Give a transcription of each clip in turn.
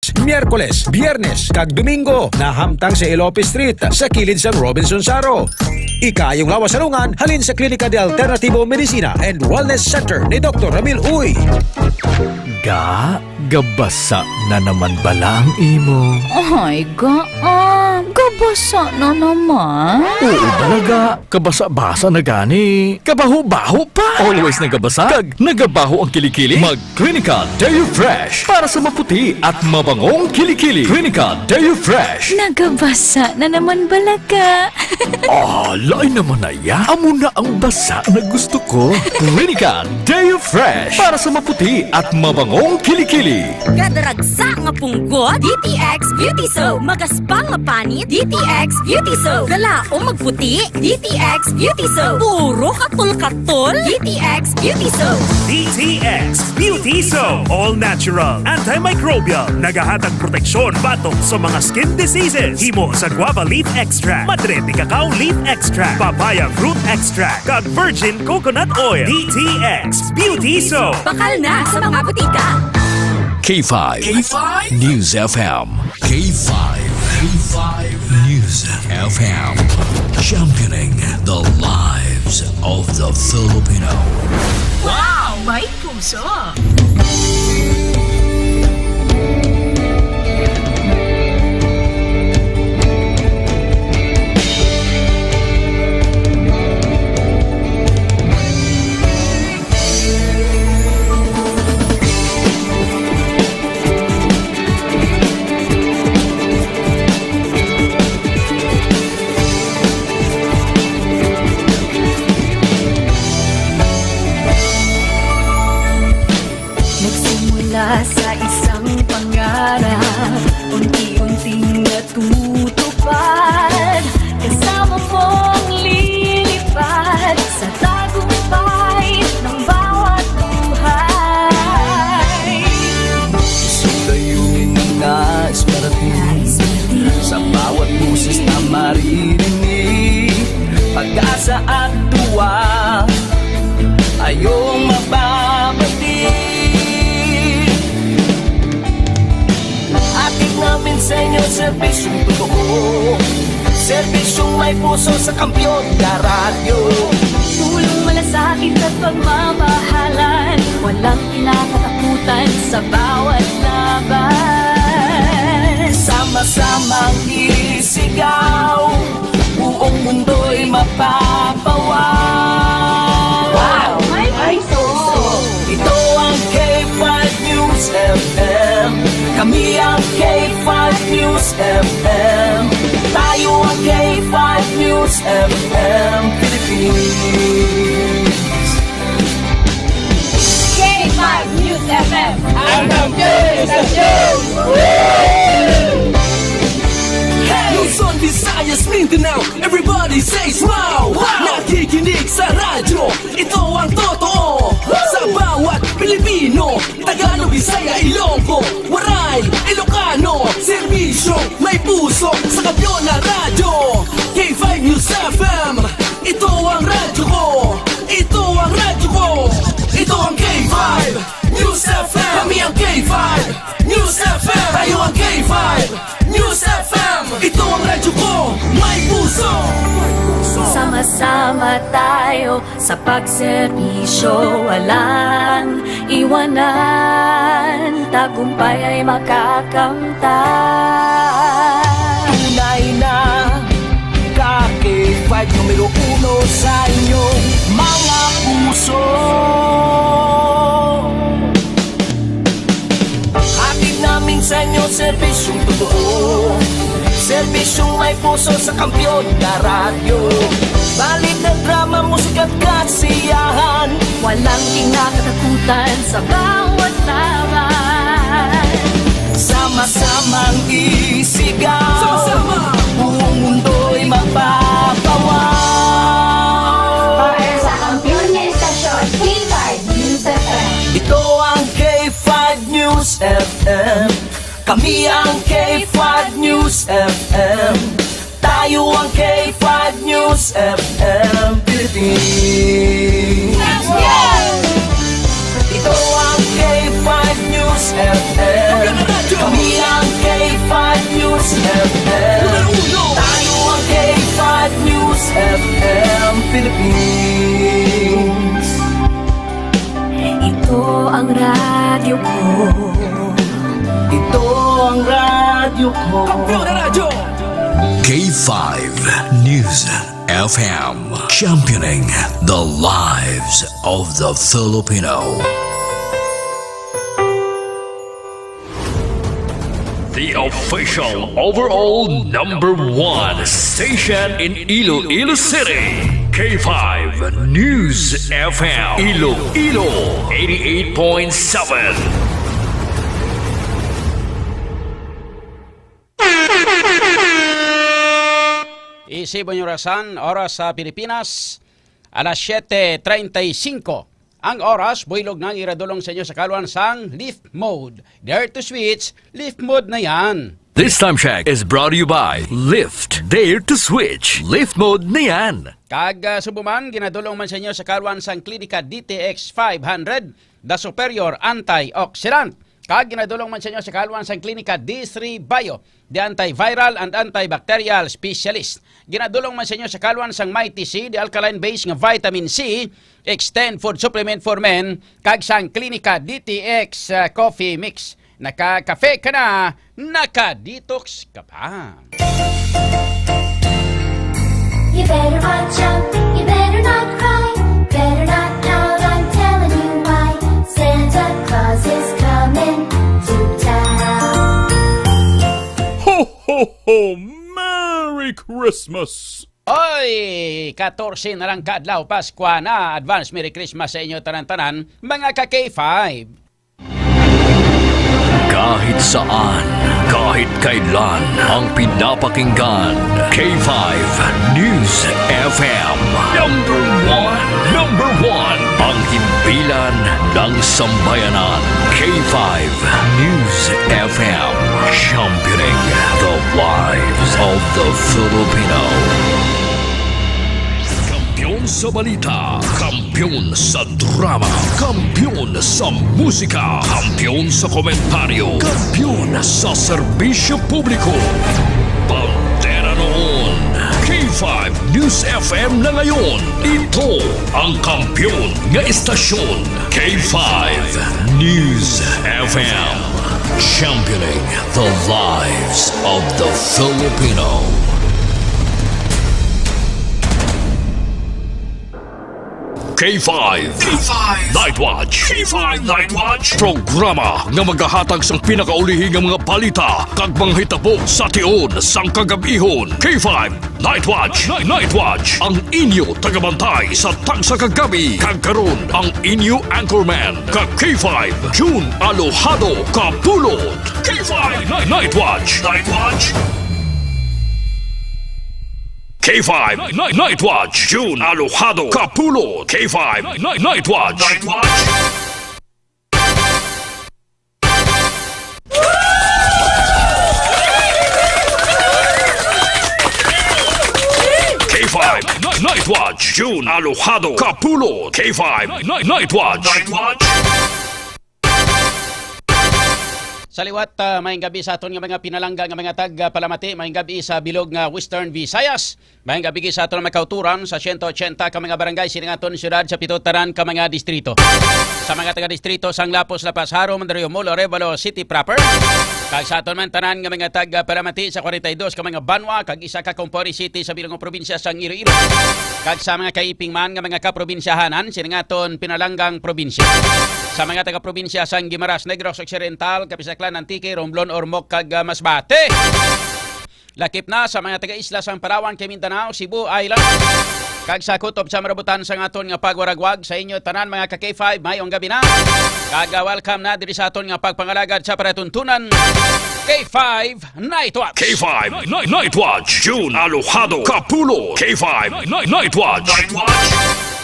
Miyerkules, Biyernes, kag Domingo nahamtang sa Ilope Street sa kilid sa Robinson Saro. Ikayong lawas sarungan halin sa Klinika de Alternativo Medicina and Wellness Center ni Dr. Ramil Uy. Gabasa na naman bala ang imo. Ay, gabasa na naman. Oo talaga, kabasa-basa na gani. Kabaho-baho pa. Always nagabasa, kag nagabaho ang kilikili. Mag-Clinica Deo Fresh para sa maputi at mabangong kilikili. Clinica Deo Fresh. Nagabasa na naman balaga. Lain naman na ya. Amo na ang basa na gusto ko. Clinica Deo Fresh para sa maputi at mabangong kilikili. Gadaragsa nga punggo, DTX Beauty Soap. Magaspang nga panit, DTX Beauty Soap. Galao magputi, DTX Beauty Soap. Puro katul-katul, DTX Beauty Soap. DTX Beauty Soap. All natural, antimicrobial, nagahatag proteksyon batok sa mga skin diseases. Himo sa guava leaf extract, madre de cacao leaf extract, papaya fruit extract, kag virgin coconut oil. DTX Beauty Soap. Bakal na sa mga butika. K5 News FM. K5 News FM. Championing the lives of the Filipino. Wow! May puso! Sa isang pangarap, unti-unting natutupad. Kasama mong lilipad sa tagumpay ng bawat buhay. Isang layunin ng nais parating sa bawat busis na maririnig. Pag-asa at tuwa ayong mababatid. Namin sa inyo, serbisyong totoo, serbisyong may puso sa kampiyon na radyo. Tulong malasakit at pagmamahalan, walang kinakatakutan sa bawat laban. Sama-samang isigaw, buong mundo'y mapapawaw. Wow! May puso! Ito ang K5 News FM. Kami ang K5 News FM. Tayo ang K5 News FM Philippines. K5 News FM! Ang News FM! Luzon, Visayas, Mindanao, everybody says wow! Nakikinig sa radyo, ito ang totoo. Sa bawat Pilipino, Tagalog, Bisaya, Ilonggo, Waray, Ilocano, serbisyo, may puso sa kampiyon na radyo. K5 News FM, ito ang radyo ko. Ito ang radyo ko. Ito ang K5 News FM. Kami ang K5 News FM. Tayo ang K5 News FM. Ito ang radyo ko, may puso. Sama-sama tayo sa pagserbisyo, walang iwanan, tagumpay ay makakamtan. Tunay na K5 numero 1 sa inyong mga puso. Hatid namin sa inyo serbisyong totoo, serbisyong may puso sa kampiyon na radyo. Balit na drama, musika at kasiyahan, Walang kinakatakutan sa bawat laban. sama-samang isigaw. Sama-sama, buong mundo'y mapapawaw. Para sa kampiyon na istasyon, K5 News FM. Ito ang K5 News FM. Kami ang K5 News FM. Tayo ang K5 News FM Philippines. Ito ang K5 News FM. Kami ang K5 News FM. Tayo ang K5 News FM Philippines. Ito ang radyo ko. Ito ang radyo ko. Kampiyon na radyo! K5 News FM, championing the lives of the Filipino. The official overall #1 station in Iloilo City. K5 News FM. Iloilo 88.7. Isibong orasan, oras sa Pilipinas, alas 7:35. Ang oras, builog ng iradulong sa inyo sa kaluan sang lift mode. Dare to switch, lift mode na yan. This time check is brought to you by Lift. Dare to switch. Lift mode na yan. Kag subuman, ginadulong man sa inyo sa kaluan sang Klinika DTX 500, the superior antioxidant. Kag ginadulong man sa inyo sa kaluan sang Klinika D3 Bio, the antiviral and antibacterial specialist. Ginadulong man sa inyo sa kaluan sang Mighty C, the alkaline-based nga vitamin C, extend food supplement for men, kag sang Klinika DTX coffee mix. Naka-kafe ka na, naka-detox ka pa. You better watch out, you better not cry, better not pout, I'm telling you why. Santa Claus is coming to town. Ho, ho, ho! Merry Christmas! Oy, 14 na lang kadlaw Pasko na. Advance Merry Christmas sa inyo tanan-tanan, mga ka-K5. Kahit saan, kahit kailan, ang pinapakinggan. K5 News FM. Number one, ang himpilan ng sambayanan. K5 News FM. Championing the lives of the Filipino. Kampiyon sa balita, kampiyon sa drama, kampiyon sa musika, kampiyon sa komentaryo, kampiyon sa serbisyo publiko. Pantera noon, K5 News FM na ngayon. Ito ang kampiyon nga istasyon, K5 News FM. Championing the lives of the Filipino. K5 Night Watch. K5 Night Watch. Programa nga maghahatag sang pinakaulihing nga mga balita kag mga hitabo sa tiyon sang kagabihon. K5 Night Watch. Night Watch. Ang inyo tagabantay sa tagsa kagabi. Kag karon ang inyo anchorman kag K5 June Alojado Kapulot. K5 Night Watch. Night Watch. K5 Night Watch. June Alojado Kapulot. K5 Night Watch. Night Watch. K5 Night Watch. June Alojado Kapulot. K5 Night Watch. Night Watch. Sa liwat, maying gabi sa aton nga mga pinalangga nga mga tag-palamati, maying gabi sa bilog nga Western Visayas, maying gabi sa aton mga kauturan sa 180 ka mga barangay siningaton syudad sa pitotaran ka mga distrito. Sa mga taga-distrito sang Lapos, Lapas, Haro, Mandario, Molo, Arevalo City proper, kag sa aton man tanan nga mga tag-palamati sa 42 ka mga banwa, kag isa ka Compori City sa bilog nga probinsya sang Iloilo, kag sa mga kaiping man nga mga kaprobinsyahanan siningaton pinalanggang probinsya. Sa mga taga-probinsya sang Guimaras, Negros Occidental, Kapisaklan, Antique, Romblon, Ormoc, kag Masbate. Lakip na sa mga taga-isla sang Palawan, Mindanao, Cebu Island. Kag sa kutob sa marabutan sa aton nga pagwaragwag sa inyo tanan mga ka-K5, mayong gabi na. Kag welcome na diri sa aton nga pagpangalagad sa paratuntunan. K5 Night Watch. K5 Night Watch. June Alojado Kapulot. K5 Night Watch. Night Watch.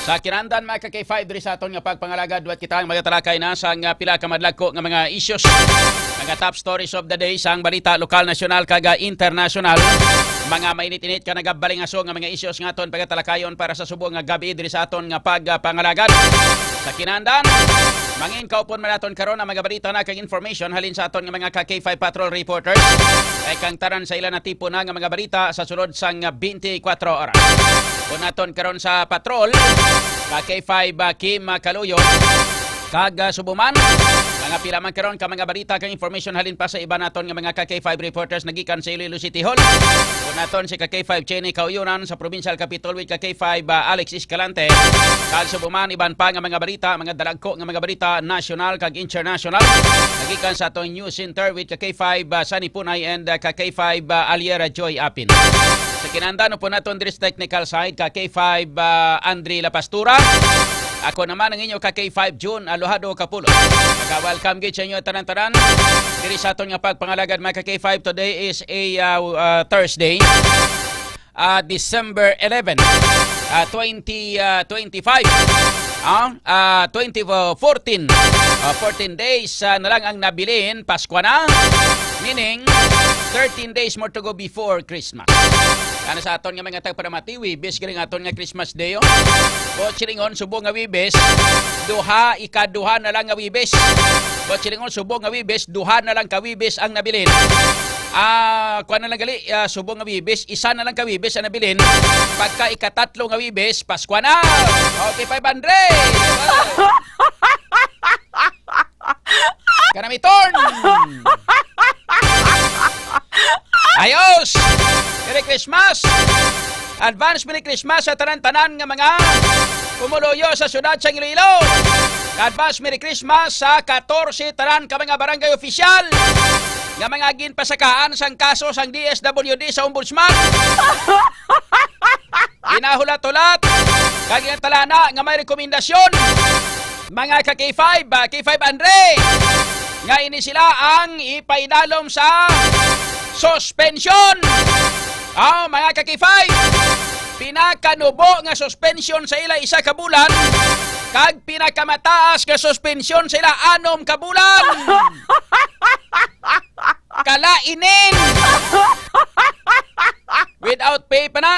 Sa kinandan mga ka-K5 diri sa aton nga pagpangalagad, duwat kita ang magatalakay na sa nga pila ka madlagko nga mga issues, mga top stories of the day sang balita lokal, nasyonal kag international. Mga mainit-init ka nagabalingaso nga mga issues nga aton pagatalakayon para sa subong nga gabi diri sa aton nga pagpangalagad. Sa kinandan, Mangin kaupon man naton karon ang mga balita na kag information halin sa aton nga mga K5 Patrol reporters. Ay kang taran sa ilan na tipo na nga mga balita sa sulod sang 24 oras. Kung naton karon sa patrol, K5 Kim Kaluyo, kag Subuman, mga pila man karon ka mga balita kang information halin pa sa iba naton nga mga K5 reporters nagikan sa Iloilo City Hall. Kung naton si K5 Cheney Kauyunan sa Provincial Capitol with K5 Alex Escalante, kag Subuman iban pa nga mga balita, mga dalagko nga mga balita national kag international. Nagikan sa atong news center with K5 Sunny Punay and K5 Aliera Joy Apin. Sa kinanda no po naton diri sa technical side K5 Andre La Pastura. Ako naman ang inyo K5 June Alohado Kapulo. Nag-welcome gid sa inyo tanan-tanan diri sa aton nga pagpangalagad mga K5. Today is a Thursday, December 11, 2025. 14 days na lang ang nabilin, Pasko na, meaning 13 days more to go before Christmas. Ano sa aton nga mga tagparamati, Wibes, galing aton nga Christmas Day. O chilingon, subong nga Wibes, ikaduha na lang nga Wibes. O chilingon, subong nga Wibes, duha na lang ka Wibes ang nabilin. Kuha na lang gali, subong nga Wibes, isa na lang ka Wibes ang nabilin. Pagka ikatatlo nga Wibes, Pasko na. Okay, 500. Kanamiton. Ayos! Merry Christmas! Advance Merry Christmas sa tanan-tanan nga mga pumuluyo sa syudad sa Iloilo. Advance Merry Christmas sa 14 tanan ka mga barangay opisyal nga mga ginpasakaan sang kaso sang DSWD sa Ombudsman. Ginahulat-ulat kag talana nga may rekomendasyon mga K5 Andre nga ini sila ang ipaidalom sa suspension. Mga K5, pinakanubo nga suspension sa ila isa ka bulan kag pinakamataas nga suspension sa ila 6 ka bulan. Kalainin. Without pay pa na.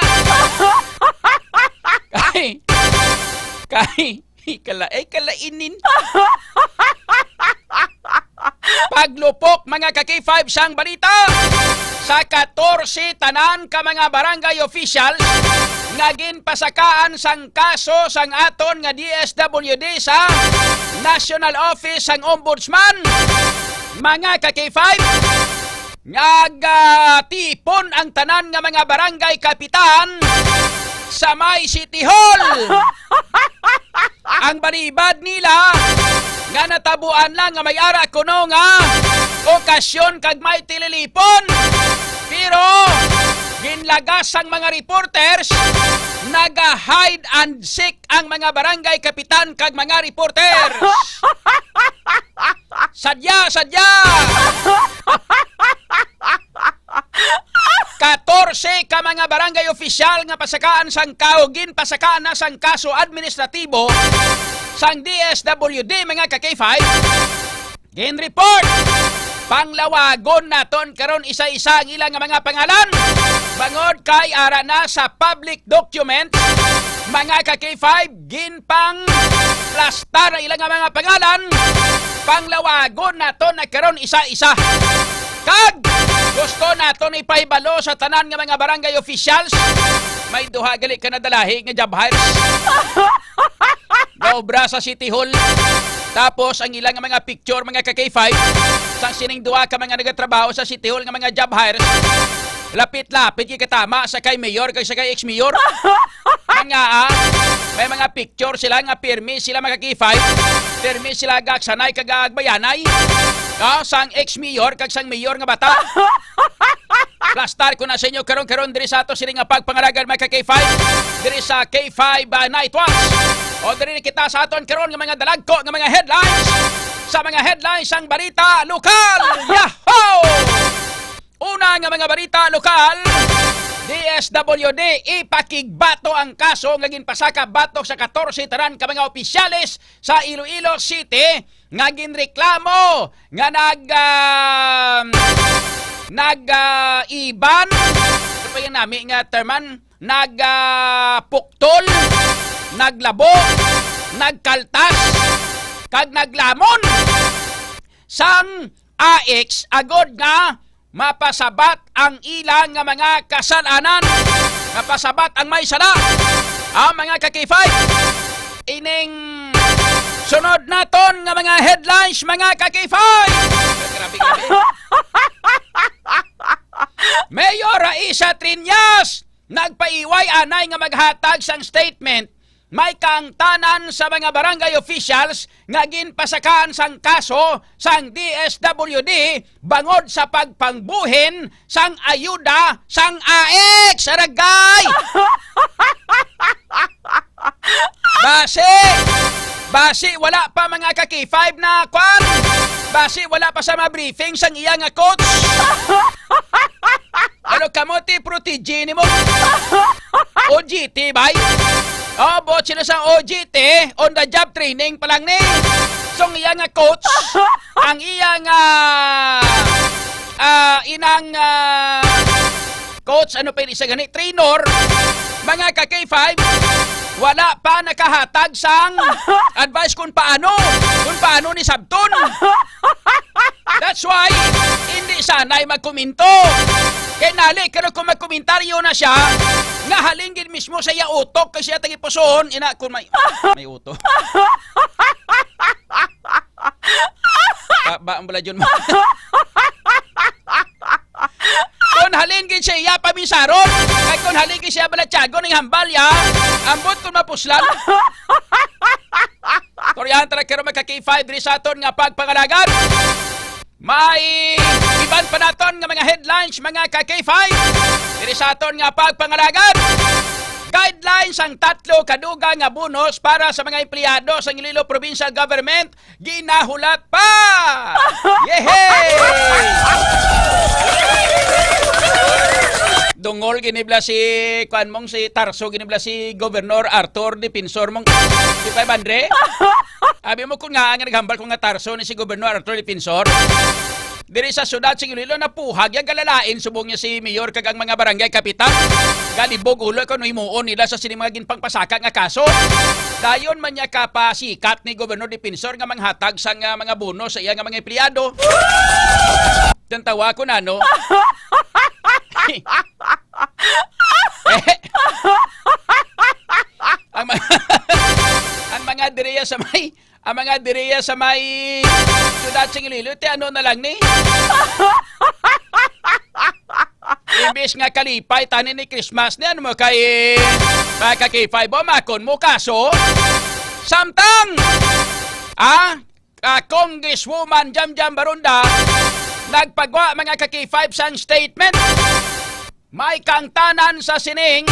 Kalainin. Paglupok mga K5 sang balita sa 14 tanan ka mga barangay officials nga ginpasakaan sang kaso sang aton nga DSWD sa National Office sang Ombudsman. Mga K5, tipon ang tanan nga mga barangay kapitan sa may City Hall. Ang balibad nila nga natabuan lang nga may ara kuno nga okasyon kag may tililipon. Pero ginlagas ang mga reporters, naga-hide and seek ang mga barangay kapitan kag mga reporters. Sadya! 14 ka mga barangay opisyal nga pasakaan sang kaugin, pasakaan na sang kaso administratibo sang DSWD mga K5. Gin report, panglawagon naton karon isa-isa ang ilang mga pangalan. Bangod kay ara na sa public document mga K5, gin pang plastar ang ilang mga pangalan. Panglawagon naton na karon isa-isa. Kag gusto naton ipaibalo sa tanan nga mga barangay officials, may duha gali ka na dalahi nga job hires. Gaobra sa City Hall. Tapos ang ilang mga picture mga K5 sang sining duha ka mga nagatrabaho sa City Hall nga mga job hires. Lapit-lapit katama sa kay mayor kay sa kay ex-mayor. May mga picture sila nga pirmi sila mga K5. Pirmi sila gaksanay kag agbayanay. Sang ex-mayor kag sang mayor nga bata. Plastar ko na sa inyo karon diri sa ato sila nga pagpangalagan mga K5. Diri sa K5 Night Watch. O diri kita sa aton karon nga mga dalagko nga mga headlines. Sa mga headlines ang balita lokal. Yahoo! Una nga mga balita lokal, DSWD ipakigbato ang kaso nga ginpasaka batok sa 14 tanan ka mga opisyales sa Iloilo City nga ginreklamo nga nag-iban ano pa yan namin nga terman, nagpuktol, naglabo, nagkaltas kag naglamon sang AX agod nga mapasabat ang ilang nga mga kasalanan, mapasabat ang may sala. Ang mga ka-K5 ining sunod naton nga mga headlines, mga ka-K5. Grabe. Mayor Raisa Triñas nagpaiway anay nga maghatag sang statement may kangtanan sa mga barangay officials nga ginpasakaan sang kaso sang DSWD bangod sa pagpangbuhin sang ayuda sang AX. Aragay! Basi wala pa mga ka-K5 na kwan. Basi wala pa sa mga briefing sang iya nga coach. Ano kamote protigini mo? OGT bay? Bot sila sa OGT, on the job training pa lang ni. So iya nga coach, ang iya nga inang coach, ano pa yun isa gani, trainer, mga ka-K5, wala pa nakahatag sang advice kung paano ni Sabton. That's why, hindi sanay magkomento. Kaya nali, kaya kung magkomentaryo na siya, nga halingin mismo sa iya utok kasi siya tagipuson, ina, kung may utok. Ba ang baladyon mo? Kung halingin siya iya pamisaron, kaya kung halingin siya balatyago ng hambalya, ambot kung mapuslan. Toryahan tara kero magka-K5 diri sa aton nga pagpangalagan. May iban pa naton nga mga headlines, mga ka-K5 diri sa aton nga pagpangalagan. Guidelines ang 3 kaduga nga bonus para sa mga empleyado sa Iloilo Provincial Government ginahulat pa. Yehey! Dungol ginibla si kuan mong si Tarso, ginibla si Gobernador Arthur Defensor mong si Pay Bandre. Abi mo kung nga naghambal ko nga Tarso ni si Gobernador Arthur Defensor. Diri sa syudad sa Iloilo napuhag yang galalain subong niya si mayor kag ang mga barangay kapitan. Galibog ulo kuno himuon nila sa sini mga ginpangpasaka nga kaso. Dayon man niya kapasikat ni Gobernador Defensor nga manghatag sang mga bonus sa iya nga mga empleyado. Tantawa ko na no. ang mga direya sa may syudad sa Iloilo ti ano na lang ni imbes nga kalipay tanin ni Christmas ni ano mo kay K5 mo makon mo kaso samtang Congresswoman Jamjam Barunda nagpagwa mga ka-K5 sang statement. May kangtanan sa sining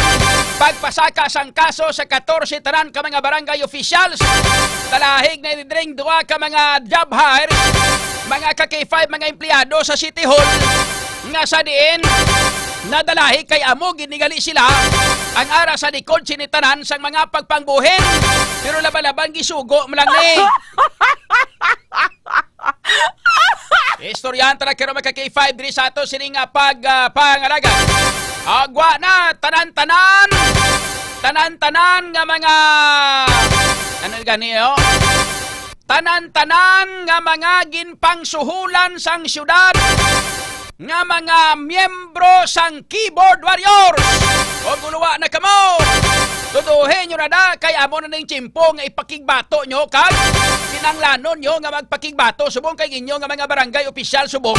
pagpasaka sang kaso sa 14 tanan ka mga barangay officials. Talahig na idring 2 ka mga job hires, mga ka-K5 mga empleyado sa City Hall nga sa diin nadalahi kay amo ginigali sila ang ara sa likod sinitanan sang mga pagpangbuhin. Pero laban-laban gisugo mo lang ni. Istoryahan tara kero magka-K5 diri sa ato sining pangalaga. Agwa na tanan-tanan nga mga ano gani tanan-tanan nga mga ginpangsuhulan sang syudad nga mga miyembro sang keyboard warriors. O guluwa na kamo. Tuduhin nyo na da, kay amo na ng tsimpo nga ipakigbato nyo, kag pinanglanon nyo nga magpakigbato, subong kay inyo nga mga barangay opisyal, subong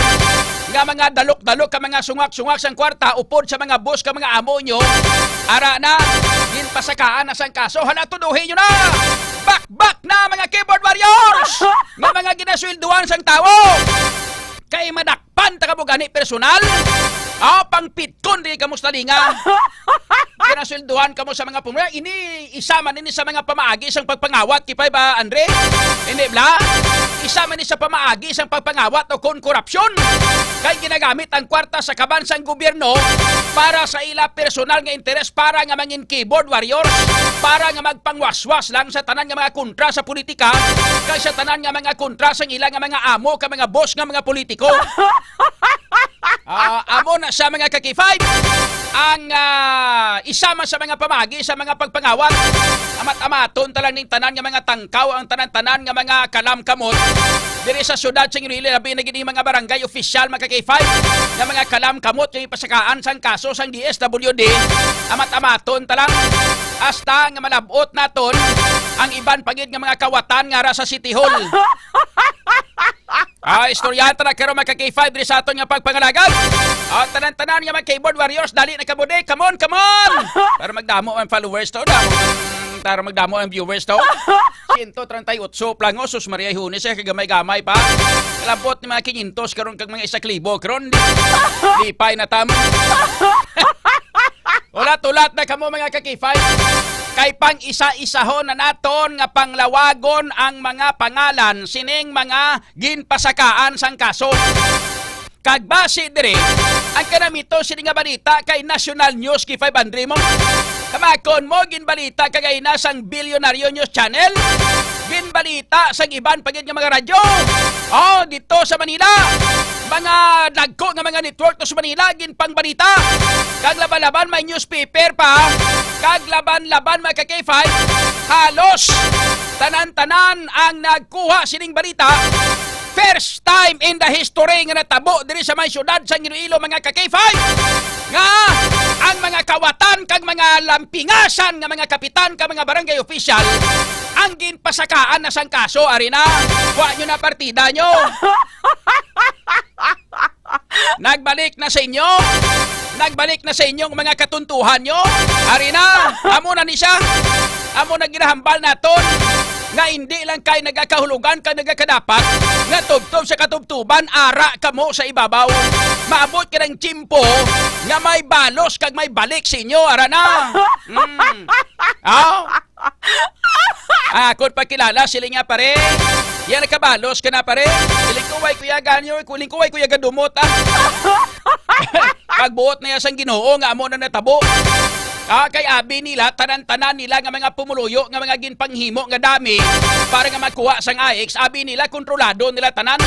nga mga dalok-dalok ka mga sungak-sungak sang kwarta, upod sa mga bus ka mga amo nyo, ara na, ginpasakaan na sang kaso, hala tuduhin nyo na! Back na mga keyboard warriors! Nga mga ginaswilduan sang tao! Kay madakpan ta kamo gani personal? Pangpitkon di kamo stalinga. Kinaswelduhan kamo sa mga pumula. Ini isama nini sa mga pamaagi sang pagpangawat kipay ba Andre? Hindi bla? Isama ni sa pamaagi sang pagpangawat o kon korupsyon. Kay ginagamit ang kwarta sa kabansang gobyerno para sa ila personal nga interes para nga mangin keyboard warriors, para nga magpangwaswas lang sa tanan nga mga kontra sa politika, kay sa tanan nga mga kontra sa ila nga mga amo ka mga boss nga mga politiko. Amo na sa mga ka-K5 ang isa man sa mga pamagi sa mga pagpangawat. Amat-amaton talang ning tanan nga mga tangkaw ang tanan-tanan nga mga kalamkamot. Diri sa syudad sa Iloilo labi na gini mga barangay official mga K5 nga mga kalamkamot yung ipasakaan sang kaso sang DSWD. Amat-amaton talang hasta nga malabot naton ang iban pagid nga mga kawatan nga ra sa City Hall. Istoryanta na karon mga K5 diri sa aton nga pagpangalagad. Tanan-tanan nga mga keyboard warriors dali na kabude. Come on, come on! Para magdamo ang followers to. Para magdamo ang viewers to. 138 plango sus Maria Hunes kagamay-gamay pa. Kalabot ni mga 500 karon kag mga 1,000 karon. Lipay na tam. Ulat-ulat na kamo mga K5. Kay pang isa-isahon na naton nga panglawagon ang mga pangalan sining mga ginpasakaan sang kaso. Kag base dire ang kanamito sini nga balita kay National News K500 mo. Kamakon mo ginbalita kagay na sang Bilyonaryo News Channel. Ginbalita sang iban pagid nga mga radyo. Dito sa Manila. Mga dagko nga mga network to sa Manila ginpangbalita. Kag laban-laban may newspaper pa. Kag laban-laban mga K5 halos tanan-tanan ang nagkuha sining balita. First time in the history nga natabo diri sa may syudad sa Iloilo mga K5 nga ang mga kawatan kag mga lampingasan nga mga kapitan kag mga barangay official ang ginpasakaan na sang kaso arina. Wa nyo na partida nyo. Nagbalik na sa inyo. Nagbalik na sa inyong mga katuntuhan nyo. Arina, amo na ni siya. Amo na ginahambal naton nga hindi lang kay nagakahulugan ka nagakadapat nga tubtob sa katubtuban ara kamo sa ibabaw. Maabot ka ng tsimpo nga may balos kag may balik sa inyo arana. Kung pagkilala sila nga pare. Yan nakabalos ka na pare. Siling kuway kuya ganyo, kuling kuway kuya gadumot Pagbuot na yan sang Ginoo nga amo na natabo. Kay abi nila, tanan-tanan nila nga mga pumuluyo, nga mga ginpanghimo nga dami para nga makuha sang AX. Abi nila, kontrolado nila tanan.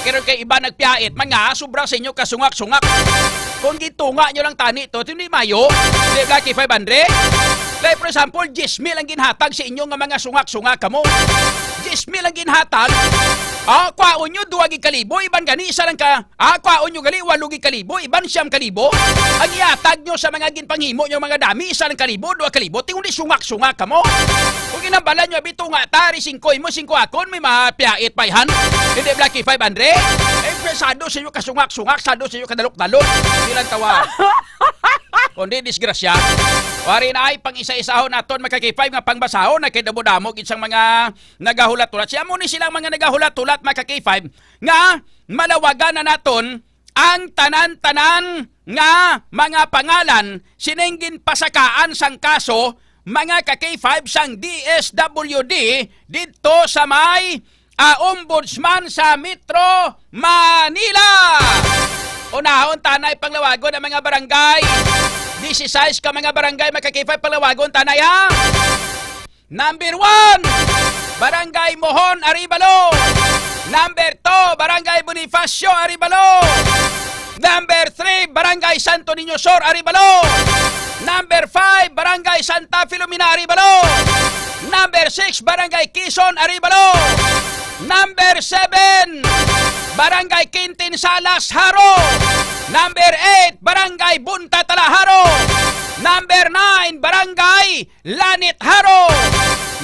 Karon kay iba nagpiyait, mga sobra sa inyo kasungak-sungak. Kung gitunga nyo lang tani to, hindi mayo. Di Blacky 500. Like for example, 10,000 ang ginhatag sa inyo nga mga sungak-sungak kamo. 10,000 ang ginhatag. Kwaon nyo 2,000, iban gani isa lang ka. Kwaon nyo gali 8,000, iban 9,000. Ang iatag nyo sa mga ginpanghimo nyo mga dami, isa lang 1,000, 2,000, tinguli sungak-sungak kamo. Kung ginambalan nyo, bito nga tari 5 mo, 5 akon, may mapiyait payhan. Hindi Blacky 500. Sado sa inyo kasungak-sungak, sado sa inyo kadalok-dalok. Ilang tawa. Kundi disgrasya. Wari na ay pang isa-isahon naton magka-K5 nga pangbasahon na kay damo-damo isang mga nagahulat-hulat. Siya mo ni silang mga nagahulat-hulat magka-K5 nga malawagan na naton ang tanan-tanan nga mga pangalan sinenggin pasakaan sang kaso mga ka-K5 sang DSWD dito sa may Ombudsman sa Metro Manila. Unahon tanay panglawagon ang mga barangay. 16 ka mga barangay magka-K5 panglawagon tanay ha. Number 1, Barangay Mohon, Aribalo. Number 2, Barangay Bonifacio, Aribalo. Number 3, Barangay Santo Niño Sur, Aribalo. Number 5, Barangay Santa Filomena, Aribalo. Number 6, Barangay Quezon, Aribalo. Number 7, Barangay Quintin Salas, Haro. Number 8, Barangay Bunta Talaharo. Number 9, Barangay Lanit, Haro.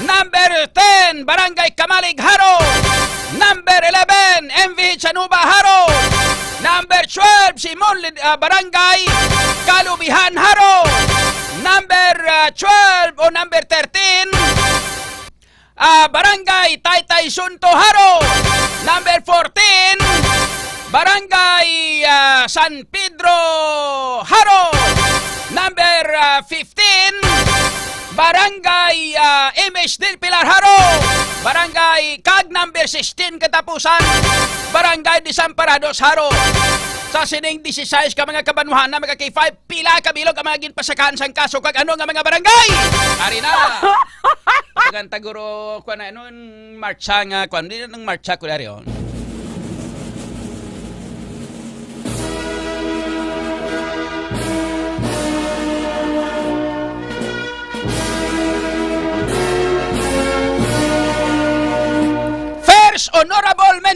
Number 10, Barangay Kamalig, Haro. Number 11, MV Chanuba, Haro. Number 12, Barangay Kalubihan, Haro. Number 12 o number 13, Barangay Taytay Sunto, Haro. Number 14, Barangay San Pedro, Haro. Number 15, Barangay MS del Pilar, Haro. Barangay Kag number 16 katapusan, Barangay Desamparados, Haro. Sa sining 16 ka mga kabanuhan na mga K5, pila kabilog ang mga ginpasakaan sang kaso kag ano nga mga barangay. Ari na. Paganta guro kuan ano marcha nga kuan di nang marcha ko dari on.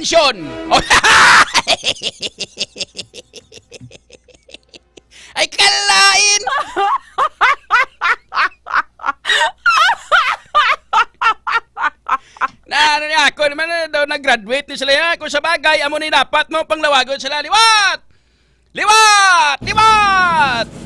Mention. Ay, kalain! Ano niya, ako naman daw nag-graduate ni sila. Kung sa bagay, amo ni dapat mo panglawagon sila. Liwat! Liwat! Liwat!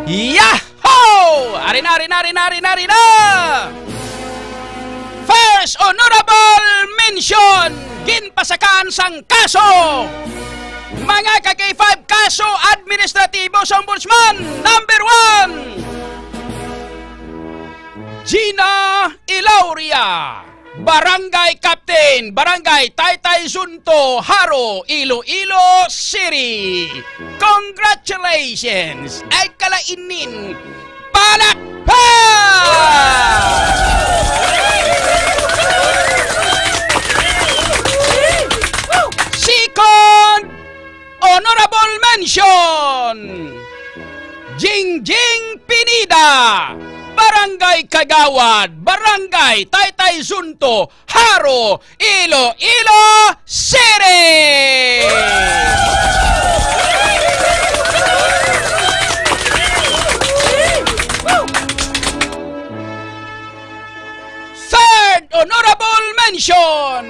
Yahoo! Ari na! First honorable mention! Ginpasakan sang kaso! Mga kagay 5 kaso administratibo sa ombudsman! Number 1! Gina Ilauria, Barangay Captain, Barangay Taytay Sunto, Haro, Iloilo City. Congratulations! Ay kalainin! Palakpak! Second honorable mention, Jingjing Pinida, Barangay Kagawad, Barangay Taytay Sunto, Haro, Iloilo City. Third honorable mention,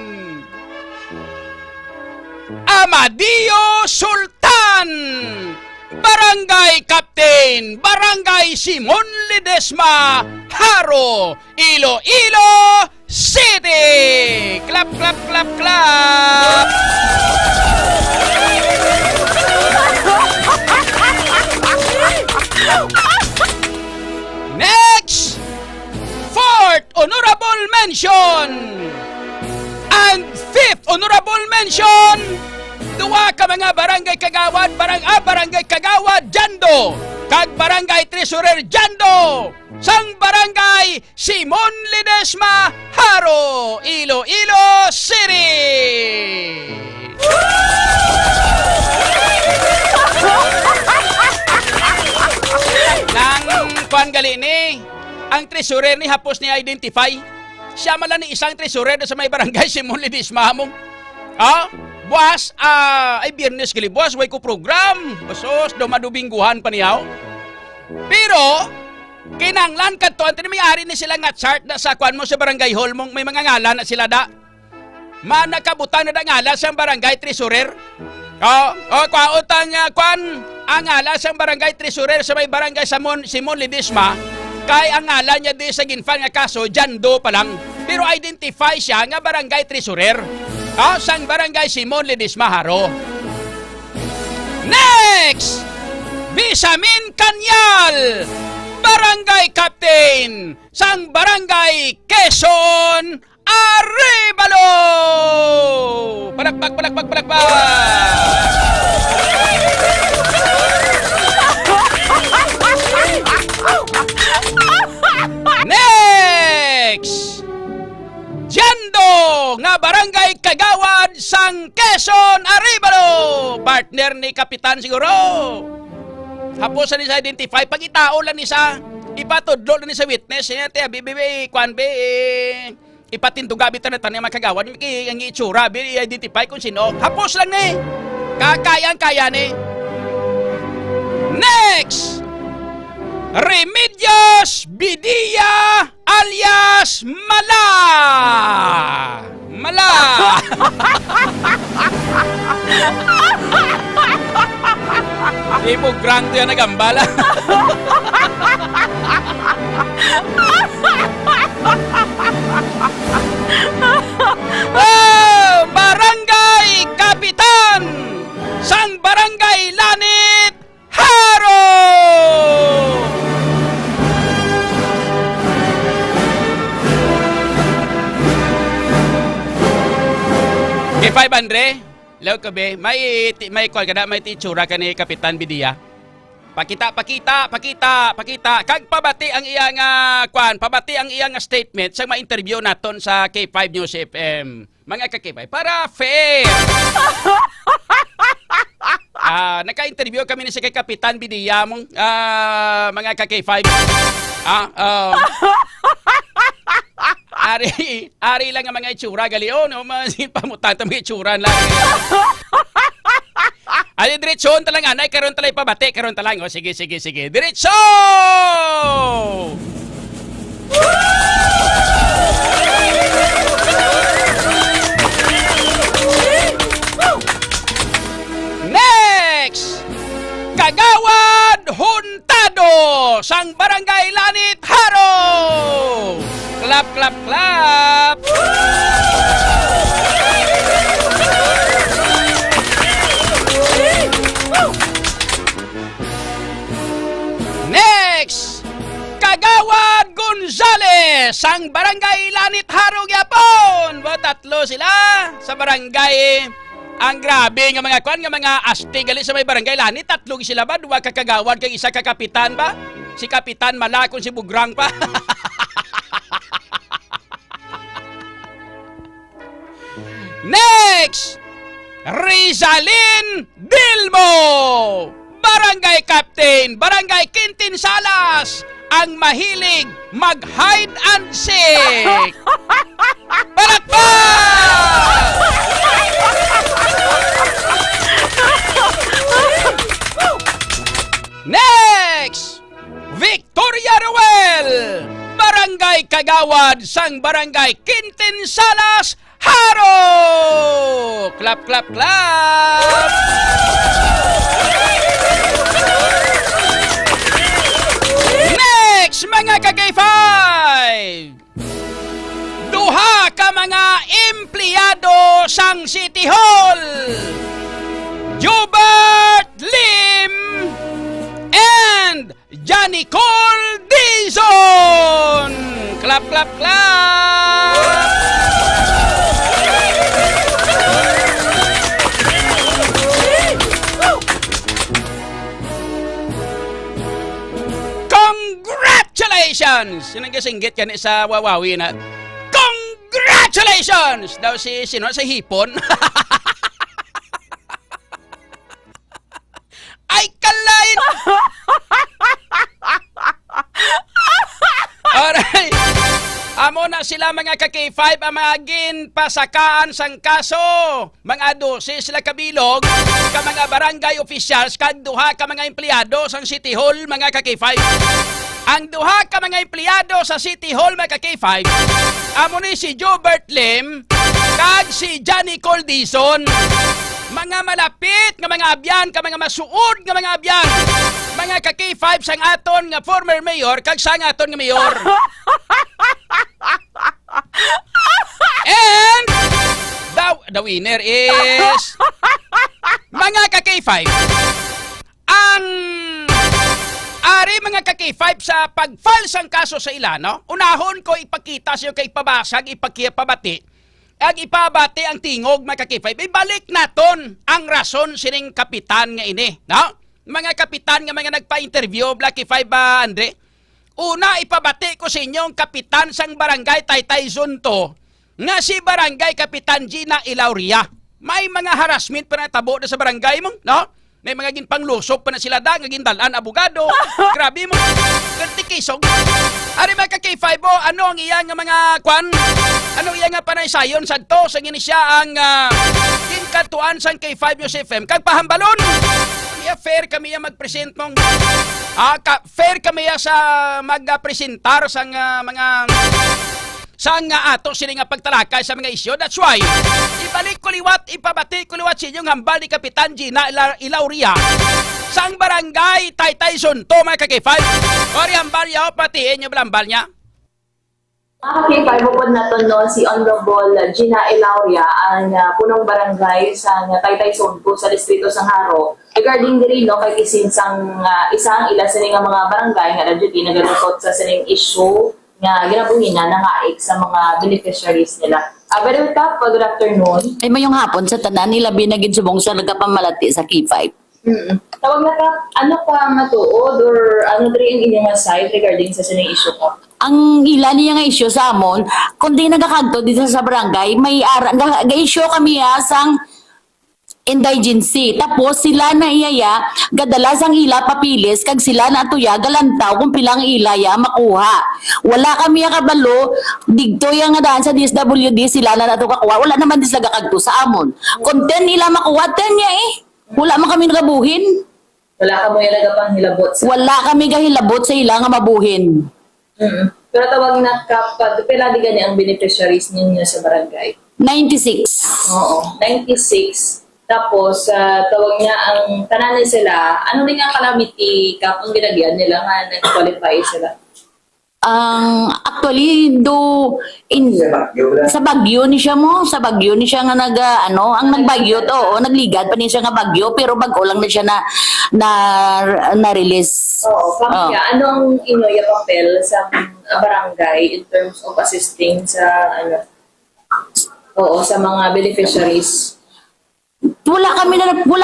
Amadio Sultan, Barangay Captain, Barangay Simon Ledesma, Haro, Iloilo City. Clap, clap, clap, clap. Next, fourth honorable mention and fifth honorable mention, duwa ka mga barangay kagawad, barangay kagawad Jando, kag barangay treasurer Jando, sang barangay Simon Ledesma, Haro, Iloilo City. Nang kuan gali ni, ang treasurer ni hapos ni identify. Siya man lang ni isang treasurer sa may barangay Simon Ledesma mo. Buwas, ay biyernes gali buwas, way ko program. Basos, dumadubingguhan pa niyaw. Pero, kinanglan ka to, antay may ari ni sila nga chart na sa kwan mo sa barangay hall mong may mga ngalan na sila da. Manakabutan na da ngalan sa barangay treasurer. Kwautang kwan, ang ngalan sa barangay treasurer sa may barangay Simon Ledesma, kay ang ngalan niya di sa ginfan nga kaso, Jando pa lang. Pero identify siya nga barangay treasurer. Sang barangay Simon Ledesma, Haro. Next! Bisamin Kanyal, Barangay Captain, sang barangay Quezon, Arevalo! Palakpak! Next! Jando nga barangay Kagawad sang Quezon, Arevalo. Partner ni Kapitan siguro. Hapos ni sa identify, pag itao lang ni sa ipatudlo lang ni sa witness, ipatinduga bito na tanong makagawad, ang itsura, i-identify kung sino. Hapos lang ni, kaya ni. Next! Remedios Bidia alias Mala. Di mo grande yan nagambala. Barangay Kapitan sang Barangay Lanit, Haro. Kay 500, law ka be, may call ka na, may titsura ka ni Kapitan Bidia. Pakita. Kag pabati ang iyang pabati ang iyang statement sa ma-interview naton sa K5 News FM. Mga ka-K5, para fair. Naka-interview kami ni si kay Kapitan Bidiya mong mga ka-K5. Ari lang ang mga itsura gali no, masin pamutata mga itsura lang. Ay diretson talang anay karon talay pabati karon talang. O sige. Diretso! Next! Kagawad Huntado sang Barangay Lanit Haro! Clap! Next! Kagawad Gonzales sang Barangay Lanit Haro gyapon. Tatlo sila sa barangay. Ang grabe nga mga kwan nga mga asti gali sa may barangay Lanit. Tatlo sila ba? Duwa ka kagawad kay isa ka kapitan ba? Si Kapitan Malakon si Bugrang pa. Next! Rizalin Dilmo! Barangay Captain, Barangay Quintin Salas, ang mahilig mag-hide and seek. Palakpak! Next! Victoria Ruel, Barangay Kagawad, sang Barangay Quintin Salas, Haro! Clap! Next, mga ka-K5! Duha ka mga empleyado sang City Hall! Jubert Lim and Johnny Cole Dizon! Clap! Congratulations! Yun ang kasinggit ka sa Wawawi na congratulations! Daw si Hipon. Ay, kalain! Alright. Amo na sila mga ka-K5 ang mga ginpasakaan sang kaso. Mga 12 sila kabilog ka mga barangay officials kag duha ka mga empleyado sang City Hall mga ka-K5. Ang duha ka mga empleyado sa City Hall mga ka-K5 amo ni si Jobert Lim kag si Johnny Coldison. Mga malapit nga mga abyan ka mga masuod nga mga abyan. Mga ka-K5 sang aton nga former mayor kag sang aton nga mayor. And the winner is mga ka-K5. Ang ari mga ka-K5 sa pag-file sang kaso sa ila, no? Unahon ko ipakita sa kay pabasag, ipakipabati. Ag ipabati ang tingog mga ka-K5. Ibalik naton ang rason sining kapitan nga ini, no? Mga kapitan nga mga nagpa-interview, Blacky 5 Andre. Una, ipabati ko sa inyong kapitan sang barangay Taytay Zunto nga si Barangay Kapitan Gina Ilauria. May mga harassment pa na tabo na sa barangay mo, no? May mga ginpanglusok pa na sila da, nga gindalan, abogado. Grabe mo. Gantikisog. Ari mga ka-K5 mo, ano ang iyang mga kwan? Ano iyang panaysayon sa to? Sa gini siya ang kinkatuan sang K5 News FM. Kag pahambalon. Fair kami ya mag-present mong fair kami ya sa mag-presentar sang mga sang ato sila nga pagtalakay sa mga isyo. That's why ibalik ko liwat, ipabati ko liwat sa inyong hambal ni Kapitan Gina Ilauria sang barangay Taytay Zunto mga ka-K5. Ori hambal yaw, patiin nyo hambal niya. Mga K5, bukod na to no, si Honorable Gina Ilauria, ang punong barangay sa Taytay Zunto sa distrito sang Haro. Regarding diri no, kay kisin sang isang ila sining mga barangay nga duty nagalusot sa sining issue nga ginabuhin na nangaik sa mga beneficiaries nila. Very good, good afternoon. Ay mayong hapon sa tanan nila binagid subong sa nagapamalati sa K5. Tawag na ka, ano ka matuod or ano diri ang inyong side regarding sa sinang issue ka? Ang ila niya nga issue sa amon, kundi nagakagto dito sa barangay, may ga-issue kami sang indigency. Tapos sila na iyaya, gadalas ang ila papilis, kag sila na tuya galantaw kung pilang ilaya makuha. Wala kami kabalo, digto yung nga daan sa DSWD, sila na nato kakuha. Wala naman dis nagakagto sa amon. Kung 10 ila makuha, 10 niya eh. Wala man kami nagabuhin. Wala ka mo yung nagapang hilabot sa... Wala kami gahilabot sa ila nga mabuhin. Pero tawag na kapag, pila di gani ang beneficiaries ninyo sa barangay? 96. Oo, 96. Tapos, tawag niya ang tananin sila, ano din ang calamity cap ang ginagyan nila nga nag-qualify sila? Actually, sa Bagyo ni siya mo, sa Bagyo ni siya nga ang nagbagyo to, nagligad pa ni siya nga Bagyo, pero bago lang na siya na release. Oo, pamilya, anong inyo papel sa barangay in terms of assisting sa sa mga beneficiaries? Wala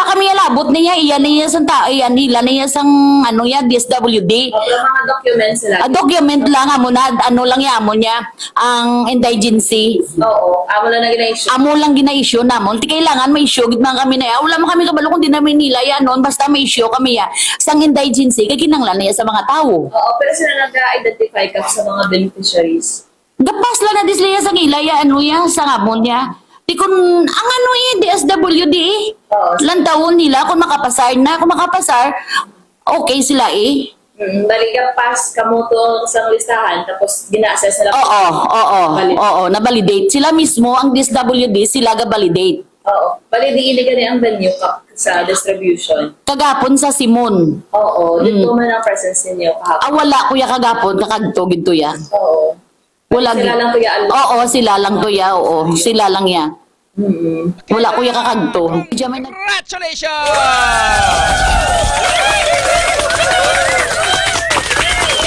kami alabot niya, iyan niya sang iyan nila niya sang DSWD. Mga documents sila. Document lang amo na lang yamo niya ang indigency. Oo, amo lang na gina-issue. Amo lang gina-issue namon. Ti kailangan may issue gid man kami na. Wala man kami kabalo kun di namin nila yan noon, basta may issue kami ya sang indigency kay kinanglan niya sa mga tawo. Oo, pero sila nag-identify ka sa mga beneficiaries. Gapas lang na disliya sang ilaya sa amon niya. Di kun ang DSWD lantaon nila kung makapasar na, kung makapasar okay sila Baliga pass kamo to sa listahan tapos gina-assess nila. Oo, na-validate sila mismo ang DSWD, sila ga-validate. Oo, validate gani ang venue sa distribution. Kagapon sa Simon. Oo, dito man ang presence ninyo kahapon. Wala kuya kagapon kakagto gito ya. Oo. Wala sila lang kuya. Sila lang kuya, sila lang ya. Wala kuya kakagto. Congratulations!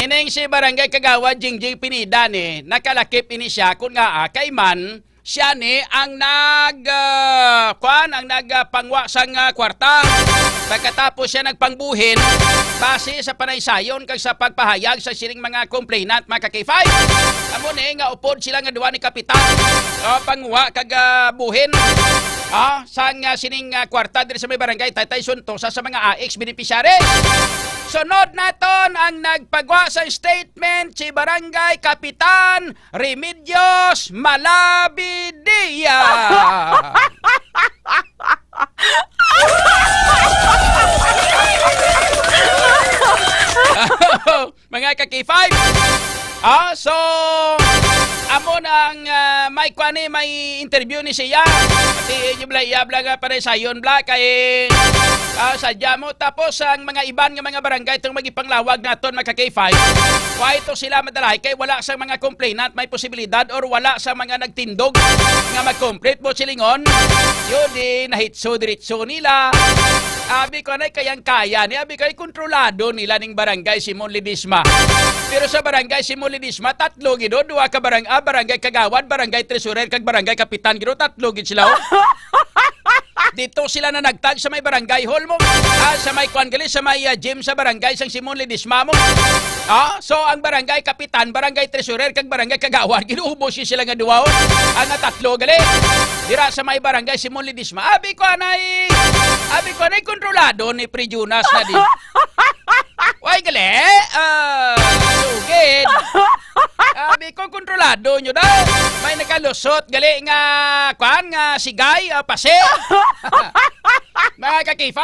Ining si Barangay Kagawad Jingjing Pinida ni nakalakip ini siya kun nga kay man siya ni ang nagpangwa sang kwarta. Pagkatapos siya nagpangbuhin base sa panaysayon kag sa pagpahayag sa sining mga complainant mga K5. Amo ni nga upod sila nga duwa ni kapitan pangwa kag buhin sang sining kwarta diri sa may barangay Taytay Suntosa sa mga AX beneficiaries. Sunod naton ang nagpagwa sa statement si Barangay Kapitan Remedios Malabidia. Mga ka-K5. So amo nang may kwani may interview ni siya. Pati inyo bla nga para sa yon bla kay sadya mo tapos ang mga iban nga mga barangay itong magipanglawag naton mga K5. Why ito sila madalay kay wala sa mga complainant may posibilidad or wala sa mga nagtindog nga mag-complete mo silingon. Yun di nahitso diretso nila. Abi ko na kayang kaya ni abi kay kontrolado nila ning barangay Simon Ledesma. Pero sa barangay Simon Ledesma tatlo gido duha ka barangay Kagawad, barangay Treasurer kag barangay Kapitan gido tatlo gid sila. Dito sila na nagtag sa may barangay hall mo. Sa may kwangali sa may gym sa barangay sang Simon Ledesma mo. So ang barangay Kapitan, barangay Treasurer kag barangay Kagawad ginuubos sila nga duha. Ang tatlo gali. Dira sa may barangay Simon Ledesma. Abi ko anay kontrolado ni Prejunas na di. Why gali? Sugid. Abi ko kontrolado nyo daw. May nakalusot gali nga sigay pase. Mga ka-K5.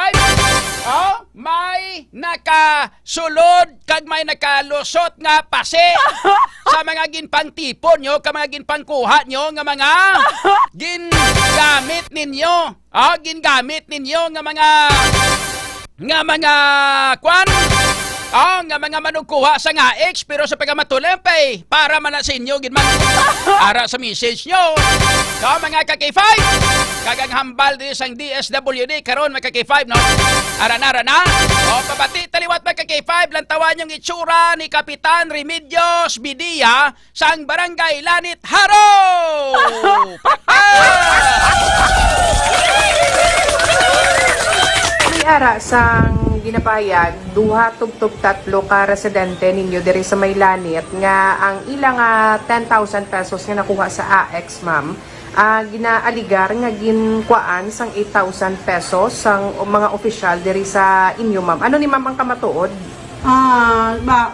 May nakasulod kag may nakalusot nga pase sa mga ginpangtipon nyo, ka mga ginpangkuha nyo nga mga gingamit ninyo. Gingamit ninyo nga mga nga mga manugkuha sa nga X pero sa pagkamatulempay para man sa inyo gid man para sa message nyo. Mga ka-K5 kagang hambal din sang DSWD karon mga ka-K5 no. Ara na. Pabati taliwat mga ka-K5 lantawan yung itsura ni Kapitan Remedios Bidia sang Barangay Lanit Haro. Bali ara sang ginapayag duha tugtog tatlo ka residente ninyo diri sa Maylanit nga ang ilang 10,000 pesos nga nakuha sa AX ma'am ginaaligar nga ginkuan sang 8,000 pesos sang mga opisyal diri sa inyo ma'am. Ano ni ma'am ang kamatuod?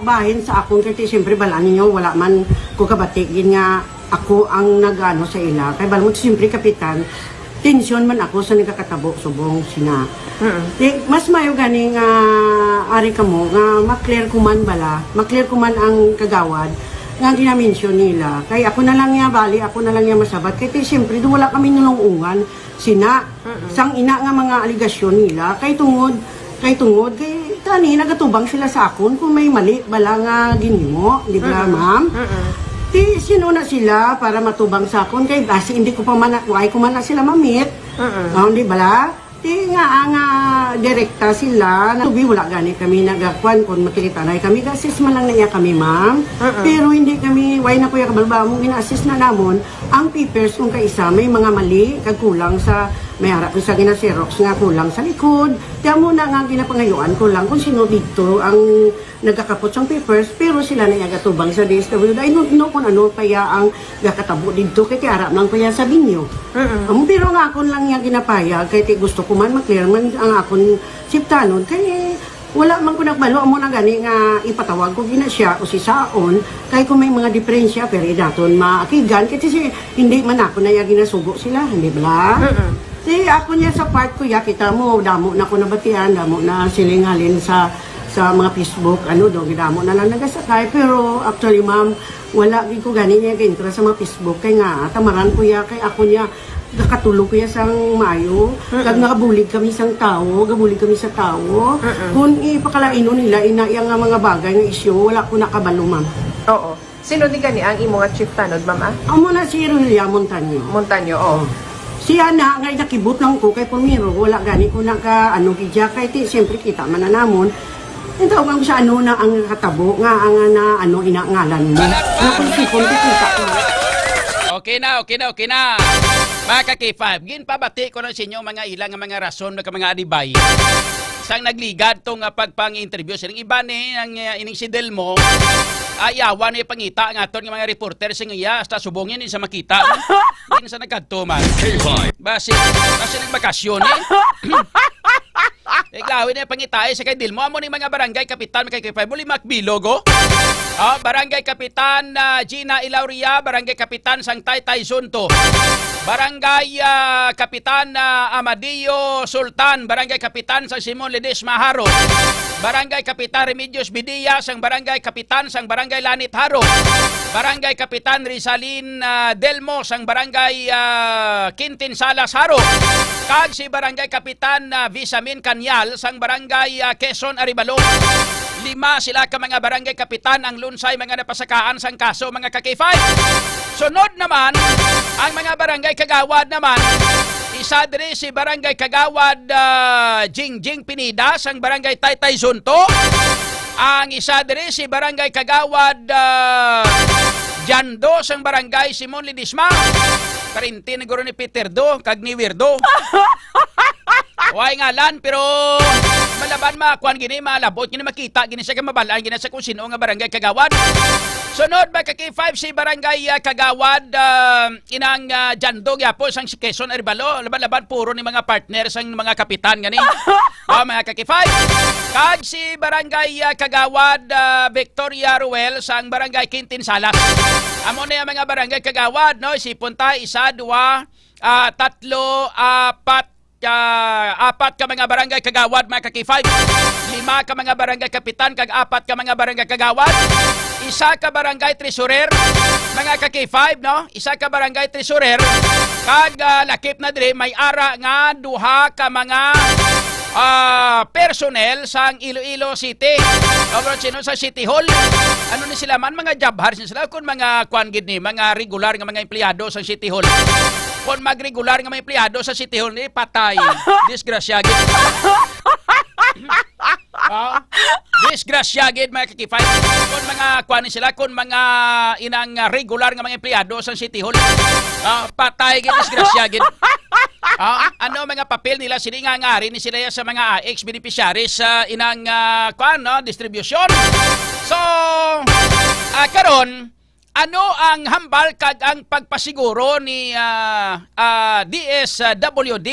Bahin sa akong kasi siyempre bala ninyo wala man ko kabatigin nga ako ang nagano sa ila kay balmot siyempre kapitan tensyon man ako sa nagkakatabo subong sina. Mas mayo gani nga ari kamo nga maklear ko man bala, maklear ko man ang kagawad nga ginamention nila. Kay ako na lang niya bali, ako na lang niya masabat. Kay siyempre do wala kami nulungungan sina sang ina nga mga aligasyon nila kay tungod kay tani nagatubang sila sa akon kung may mali bala nga ginimo, di ba ma'am? Di sinuna sila para matubang sa akon kay basi hindi ko pa man why ko man na sila mamit. Di bala? Di nga direkta sila na tubi wala gani kami nagakwan kon makilitanay kami assist man lang na iya kami ma'am. Pero hindi kami why na kuya kabalba mo gina-assist na namon ang papers kung kaisa may mga mali kag kulang sa may harap ko sa gina-xerox nga kulang sa likod. Kaya muna nga ginapangayuan ko lang kung sino dito ang nagkakapot sa papers pero sila na yagatubang sa DSWD. Ay no kung ano kaya ang gakatabo dito kay harap lang kaya sa binyo. Pero nga akon lang yung ginapayag kay gusto ko man maklear man ang akon siptanon kay wala man ko nagbalo mo na gani nga ipatawag ko gina siya o si Saon kay kung may mga diferensya pero daton maakigan kasi hindi man ako na ginasugo sila hindi bala. Ako niya sa part ko ya kita mo damo na ko nabatian damo na silingalin sa mga Facebook do gidamo na lang nagasakay pero actually ma'am wala gid ko gani niya gintra sa mga Facebook kay nga tamaran ko ya kay ako niya nakatulog ko ya sang Mayo kag nakabulig kami sang tao gabulig kami sa tao kung ipakalaino nila ina nga mga bagay nga isyu wala ko nakabalo ma'am. Oo. Sino di gani ang imo nga chief tanod ma'am? Amo na si Rulia Montaño. Oo. Siya na nga nakibot lang ko kay Pumiro wala gani ko naka gidya kay siyempre kita man na namon. Ito ang sa na ang katabo nga ang inangalan mo. Okay na. Mga ka-K5, ginpabati ko na sa inyo mga ilang mga rason ng mga adibay. Sang nagligad tong pagpang-interview silang iba ni ang ining si Delmo ayawan ni pangita nga aton ng mga reporter sa iya hasta subongin sa makita din sa nagkadto man basi nagbakasyon Iglawin na pangitay sa kay Delmo amo ni mga barangay kapitan kay K5 muli makbilogo. Barangay Kapitan Gina Ilauria, Barangay Kapitan Sangtay Taysunto, Barangay Kapitan Amadillo Sultan, Barangay Kapitan San Simon Ledesma Haro, Barangay Kapitan Remedios Bidia sang Barangay Kapitan sang Barangay Lanit Haro, Barangay Kapitan Rizalin Delmo sang Barangay Quintin Salas Haro, kag si Barangay Kapitan Visamin Kanyal sang Barangay Quezon Aribalo. 5 sila ka mga barangay kapitan ang lunsay mga napasakaan sang kaso mga ka-K5. Sunod naman ang mga barangay kagawad naman. Isa diri si Barangay Kagawad Jingjing Pinida sang Barangay Taytay Zunto. Ang isa diri si Barangay Kagawad Jando sang Barangay Simon Ledesma. Karinti na guro ni Peter Do kag ni Wirdo. Huwag ngalan, pero malaban makuan gini, malabot gini, makita gini sa kamabalaan gini sa kung sino nga barangay kagawad. Sunod ba ka-K5 si Barangay Kagawad inang Jandog yapo sang si Quezon Aribalo. Laban-laban puro ni mga partner sang mga kapitan gani. Mga ka-K5. Kag si Barangay Kagawad Victoria Ruel sang Barangay Quintin Salas. Amo na yung mga barangay kagawad, no? Si Punta, 1, 2, 3, 4, 4 ka mga barangay kagawad mga ka-K5, 5 ka mga barangay kapitan kag 4 ka mga barangay kagawad, 1 ka barangay treasurer mga ka-K5, no? 1 ka barangay treasurer kag lakip na dire may ara nga 2 ka mga personnel sang Iloilo City. Sino sa City Hall. Ano ni sila man mga jobhars sila kun mga kwan gid ni mga regular nga mga empleyado sa City Hall. Kung magregular nga mga empleyado sa City Hall ni patay. Disgrasya gid. Disgrasya gid mga ka-K5. Kung mga kwan ni sila kun mga inang regular nga mga empleyado sa City Hall. Patay gid disgrasya gid. Ano mga papel nila siningangari ni sila sa mga AX beneficiaries sa inang distribution. So, karon ano ang hambal kag ang pagpasiguro ni DSWD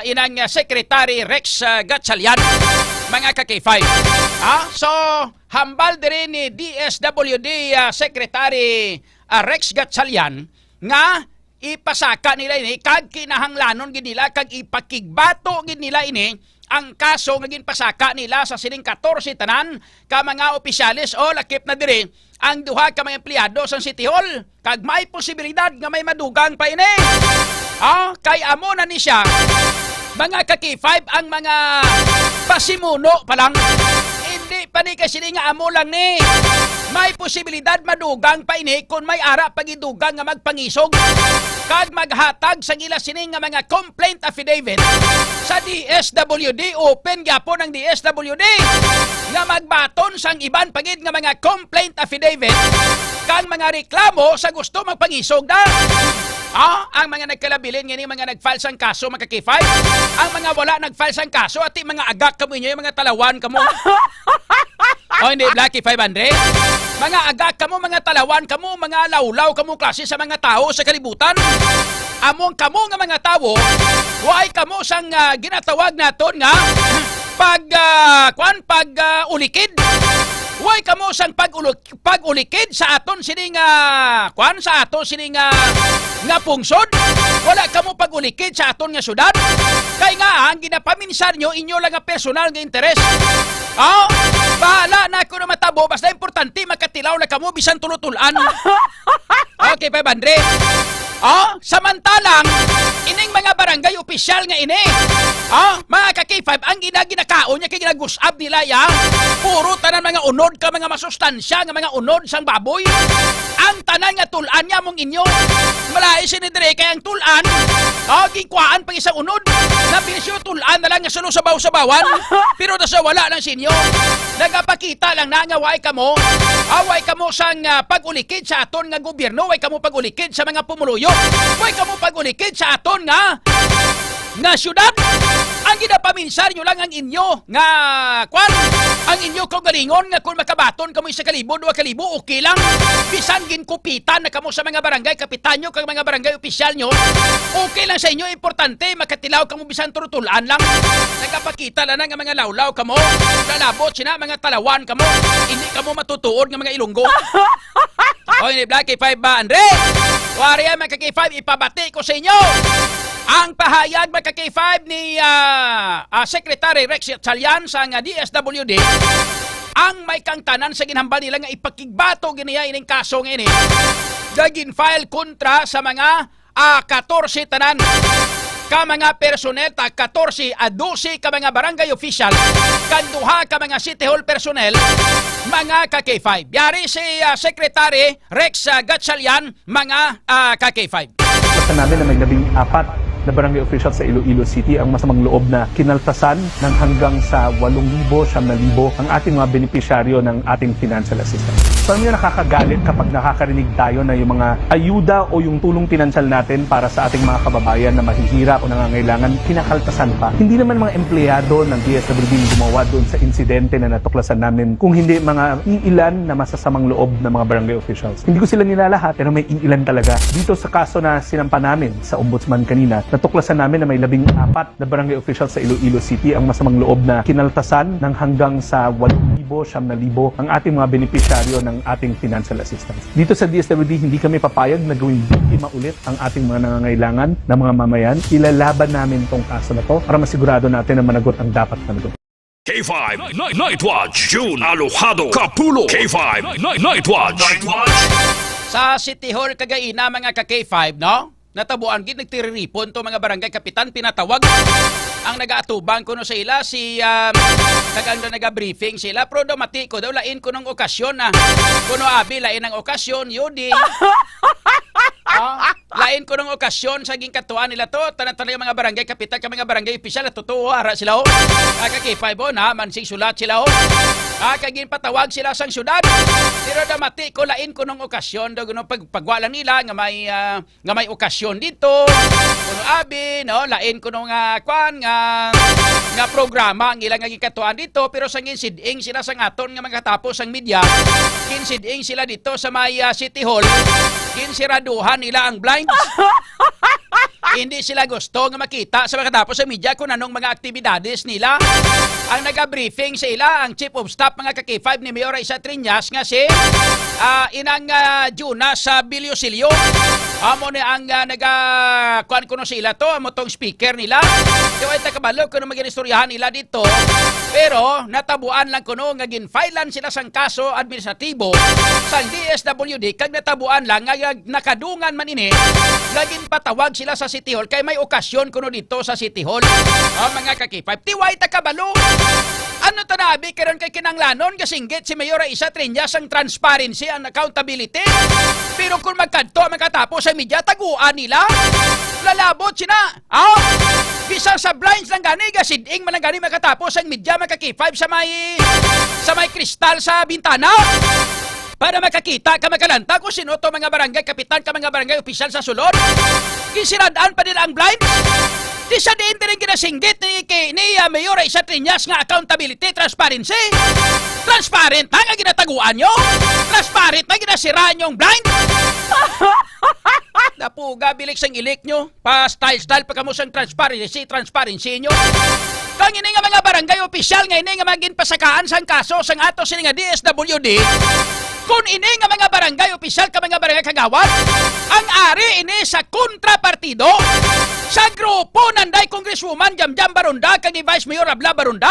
inang Secretary Rex Gatchalian, mga ka-K5? So, hambal din ni DSWD Secretary Rex Gatchalian nga ipasaka nila ini kag kinahanglanon gid nila kag ipakigbato gid nila ini ang kaso nga ginpasaka nila sa sining 14 tanan ka mga opisyalis o lakip na diri ang duha ka mga empleyado sa City Hall kag may posibilidad nga may madugang pa ini. Kay amo na ni siya mga ka-K5 ang mga pasimuno pa lang. Hindi pa ni kasi nga amo lang ni. May posibilidad madugang pa ini kung may ara pagidugang nga magpangisog kag maghatag sa gila sining nga mga complaint affidavit sa DSWD. Open gyapon ang DSWD nga magbaton sang iban pagid nga mga complaint affidavit kang mga reklamo sa gusto magpangisog da. Ang mga nagkalabilin ngini mga nag-file sang kaso mga K5, ang mga wala nag-file sang kaso at mga agak kamo inyo, yung mga talawan kamo. Hindi Blacky 500. Mga agak kamo, mga talawan kamo, mga lawlaw kamo klase sa mga tao sa kalibutan. Among kamo nga mga tao, why kamo sang ginatawag naton nga ulikid. Why kamo sang pag-ulikid sa aton sining sa aton sining nga pungsod. Wala kamo pag-ulikid sa aton nga syudad. Kay nga ang ginapaminsan nyo inyo lang nga personal nga interes. Bahala na ako na matabo basta importante makatilaw na kamo bisan tulutulan. Okay, 500. Samantalang ining mga barangay opisyal nga ini. Mga ka-K5 ang ginakaon niya kay ginagusab nila ya. Puro tanan mga unod ka mga masustansya nga mga unod sang baboy. Ang tanan nga tulan niya mong inyo. Malay sinidire kay ang tulan. Gikwaan pag isang unod. Nabilisyo tulan na lang nga sabaw-sabawan. Pero nasa wala lang sinyo. Nagapakita lang na nga way kamo. Way kamo sang pag-ulikid sa aton nga gobyerno. Way kamo pag-ulikid sa mga pumuluyo. Way kamo pag-ulikid sa aton nga syudad. Ang ginapaminsan nyo lang ang inyo nga ang inyo kaugalingon nga kung makabaton kamo 1,000, 2,000, okay lang. Bisan ginkupitan na kamo sa mga barangay kapitan nyo kag mga barangay opisyal nyo, okay lang sa inyo. Importante makatilaw kamo bisan turutulan lang. Nagapakita lang nga mga lawlaw kamo, lalabot sina mga talawan kamo, hindi kamo matutuod nga mga ilunggo. Hindi Blacky 5 ba, Andre? Wariya mga K5, ipabati ko sa inyo ang pahayag mga K5 ni Secretary Rex Gatchalian sa DSWD. Ang may kangtanan sa ginhambal nila nga ipakigbato giniya ining kaso nga ini. Dagin file kontra sa mga 14 tanan ka mga personnel, 14 a 12 ka mga barangay official, kanduha ka mga City Hall personnel, mga ka-K5. Yari si Secretary Rex Gatchalian, mga ka-K5. Basta namin na may 14 na barangay official sa Iloilo City ang masamang loob na kinaltasan ng hanggang sa 8,000, 9,000 ang ating mga benepisyaryo ng ating financial assistance. So, ano yung nakakagalit kapag nakakarinig tayo na yung mga ayuda o yung tulong pinansyal natin para sa ating mga kababayan na mahihirap o nangangailangan, kinakaltasan pa. Hindi naman mga empleyado ng DSWD gumawa doon sa insidente na natuklasan namin, kung hindi mga iilan na masasamang loob ng mga barangay officials. Hindi ko sila nilalahat, pero may iilan talaga. Dito sa kaso na sinampa namin sa ombudsman kanina, natuklasan namin na may 14 na barangay officials sa Iloilo City ang masamang loob na kinaltasan ng hanggang sa 8,000, 9,000 ang ating mga benepisyaryo ng ating financial assistance. Dito sa DSWD, hindi kami papayag na gawing biktima ulit ang ating mga nangangailangan na mga mamayan. Ilalaban namin tong kaso na to para masigurado natin na managot ang dapat managot. K5 Night Watch, June Alojado, Kapulo. K5 Night Watch. Sa City Hall Cagaina, mga ka-K5, no? Natabuan gid nagtiriripon to mga barangay kapitan, pinatawag ang nagaatubang kuno sa ila si kaganda naga-briefing sila pero daw mati ko daw lain ko ng okasyon na kuno abi lain ang okasyon yudi lain ko ng okasyon sa gingkatuan nila to. Tanan-tanan mga barangay kapitan, ka mga barangay opisyal at totoo ara sila ho. Kakipay po na mansing sulat sila ho. Kagin patawag sila sang syudad. Pero damati ko lain ko ng okasyon do guno pagwala nila nga may okasyon dito. Kuno abi no, lain ko ng kwan nga programa ang ilang gingkatuan dito pero sang insiding sila sang aton nga magkatapos ang media. Kinsiding sila dito sa may City Hall. Kinsiraduhan nila ang blinds. Hindi sila gusto nga makita sa makatapos sa media kung anong mga aktibidades nila. Ang nag-briefing sa ila, ang Chief of Staff mga kaki-5 ni Mayor Isa Triñas nga si inang Jonas Biliosilio. Amo ni ang kuan kuno sila to, amo tong speaker nila. Yung ay takabalo kuno maginistoryahan nila dito. Pero natabuan lang kuno nga ginfilean sila sang kaso administratibo sang DSWD kag natabuan lang nga nakadungan man ini nga ginpatawag sila sa City Hall kay may okasyon kuno dito sa City Hall. Mga kaki-5 tiway takabalo. Ano tanabi karon kay kinanglanon kasinggit si Mayor Isa Triñas ang transparency and accountability. Pero kung magkanto makatapos sa media taguan nila. Lalabot sina. Bisa sa blinds lang gani gasiding man lang gani makatapos ang media makaki-5 sa may kristal sa bintana. Para makakita ka makalanta kung sino to mga barangay kapitan ka mga barangay opisyal sa sulod. Kisiradaan pa nila ang blinds. Di sa diin din ginasinggit ni Mayor Isa Triñas nga accountability, transparency. Transparent na nga ginataguan nyo. Transparent na ginasiraan nyo ang blind. Napuga, bilik sang ilik nyo. Pa-style-style pa kamo sang transparency nyo. Kang ini nga mga barangay opisyal nga ini nga maging pasakaan sang kaso sang ato sini nga DSWD. Kung ini nga mga barangay opisyal ka mga barangay kagawad, ang ari ini sa kontrapartido sa grupo nanday Congresswoman Jamjam Barunda kag ni Vice Mayor Abla Barunda.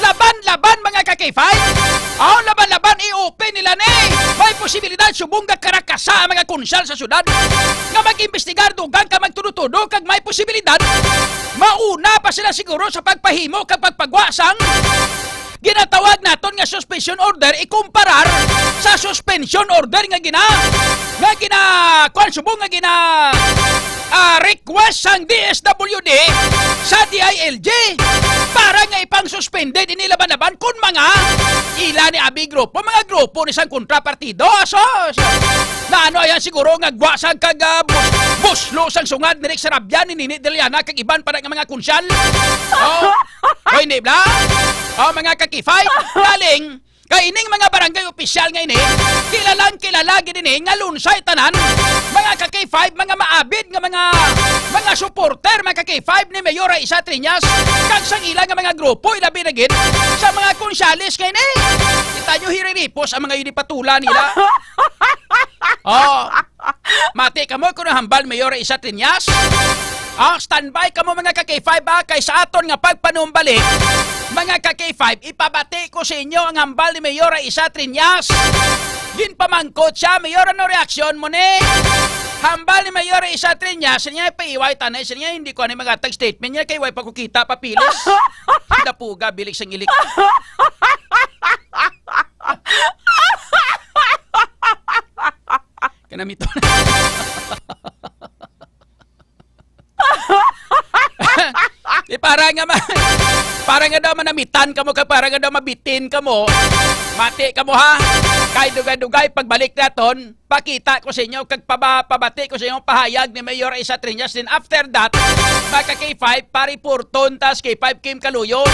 Laban-laban mga kakifay. Laban-laban i-open nila ni. May posibilidad subong nga karakasa ang mga konsyal sa syudad. Nga mag-imbestigar dugang ka magtudo-tudo kag may posibilidad mauna pa sila siguro sa pagpahimo kag pagpagwa sang ginatawag naton nga suspension order ikumparar sa suspension order nga request sang DSWD sa DILG para nga ipang suspended inilaban-laban kun mga ila ni abi grupo mga grupo ni sang kontrapartido na ano ayan siguro nga gwa sang kag buslo sang sungad ni Rick Sarabyan ni Nini Deliana kag iban para nga mga konsyal. Hindi ba? Mga kakifay, galing kay ining mga barangay opisyal nga ini, kilala gid ini nga lunsay tanan, mga kakifay, mga maabid nga mga supporter mga kakifay ni Mayor Isa Triñas, kag sang ila nga mga grupo ilabi na gid sa mga konsyalis kay ini. Kita nyo hiriripos ang mga yunipatula nila. Mati kamo kuno hambal Mayor Isa Triñas. Standby ka mo mga ka-K5 kay sa aton nga pagpanumbalik. Mga ka-K5, ipabati ko sa inyo ang hambal ni Mayor Isa Triñas. Ginpamangkot siya, Mayor, ano reaksyon mo ni? Hambal ni Mayor Isa Triñas, niya paiway tanay, niya hindi ko ano magatag statement niya, kay way pa kukita papilis. Dapuga, bilik sang ilik. Kanamito na. Para nga daw manamitan ka mo, para nga daw mabitin ka mo. Mati ka mo ha. Kay dugay-dugay pagbalik naton, pakita ko sa inyo kag pabati ko sa inyo pahayag ni Mayor Isa Triñas. Then after that, maka K5 paripurton tas K5 Kim Kaluyo.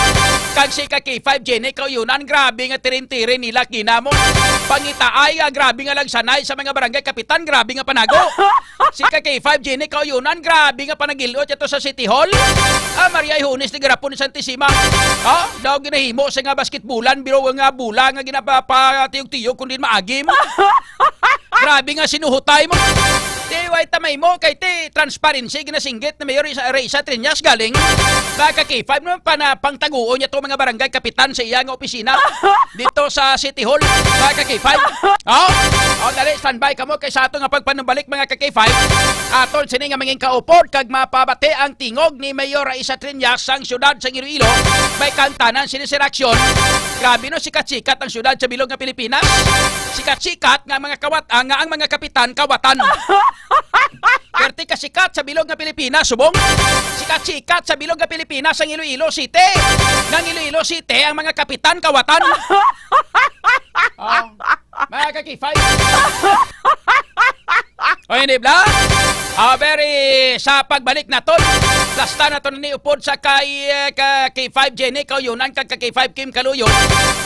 Kag si ka K5 Jenny Kauyunan, grabe nga tirin-tirin nila kinamo. Pangita ay grabe nga lagsanay sa mga barangay kapitan, grabe nga panago. Si ka K5 Jenny Kauyunan, grabe nga panagilot ito sa City Hall. Maria Hunis ni Garapon ni Santissima. Daw ginahimo sa nga basketbulan, biro nga bula nga ginapapatiyog-tiyog kundi maagim. Grabe nga sinuhutay mo. Way tamay mo kay transparency ginasinggit na Mayor Isa Triñas galing baka K5 naman pangtaguon niya to mga barangay kapitan sa iyang opisina dito sa City Hall baka K5. Dali standby ka mo kay sa ato nga pagpanumbalik mga K5 aton sini nga manging kaupod kag mapabati ang tingog ni Mayor Isa Triñas sang syudad sa Iloilo may kantanan sinisiraksyon. Grabe no, sikat-sikat ang syudad sa bilog nga Pilipinas. Sikat-sikat nga mga ang mga kapitan kawatan. Perti ka sikat sa bilog nga Pilipinas, subong. Sikat sa bilog nga Pilipinas ang Iloilo City. Nang Iloilo City, ang mga kapitan kawatan. Mga kakifay. O hindi bla? Very sa pagbalik na ton. Lasta na ton ni upod sa kay K5 Jenny Kauyonan kag K5 Kim Kaluyon.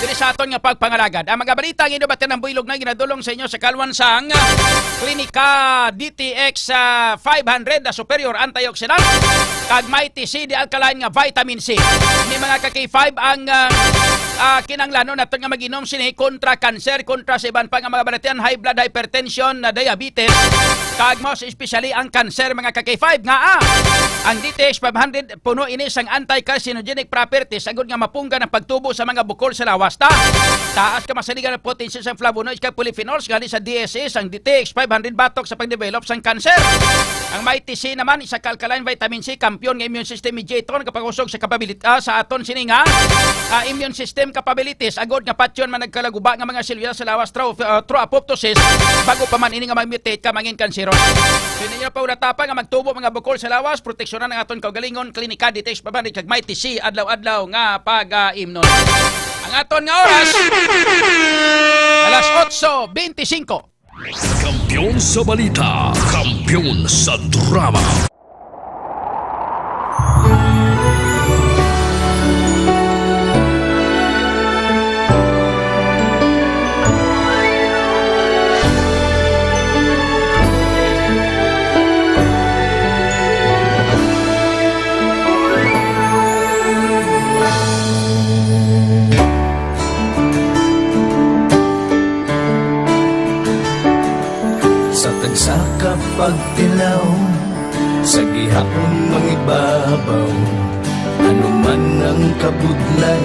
Dili sa aton nga pagpangalagad. Ang mga balita ang inubatin ng builog na ginadulong sa inyo sa Kalwansang Klinika DTX 500 na superior antioxidant kag Mighty C di alkaline nga vitamin C. Ni mga K5 ang kinanglanon naton nga mag-inom sini kontra cancer, kontra sa iban pa nga mga balatian, high blood, hypertension, diabetes, kag most especially ang cancer mga K5 nga ang DTX 500 puno ini sang anti-carcinogenic properties agud nga mapungga ng pagtubo sa mga bukol sa lawas ta. Taas ka masaligan ng potensyal sang flavonoids kag polyphenols gali sa DSS ang DTX 500 batok sa pagdevelop sang cancer. Ang Mighty C naman isa ka alkaline vitamin C, kampiyon nga immune system mediator kapag usog sa capability sa aton sini nga immune system capabilities agod nga patyon man nagkalaguba nga mga selula sa lawas through apoptosis bago pa man ini nga mag-mutate ka mangin kanseros. Kini niya pa ulatapa nga magtubo mga bukol sa lawas, proteksyonan ang aton kaugalingon klinika DTX 500 kag Mighty C adlaw-adlaw nga pag-imnon. Ang aton nga oras alas 8:25. Kampiyon sa balita, kampiyon sa drama. Sa kapagtilaw, sa gihapon mangibabaw, ano man ang kabudlay,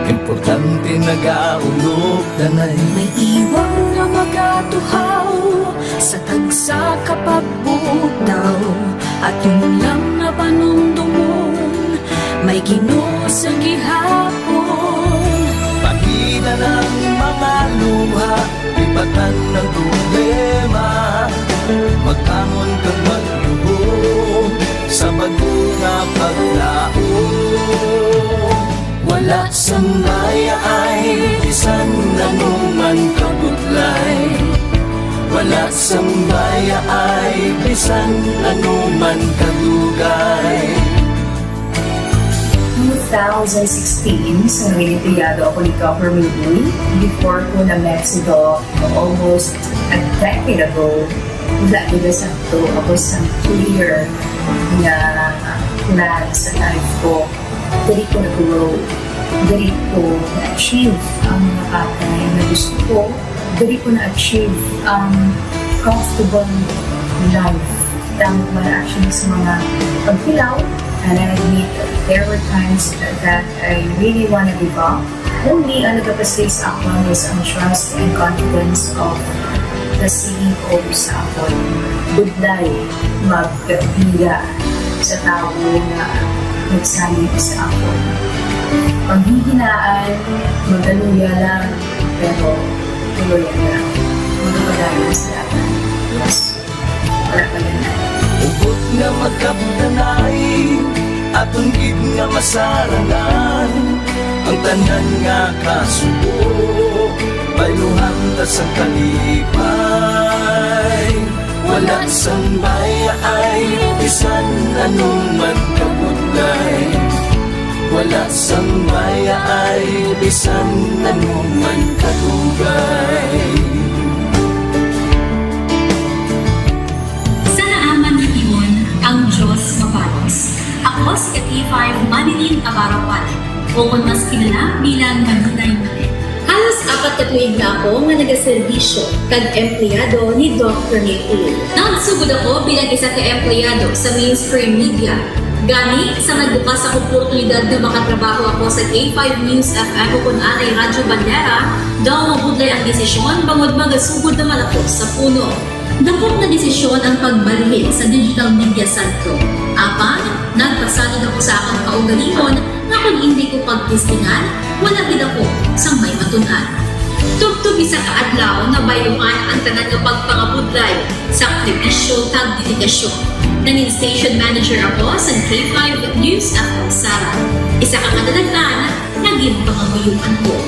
importante nagaulog danay. May iwang na magatuhaw sa tagsa kapagbutaw, at yung lang na panumdumon, may Ginoo sa gihapon. Pagina ng mga luha, ibatan ng problema, magkamon kang magluho sa bagunga paglaon. Wala sang maya ay bisan nanuman kabudlay, wala sang maya ay bisan nanuman kadugay. 2016, sa Olimpiado ako ni Copper Midi, before ko na Mexico, almost a decade ago, dahil sa ito, ako sa clear na plan sa life ko. Dali ko nag-grow, dali ko na-achieve ang mga patay na gusto ko, dali ko na-achieve ang comfortable life. Dahil man actually sa mga pagpilaw, and I admit there were times that I really want to give up. Only ang nagkapasay sa ako is ang trust and confidence of the CEO sa akin. Budlay magkabiga sa tao na nagsalit sa akin. Panghihinaan, magaluya lang, pero tuloy lang. Magpapadayon sa lahat. Yes, wala pa yan na. Ubot nga magkapdanay, atong gid nga masarangan, ang tanan nga kasubo, bayluhan ta sa kalipay. Wala sang baya ay bisan anuman kabudlay, wala sang baya ay bisan anuman kadugay. Ang Diyos mapalos. Ako si K5 Manilin Abarawan, o kung mas kilala bilang Manunay Mali. Halos 4 ka tuig na ako nga nagaserbisyo kag empleyado ni Dr. Nick. Nagsugod ako bilang isa ka empleyado sa mainstream media. Gani sa nagbukas ang oportunidad na makatrabaho ako sa K5 News FM o kung anay Radyo Bandera, daw mabudlay ang desisyon bangod magasugod na malapos sa puno. Dakot na desisyon ang pagbalhin sa digital media santro. Apan, nagpasanod ako sa akong kaugalingon na kung hindi ko pagpustingan, wala din ako sa may matunan. Tugtog isa ka adlaw na bayuhan ang tanan nga pagpangabudlay sa sakripisyo kag dedikasyon. Nanging station manager ako sa K5 News FM Sara. Isa ka kadagdagan, naging pangangayukan ko.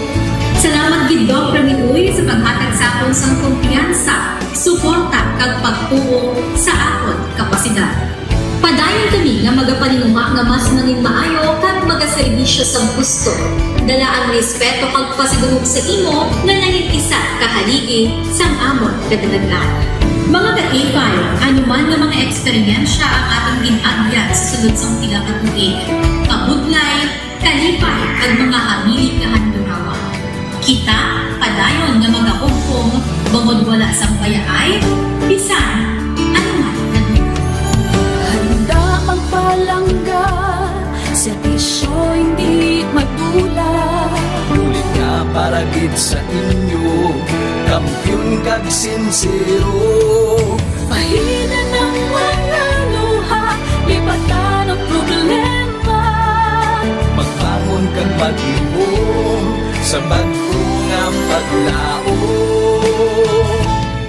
Salamat gid Doc Ramiloy sa paghatag sa akon sang kumpiyansa, suporta kag pagtuo sa akon kapasidad. Padayon kami nga magapaninungha nga mas nanging maayo kag magaserbisyo sa gusto. Dala ang respeto kag pasigurog sa imo nga nanging isa kahaligi sang amon kadalagan. Mga ka-K5, anuman nga mga eksperyensya ang atong ginagyan sa sunod sang pila ka tuig. Kabudlay, kalipay ag mga hamilig nga handurawan. Kita padayon nga magahugpong bangod wala sang bayaay, bisan anuman Handa ang palangga, serbisyo hindi madula. Ulit nga para gid sa inyo, kampiyon kag sincero. Pahina ng mga luha, lipatan ang problema. Magbangon kag mag-iwong sa bago nga paglao.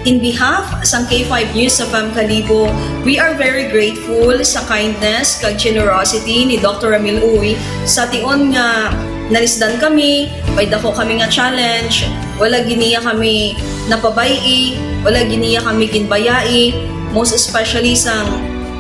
In behalf sa K5 News FM Kalibo, we are very grateful sa kindness kag generosity ni Dr. Ramil Uy sa tion nga nalisdan kami, may dako kami nga challenge, wala giniya kami napabayi, wala giniya kami ginbayai, most especially sang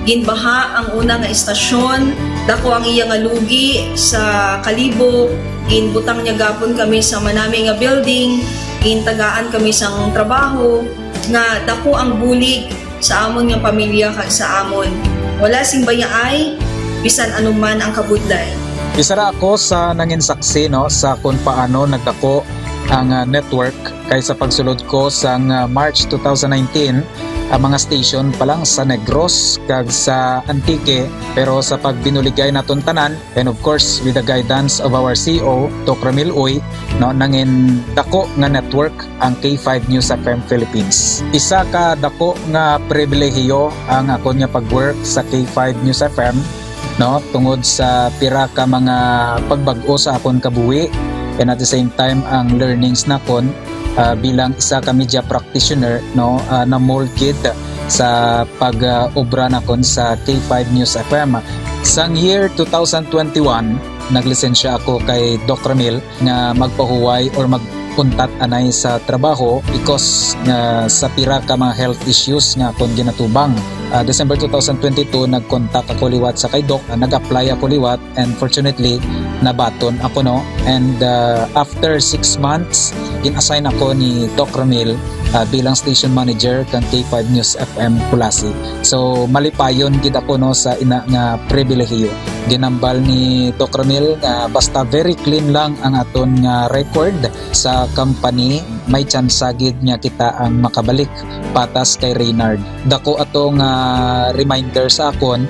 ginbaha ang una nga istasyon, dako ang iya nga lugi sa Kalibo, ginbutang niya gapon kami sa manami nga building, gintagaan kami sang trabaho, nga dako ang bulig sa amon nga pamilya kag sa amon. Wala sing bayaay, bisan anuman ang kabudlay. Isa ra ako sa nangin saksi no sa kung paano nagdako ang network kay sa pagsulod ko sa March 2019 ang mga station pa lang sa Negros kag sa Antique, pero sa pagbinuligay naton tanan and of course with the guidance of our CEO Dr. Ramil Uy no nangin dako nga network ang K5 News FM Philippines. Isa ka dako nga pribilehiyo ang ako nga pag-work sa K5 News FM no tungod sa pira ka mga pagbag-o sa akon kabuhi and at the same time ang learnings nakon bilang isa ka media practitioner no na molded sa pag-obra nakon sa K5 News FM. Sang year 2021 naglisensya ako kay Doc Ramil nga magpahuway or magpuntat anay sa trabaho because sa pira ka mga health issues nga akong ginatubang. December 2022 nag-contact ako liwat sa kay Doc, nag-apply ako liwat and fortunately nabaton ako no, and after 6 months in-assign ako ni Doc Ramil bilang station manager kang K5 News FM Kulasi. So malipayon gid ako no sa ina nga pribilehiyo. Ginambal ni Doc Ramil nga basta very clean lang ang aton nga record sa company, may chance gid nga kita ang makabalik patas kay Reynard. Dako atong reminder sa akon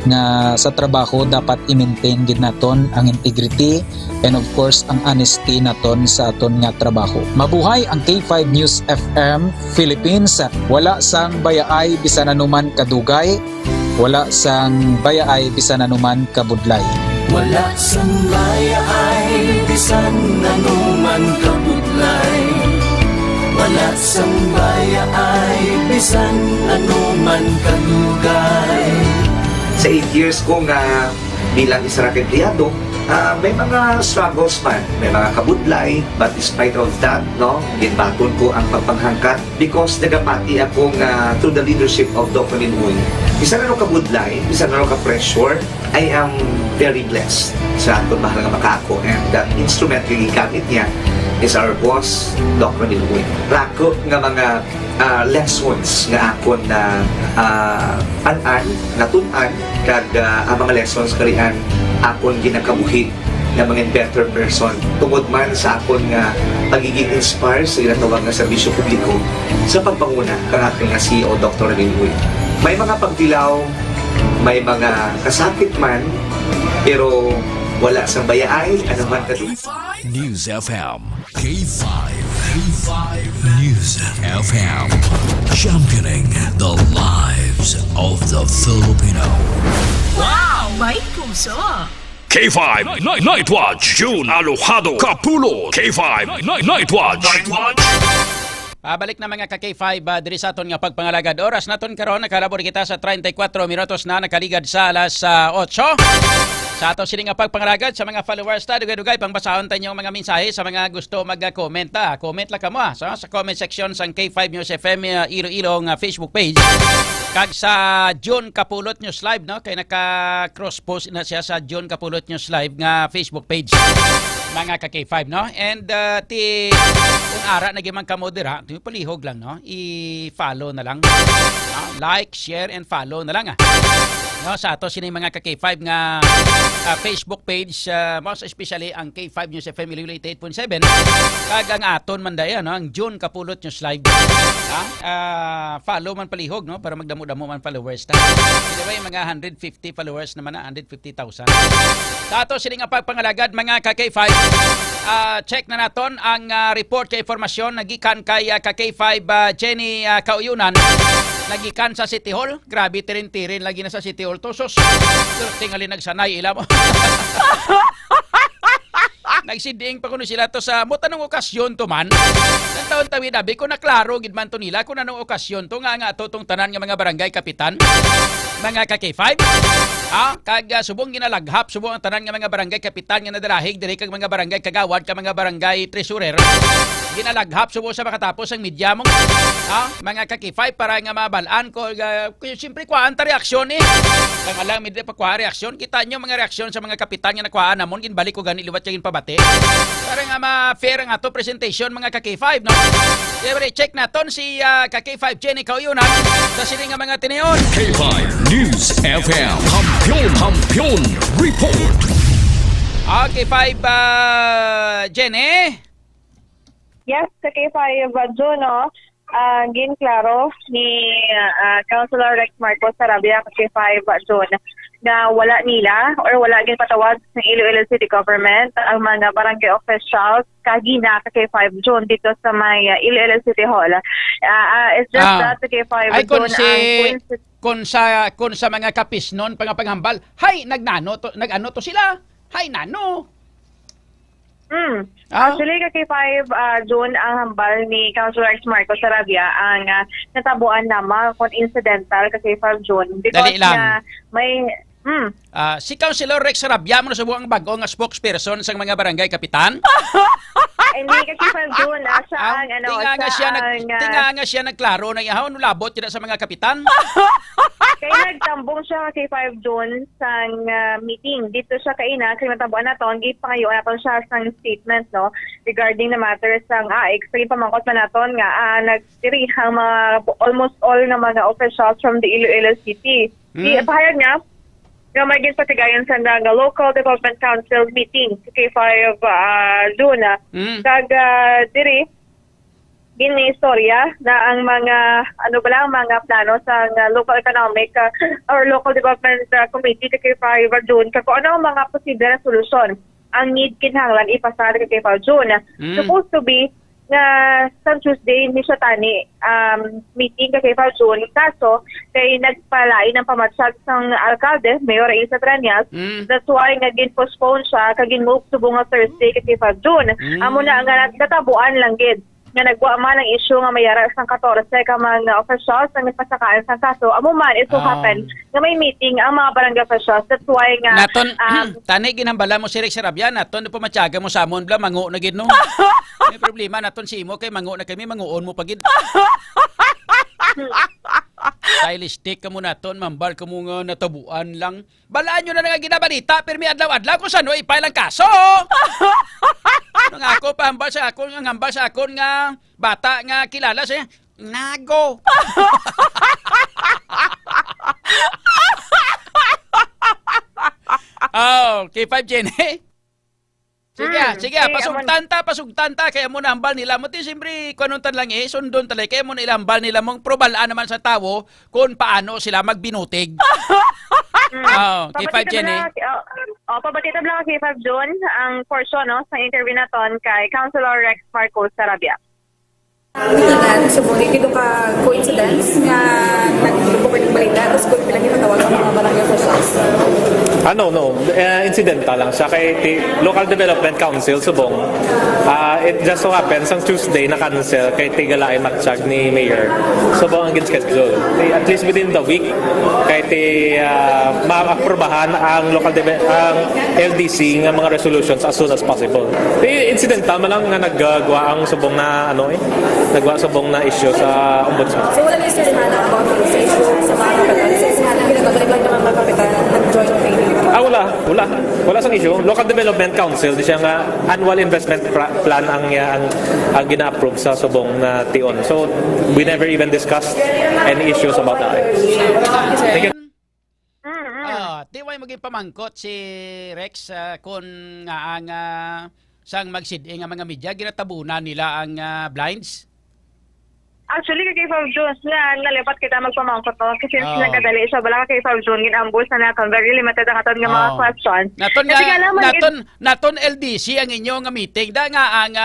nga sa trabaho dapat i-maintain gid naton ang integrity and of course ang honesty naton sa aton nga trabaho. Mabuhay ang K5 News FM Philippines. Wala sang bayaay bisan anuman kadugay, wala sang bayaay bisan anuman kabudlay. Wala sang bayaay bisan anuman kabudlay. Wala sang bayaay bisan anuman kadugay. Sa 8 years ko nga bilang isa ra ka empleyado, may mga struggles man, may mga kabudlay, but despite of that, no, ginbaton ko ang pagpanghangkat because nagapati ako nga through the leadership of Dr. Minuy. Bisa na kabudlay, bisa na ka-pressure, I am very blessed sa atong mahal nga makaako, and that instrument nga gigamit niya is our boss, Dr. Minuy. Rako nga mga lessons nga akon na natun-an kag ang mga lessons karian akon ginakabuhi na mga better person tungod man sa akon nga pagiging inspired sa ginatawag nga serbisyo publiko sa pagpanguna kang aking nga CEO Dr. Ramil. May mga pagdilaw, may mga kasakit man, pero wala sa bayaay anuman kadto. News FM K5 News FM, championing the lives of the Filipino. Wow! May puso! K5 Night Watch, June Alojado Kapulot. K5 Night Watch. Pabalik na mga ka-K5 diri sa aton nga pagpangalagad. Oras naton karon nakalabor kita sa 34 minutos na nakaligad sa alas 8. Sa ato sini nga pagpangalagad sa mga followers ta dugay-dugay pangbasahon tayo mga mensahe sa mga gusto mag-comment ta. Comment la kamo sa comment section sang K5 News FM Iloilo nga Facebook page. Kag sa John Kapulot News Live no kay naka-cross post na siya sa John Kapulot News Live nga Facebook page. Mga ka-K5 no. And kung ara na gyman kamo dira, palihog lang no. I-follow na lang. Like, share and follow na lang no, sa ato sini mga ka-K5 nga Facebook page, most especially ang K5 News FM Iloilo 88.7 kag ang aton man dayon no, ang John Kapulot News Live. Follow man palihog no para magdamo-damo man followers ta. Anyway, mga 150 followers naman na 150,000. Sa ato sini nga pagpangalagad mga ka-K5, check na naton ang report kay informasyon nagikan kay ka-K5 Jenny Kauyunan nagikan sa City Hall. Grabe tirin-tirin lagi na sa City Hall to. Sos, tingali nagsanay ila mo. Nagsiding pa kuno sila to sa mutanong okasyon to man. Ang taon tawid abi ko naklaro gid man to nila kung anong okasyon to nga ato tong tanan nga mga barangay kapitan. Mga ka-K5. Kag subong ginalaghap subong ang tanan nga mga barangay kapitan nga nadalahig diri kag mga barangay kagawad kag mga barangay treasurer. Ginalaghap subong sa makatapos ang media mo. Mga ka-K5 para nga mabalaan ko siyempre kuhaan ta reaksyon Kang alam mi pa kuha reaksyon kita nyo mga reaksyon sa mga kapitan nga nakuhaan namon ginbalik ko gani liwat kagin pabati. Para nga ma-fair ang ato presentation mga ka-K5 no. Siyempre check naton si ka-K5 Jenny Kauyunan sa sini nga mga tinion. K5 News FM Hampion Report. K5 Jenny. Yes, sa K5 June, no? Ginklaro ni Councilor Rex Marcos Sarabia sa K5 June na wala nila or wala ginpatawag ng Iloilo City Government ang mga barangay officials kagina sa K5 June dito sa may Iloilo City Hall. It's just that sa K5 June kung sa mga kapisnon panghambal, hay nagano to sila. Hay nano. Actually, K5 June ang hambal ni Councilor Rex Marcos Sarabia ang natabuan lamang kung incidental K5 June because dali lang. May si Councilor Rex Sarabia mo na subuang bago nga spokesperson sa mga barangay kapitan. Hindi K5 June siya ang tinga nga siya nagklaro na ihaw no labot kita sa mga kapitan. Kaya nagtambong siya K5 June sa meeting. Dito siya kaina, kaya natabuan na to, ang gipangayo na to siya sa statement no, regarding the matters ng AX. Kaya pamangkot man naton nga, nagtiri ang mga, almost all ng mga officials from the Iloilo City. Pahayag niya, nga may ginpatigayan sa local development council meeting sa K5 June. Kag diri, gini-istorya na ang mga mga plano sa local economic or local development committee sa K5 June kung ano ang mga posible na solusyon ang need kinahanglan ipasar sa K5 June. Supposed to be na sa Tuesday ni siya tani meeting sa K5 June kaso kay nagpalain ng pamatsag ng alkalde Mayor Isa Tranias. That's why nagin-postpone siya kagin move to bunga Thursday sa K5 June. Amo na nga natabuan lang gid nga nagwa man ang issue nga mayara sang 14 ka mga officials ang nagpasakaan sa kaso. Amo man it so happen nga may meeting ang mga barangay officials. That's why nga naton tani ginhambala mo si Rex Sarabia naton po matyaga mo sa amon bla mangu na gid no. May problema naton si imo kay mangu na kami manguon mo pagid. Stylistic ka mo naton mambal ka mo nga natabuan lang. Balaan nyo na nga ginabalita pirmi adlaw-adlaw kung saan ipay lang kaso. Nung ako pahambal sa akon nga bata nga kilala siya Nago. K5 Jenny. Sige, pasugtan ta kaya mo na hambal nila mo ti siyempre kununtan lang sundon talay kaya mo na ilambal nila mong probalaan naman sa tawo kung paano sila magbinutig. K5 Jenny. Pabatitab lang kay K5 June ang portion no sa interview naton kay Councilor Rex Marcos Sarabia. Subunin kito ka coincidence nga nagtubok ng balita tapos kung pila kita tawag ang mga barangay officials. No. Incidental lang siya kay Local Development Council Subong. It just so happens ang Tuesday na-cancel kay Tigalaay Matsyag ni Mayor. Subong ang schedule. At least within the week kay ma-aprobahan ang ang LDC ng mga resolutions as soon as possible. Incidental man lang nga naggawa ang Subong na naggawa Subong na issue sa Ombudsman. So wala issues na about sa issue sa mga kapitan? Sa mga ginagawa naman mga kapitan nag-join ng training? Wala sang issue. Local Development Council, di siya nga annual investment plan ang gina-approve sa Subong na tion. So, we never even discussed any issues about that. Thank you. Tiway maging pamangkot si Rex kung nga ang sang magsiding ang mga media, ginatabunan nila ang blinds? Actually, kay Fab Jones nga nalipat kita magpamangkot no kasi nagkadali siya bala kay Fab Jones ginambos na naton very limited ang aton nga mga questions. Naton LDC ang inyong meeting da nga ang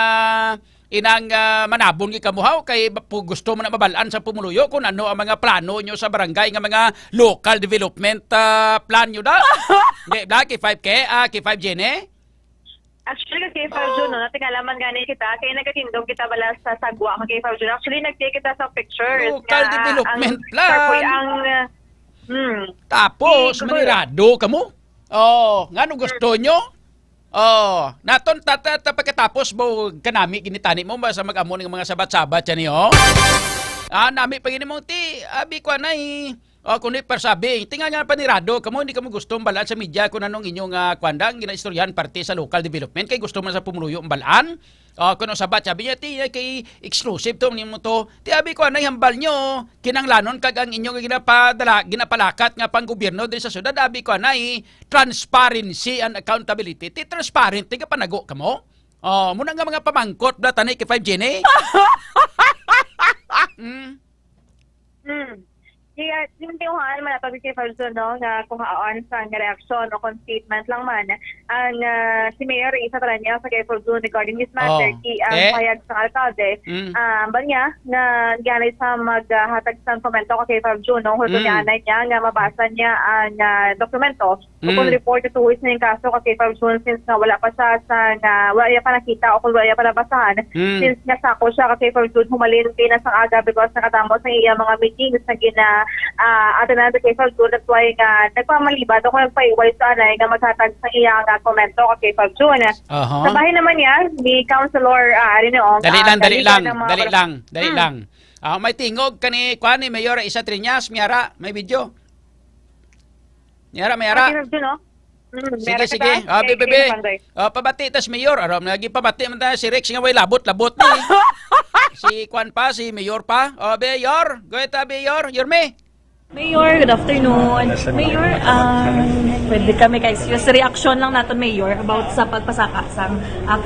inang manabon gi kamuhaw kay gusto mo na mabalaan sa pumuluyo kung ano ang mga plano nyo sa barangay nga mga local development plan nyo da. Di ba kay 5K kay 5 Jene? Actually, kay Fab Jones, natingalaman gani kita, kaya nagkatindog kita bala sa sagwa kay Fab Jones. Actually, nag-take kita sa pictures. Local development plan. Ang, tapos, manirado ka mo? Nga no gusto nyo? Naton pagkatapos mo kanami ginitani mo ba sa mag-amo ng mga sabat-sabat yan niyo? Nami pagini mo abi ko na kung di persabi, tingnan nga panirado, kamo hindi kamo gusto balaan sa media kung anong inyong kwandang ginaistoryahan parte sa local development kay gusto man sa pumuluyo ang balaan. Kuno sabat sabi niya kay exclusive to nimo to. Ti abi ko anay hambal nyo kinanglanon kag ang inyong ginapalakat nga pang gobyerno din sa syudad abi ko anay transparency and accountability. Ti transparent ti ka panago kamo. Muna nga mga pamangkot da tanay kay 5 Jene. Kaya tinitiwahan man natin kay Falso no, nga kung haon sa reaksyon o kung statement lang man ang si Mayor isa pala niya sa kay Falso regarding this matter ang payag sa alkalde ba niya na ganay sa maghatag sa komento kay Falso no kung ganay niya nga mabasa niya ang dokumento kung report ito is na yung kaso kay Falso since nga wala pa siya wala niya pa nakita o kung wala niya pa nabasahan since nga sako siya kay Falso humalin kay na sa aga because nakatamo sa iya mga meetings na gina ato na kay Falso that's why nga nagpamalibad ako nagpaiway sa anay nga maghatag sa iyang komento kay Falso na sa bahay naman niya ni Councilor Dali lang may tingog kani kwani Mayor Isa Triñas Miara may video Miara sige bebe pabati tas Mayor aram lagi pabati man ta si Rex nga way labot ni si Kwan pa si Mayor pa Mayor go eta Mayor Mayor, good afternoon. Mayor, pwede kami kay sa reaction lang natin Mayor about sa pagpasaka sa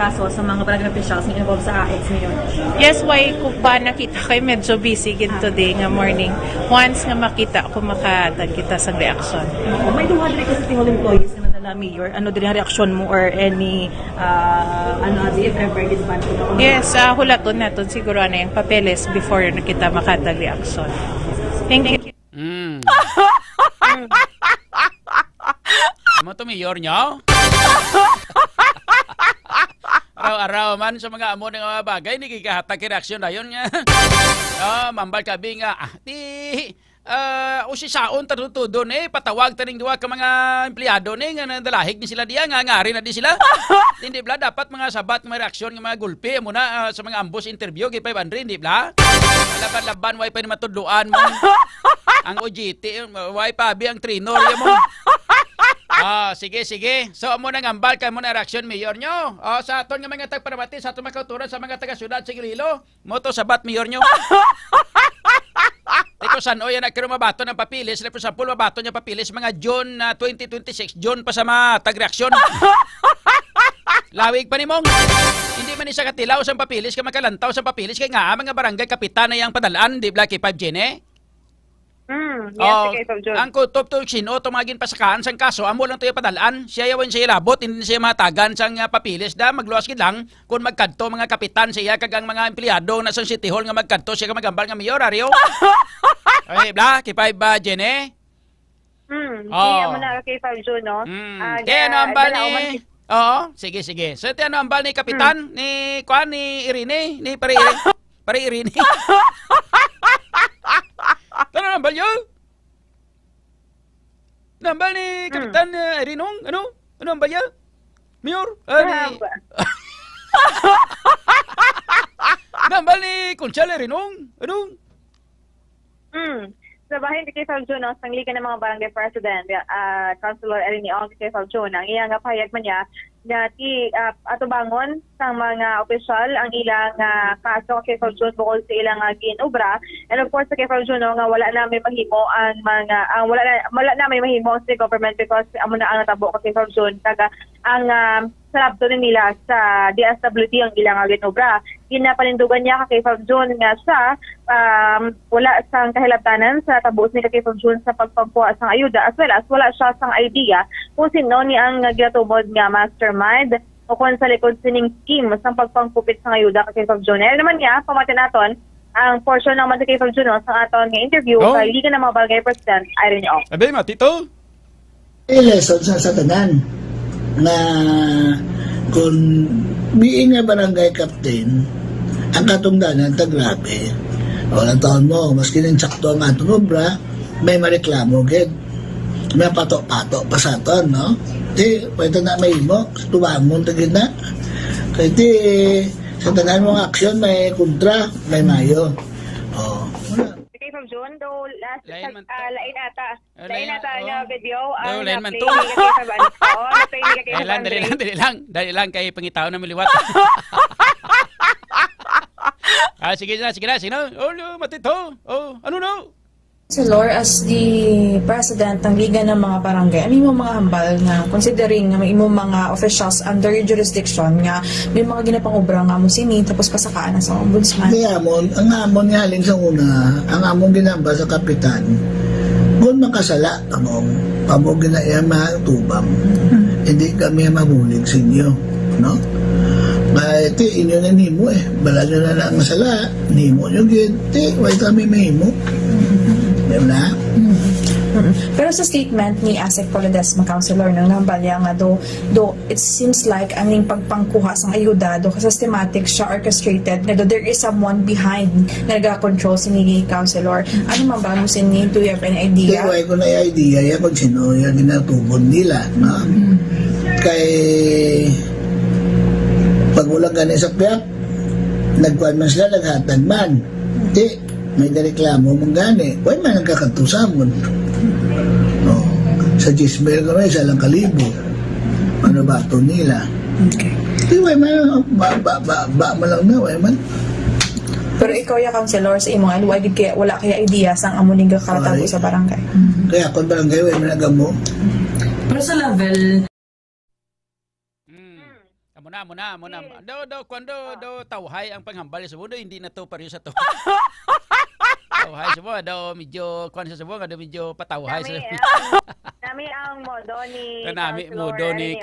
kaso sa mga barangay officials na involved sa AX Mayor. Yes, why ko ba nakita kayo medyo busy today nga morning. Once nga makita ko makatag kita sa reaction. May 200 kasi City Hall employees na nadala Mayor. Ano din ang reaction mo or any if ever disband ko? Yes, hulaton natin siguro na yung papeles before na kita makatag reaction. Thank you. Mo to Mayor nyo? Araw-araw man sa mga amo ng mga bagay ni kikahatag reaksyon na yun nga. Mambal kabi nga usisaon tanutudo patawag taning duwa ka mga empleyado nga nadalahig ni sila diya nga ngari na di sila. Hindi bla dapat mga sabat mga reaksyon nga mga gulpi muna sa mga ambush interview kay 500 hindi bla. Laban-laban way pa ni matudluan mo. Ang OJT way pa bi ang trinor mo. Sige. So amo nang ambal ka mo na reaksyon Mayor nyo. Sa aton nga mga tagparamati sa aton makauturan sa mga taga-syudad sa Iloilo. Mo to sabat Mayor nyo. Teko san yan nagkaroon mabato ng papilis. For example, mabato niya papilis mga June 2026. June pa sa mga tag-reaksyon. Lawig pa ni mong. Hindi man isa katilaw sa papilis ka makalantaw sa papilis kay nga mga barangay kapitan na yang padalaan di Blacky 5 Jene. Ang kutob to sino tumagin pasakaan sang kaso amo lang to padalaan siya yawan siya labot hindi siya matagan sang papilis da magluwas gid lang kung magkadto mga kapitan siya kag ang mga empleyado na sa City Hall nga magkadto siya ka magambal nga Mayor Ario. Ay bla kay 5 Jene. Iya mo na kay 5 June, no? Kaya ano ang bal ni... Oo, sige. So, ito ano ang bal ni Kapitan, ni Kwan, ni Irene, ni Pare Irene. Ano ang bal yun? Ano ang bal ni Kapitan Irinong? Ano? Ano ang bal yun? Mayor? Ano ang bal ni Conchal Irinong? Ano? Sa bahin kay Fab June, ang Liga ng mga Barangay President, Councilor Eleni Ong kay Fab June, ang iyang pahayag man niya na atubangon sa mga opisyal ang ilang kaso kay Fab June bukod sa ilang ginobra. And of course, kay Fab June, nga wala na may mahimo ang mga wala na may mahimo sa government because amo na ang natabo kay Fab June kaga ang sarapto nila sa DSWD ang ilang ginobra. Ginapanindugan niya kay Fab June nga siya wala sang kahilabtanan sa tabos ni kay Fab June sa pagpampuha sang ayuda as well as wala siya sang idea kung sino ni ang ginatubod nga mastermind o kung sa likod sining scheme sa pagpangkupit sang ayuda kay Fab June. Ano naman niya, pamatin naton ang portion naman kay Fab June sa aton nga interview kay Liga ng mga Barangay President Irene Ong. Abay, matito? Lesson sa satanan na kung being a barangay captain, ang katungdanan tagrabe. Walang taon mo, maski nang sakto ang atong obra, may mareklamo gid. May pato-pato pa sa aton, no? Di, pwede na may mo, tubangon tagin na. Kaya di, sa tanan mong aksyon, may kontra, may mayo. Oh, Kay Fab June, though, lain ata Lain nga video, lain man to. Dali lang, kay pangitaw na miliwat. Sige na. Oh, matito. Oh, ano no? Councilor, as the president ng Liga ng mga Barangay, ano yung mga hambal nga considering nga may imong mga officials under your jurisdiction nga may mga ginapangobra nga mo sini tapos pasakaan na sa ombudsman? Ang amon nga halin sa una, ang amon ginamba sa kapitan, kung makasala among pamog ginayang matubang, hindi kami mabulig sa inyo, no? Ito, inyo na nimo bala nyo na lang masala, nimo nyo giti, why kami mahimo? Na? Pero sa statement ni Asek Poledesma, Councilor, nang nambalya nga do it seems like aning pagpangkuha sang ayuda do systematic siya orchestrated na do there is someone behind na nag-control si Councilor. Ano man ba mo sini? Do you have an idea? Kaya ko na idea yan kung sino yung ginatubod nila, no? Kay pag walang ganin sa piyak, nagkuhan man sila, naghatag man. Di, may nareklamo mong gani. Huwag man nagkakantusamon. No. Sa Gisbel ko na, isa lang kalibo. Ano ba ito nila? Okay. Di, huwag man, ba mo lang na, huwag man. Pero ikaw ya Councilor sa imong wala kaya idea sang amuning kakatago sa barangay. Kaya kung barangay, huwag man nagamo. Pero sa level Muna. Do tawhay ang panghambal sa mundo, hindi na to pareho sa to. Tawhay sa mundo, do medyo kwan sa mundo, do medyo patawhay sa Nami ang modo ni modo ni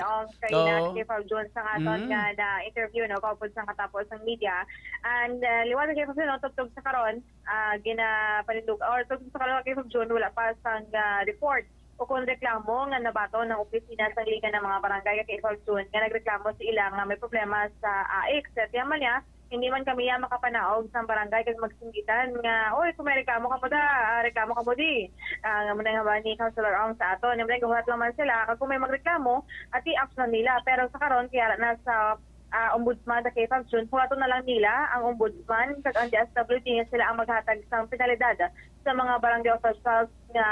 kay Fab June sa aton nga na interview no kaupod sa katapos ng media. And liwanag kay Fab June tugtog sa karon ginapanindog or tugtog sa karon kay Fab June wala pa sang report o kung reklamo nga nabato ng opisina sa Liga ng mga Barangay kay Fab June nga nagreklamo sa ilang nga may problema sa AX at yaman niya hindi man kami makapanaog sa barangay kasi magsingitan nga oy kung may reklamo ka mo reklamo ka mo di nga muna nga ba ni Councilor Ong sa aton nga muna guhat naman sila kung may magreklamo at i-action nila pero sa karon kaya na sa ombudsman kay Fab June huwato na lang nila ang ombudsman kag ang DSWD nga sila ang maghatag sa penalidad sa mga barangay officials nga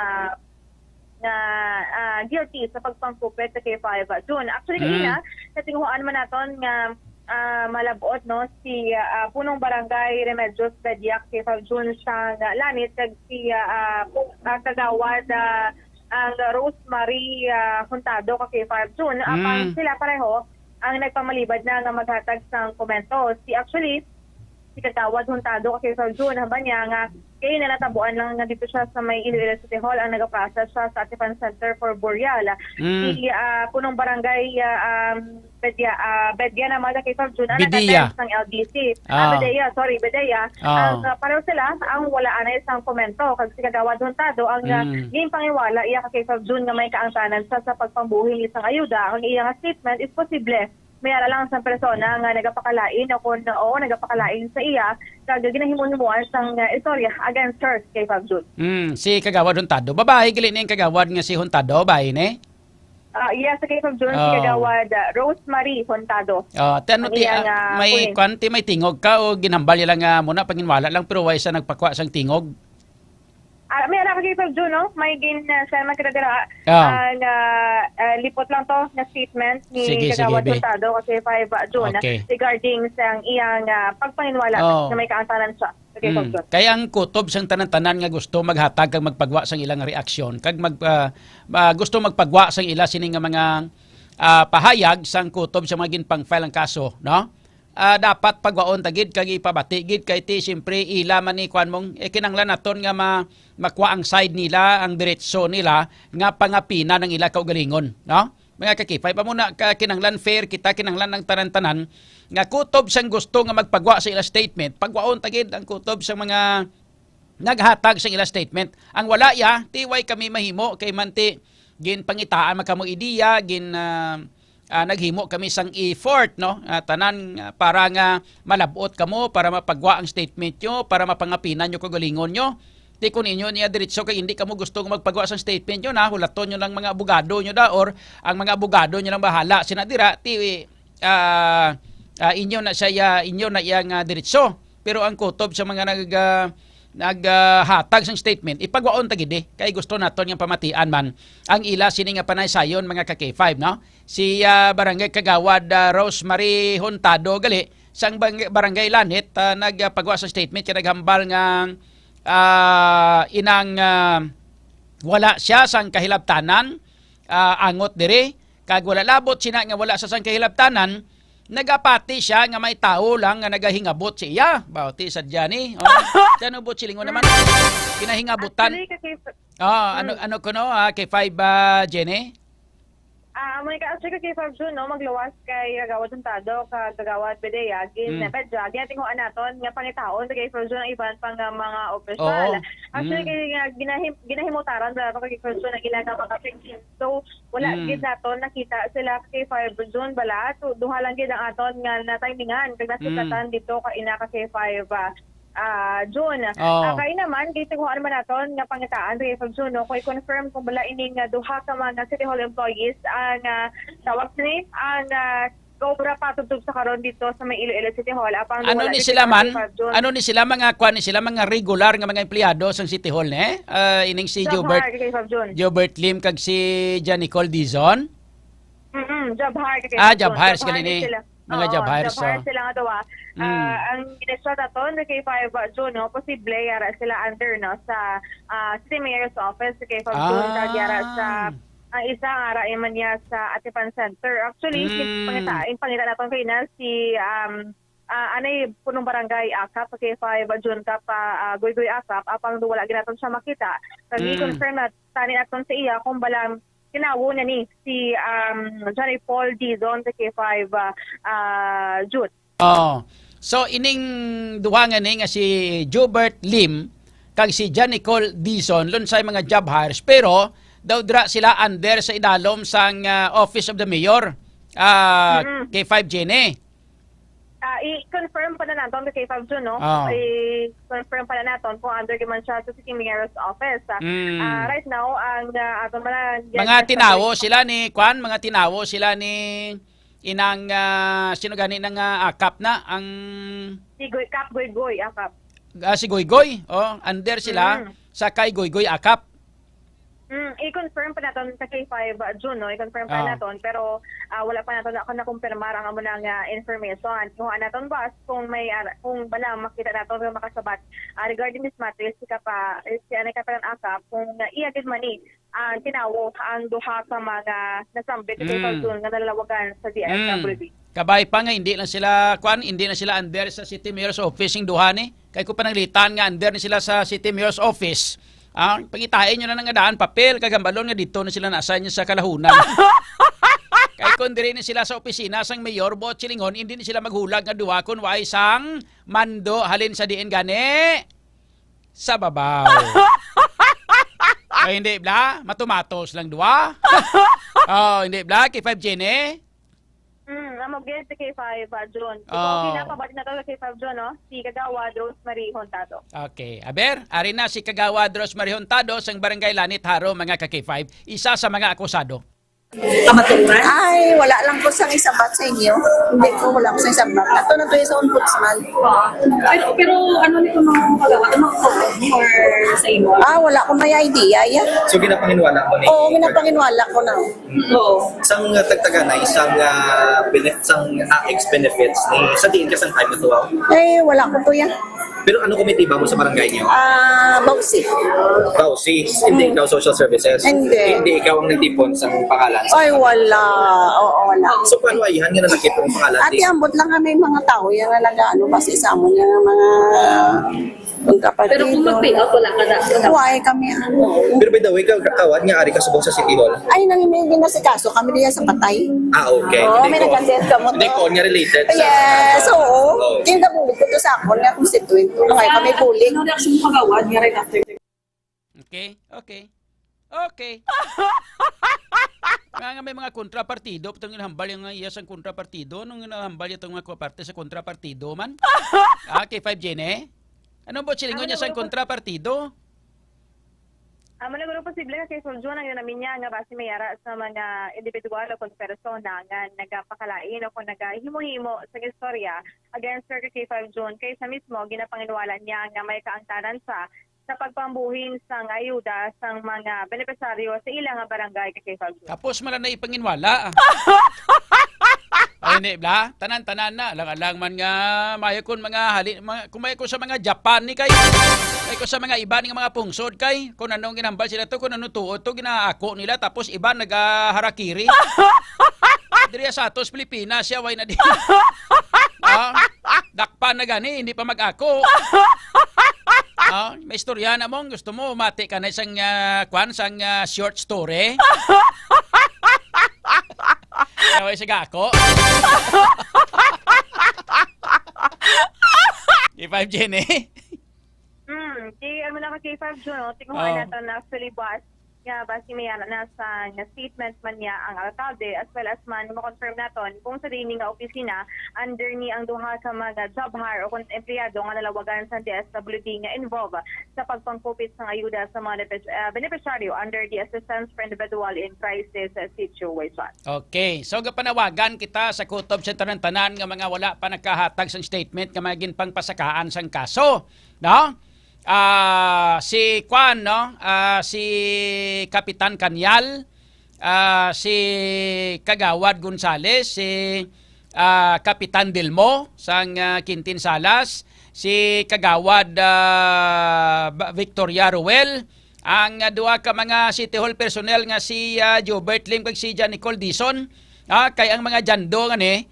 guilty sa pagpangkupit sa kay Fab June. Actually, kanina, sa tinguhaan man naton nga malabot no si punong barangay Remedios Bediak kay Fab June sa lanit kag si kagawad ang Rosemary Huntado kay Fab June. Apang sila pareho ang nagpamalibad na nga maghatag sang komento. Si si Kagawad Huntado kay Sir June haba niya nga kay nalatabuan lang nga dito siya sa may Iloilo City Hall ang nagaprocess siya sa Atipan Center for Boreal. Si punong barangay Bedya naman kay Sir June ang Bedya. nag-attend ng LDC. Bedya. Ang pareho sila ang wala na isang komento kag si Kagawad Huntado ang game pangiwala iya kay Sir June nga may kaangtanan sa pagpambuhing isang ayuda. Ang iyang statement is posible may lang sa persona nga nagapakalain o kung nagapakalain sa iya kag ginahimuhimuan sang istorya against her kay Fab June. Si Kagawad Huntado. Babae gali ni Kagawad nga si Huntado, babae ni? Yes, kay Fab June si Kagawad Rosemary Huntado. Tano ti may tingog ka o ginhambal lang nga muna panginwala lang pero way sa nagpakwa sang tingog. May ara kay Fab June, no? May sa magkadara lipot lang to na statement ni Kagawad Huntado kasi 5 June regarding sa iyang pagpanginwala na may kaangtanan siya. Kaya ang kutob sang tanan-tanan nga gusto maghatag kag magpagwa sang ilang reaksyon kag gusto magpagwa sang ila sini nga mga pahayag sang kutob sa mga ginpang-file ang kaso, no? Dapat pagwaon tagid kag ipabati gid kay ti siyempre ila man ni kwan mong kinanglan naton nga makwa ang side nila, ang diretso nila nga pangapina ng ila kaugalingon, no? Mga kakipay pa muna kinanglan fair kita kinanglan ng tanan-tanan nga kutob sang gusto nga magpagwa sa ila statement, pagwaon tagid ang kutob sa mga naghatag sa ila statement. Ang wala ya tiway kami mahimo kay manti gin pangitaan magkamo ideya gin naghimo kami sang effort, no? Tanan para nga malabot kamo para mapagwa ang statement nyo, para mapangapinan nyo kagalingon nyo. Di kun inyo niya diretso kay hindi kamo gusto magpagwa sang statement nyo na hulaton nyo lang mga abogado nyo da or ang mga abogado nyo lang bahala sinadira ti inyo na siya inyo na iyang diretso. Pero ang kutob sa mga naghatag sang statement ipagwaon tagid kay gusto naton nga pamatian man ang ila sini nga panaysayon mga ka-K5, no? Si barangay Kagawad Rosemary Huntado gali sang barangay Lanit nagpagwa sa statement kay naghambal nga inang wala siya sang kahilabtanan angot dire kag wala labot sina nga wala sa sang kahilabtanan nagapati siya nga may tao lang nga nagahingabot siya. Bauti sadya ni. Ano bot silingon naman? Kinahingabutan. Ano ko no kay 5 Jenny? May ka-actually kay Fab June, no, magluwas kay Kagawad Huntado, Kagawad Bedya, Bedya, ginatinguan naton nga pangitaon kay Fab June ang iban pang mga opisyal. Actually kay ginahimutaran sa kay Fab June ang ilang mga victims. So wala gid naton nakita sila kay Fab June bala duha lang gid ang aton nga natimingan kag nasikatan dito ka ina kay 5 June. Kaya naman, gitinguhan naman natin nga pangitaan kay Fab June, kung i-confirm kung bala ining duha ka mga City Hall employees ang tawag ni ang Cobra patutog sa karon dito sa may Iloilo City Hall. Ano ni sila man? Ano ni sila mga kwan ni sila mga regular nga mga empleyado sa City Hall ne? Ining si Jobert Lim kag si Janicol Dizon. Job hire kay job hire sila ni. Mga job hires. Job hires sila nga daw. Ang ginesya naton kay 5 June, no, posible yara sila under no sa City Mayor's Office kay 5 June yara sa ang isa nga ra man niya sa Atipan Center. Actually, pangita naton kay na si anay punong barangay Akap kay 5 June ka pa Goygoy Akap apang wala ginaton siya makita. Kami confirm na tani naton sa iya kung balang tinawo niya ni si Johnny Paul Dizon kay 5 June. So ining duha nga ni nga si Jobert Lim kag si Janicol Dizon lunsay mga job hires pero daw dira sila under sa idalom sang Office of the Mayor kay 5 Jenny. I-confirm pa na natin kay 5 June, no? I-confirm pa na natin kung under man siya sa City Mayor's Office. Right now, ang aton mga tinawo sila ni Kwan, mga tinawo sila ni inang sino gani nang akap na ang si Goygoy Akap. Si Goygoy, under sila sa kay Goygoy Akap. I-confirm pa natin sa kay 5 June, no? I-confirm pa natin pero wala pa natin ako na-kumpirmar ang amo nang information. Kung natin ba kung may kung bala makita natin kung makasabat regarding this matter si anay kapalan Akap kung iagid man ni tinawo ang duha ka mga nasambit kay 5 June nga nalawagan sa DSWD. Kabay pa nga hindi na sila under sa City Mayor's Office ng duha ni. Kay ko pananglitan nga under ni sila sa City Mayor's Office. Pangitain nyo na nga daan papel kagambalon nga dito na sila na-assign sa kalahunan. Kay kung diri ni sila sa opisina sang mayor buot silingon, hindi ni sila maghulag nga duha kun way sang mando halin sa diin gani sa babaw. Ay hindi bla, matumatos lang duha. Hindi bla kay 5 Jenny. Amo get K5 John. Oh. Okay na pa ba na to K5 John, no? Si Kagawad Rosemary Hontado. Okay. Aber, ari na si Kagawad Rosemary Hontado sang Barangay Lanit Haro mga ka-K5, isa sa mga akusado. Ay, wala lang ko sang isabat sa inyo. Hindi ko, wala ko sang isabat. Ato na to yung sa ombudsman. Pero ano nito mga pagawa? Ano ko? Or sa imo? Wala ko may idea. Yeah. So ginapanginwala mo ni? Oo, ginapanginwala ko na. Oo. Sang tagtaga na isang ex-benefits ni sa diin ka sang time na to? Ay, wala ko to yan. Pero ano komitiba mo sa barangay niyo? Bausi. Bausi? Hindi ikaw social services? Hindi. Hindi ikaw ang nagtipon sa pangalan? Ay, wala. Oo, wala. So paano ayahan nga na nakita ang pangalan? Ati, ambot lang kami mga tao. Yan na nag-ano, basta isamo niya ng mga pagkapatid. Pero kung mag-pay out, wala ka na. Huwag kami ano. Pero by the way, kawad nga ari ka subong sa City Hall? Ay, nangimigin na si Kaso. Kami diya sa patay. Okay. Oo, may nag-attend ka mo to. Hindi ko niya related sa... Yes, oo. Kaya nabulit ko to sa ako na constituent. Kaya kami buling. Ano reaction mo kagawad niya right after? Okay. Nga may mga kontrapartido, itong inahambal yung iyas ang kontrapartido, nung inahambal itong mga parte sa kontrapartido man. K5 Jenny? Ano ba silingon niya sa kontrapartido? Managuro posible kay Soljon ang namin niya nga base mayara sa mga individual o kung persona nga nagapakalain o kung nagahimo-himo sa istorya against Sir K5 John kay sa mismo ginapanginwalan niya nga may kaangtanan sa pagpambuhin sang ayuda sang mga benepisaryo sa ilang barangay kay K5 John. Tapos man na ipanginwala. Ay hindi bla, tanan-tanan na lang man nga mayakon kumayo ko sa mga Japan ni kay ko sa mga iba ng mga pungsod kay kung anong ginambal sila to, kung anong tuod to ginaako nila tapos iba nagaharakiri. Diri sa atos Pilipinas siya way na di. Dakpan na gani hindi pa mag-ako. May istorya na mong gusto mo mati ka na isang sang short story. Kaya siya ako. K5 Jenny. Ano na ka K5 John, tinguhan natin na Filibas nga base mayara na sa statement man niya ang alkalde as well as man mo-confirm naton kung sa dini nga opisina under ni ang duha ka mga job hire o kung empleyado nga nalawagan sa DSWD nga involved sa pagpangkupit ng ayuda sa mga beneficiaryo under the Assistance for Individual in Crisis Situation. Okay, so panawagan kita sa kutob sa tanan-tanan nga mga wala pa nakahatag sang statement nga maging pangpasakaan sang kaso, no? Si Juan, no? Si Kapitan Kanyal, si Kagawad Gonzales, si Kapitan Dilmo sang Quintin Salas, si Kagawad Victoria Ruel, ang duha ka mga City Hall personnel nga si Jobert Lim kag si Jan Nicole Dison, kay ang mga jando nga ni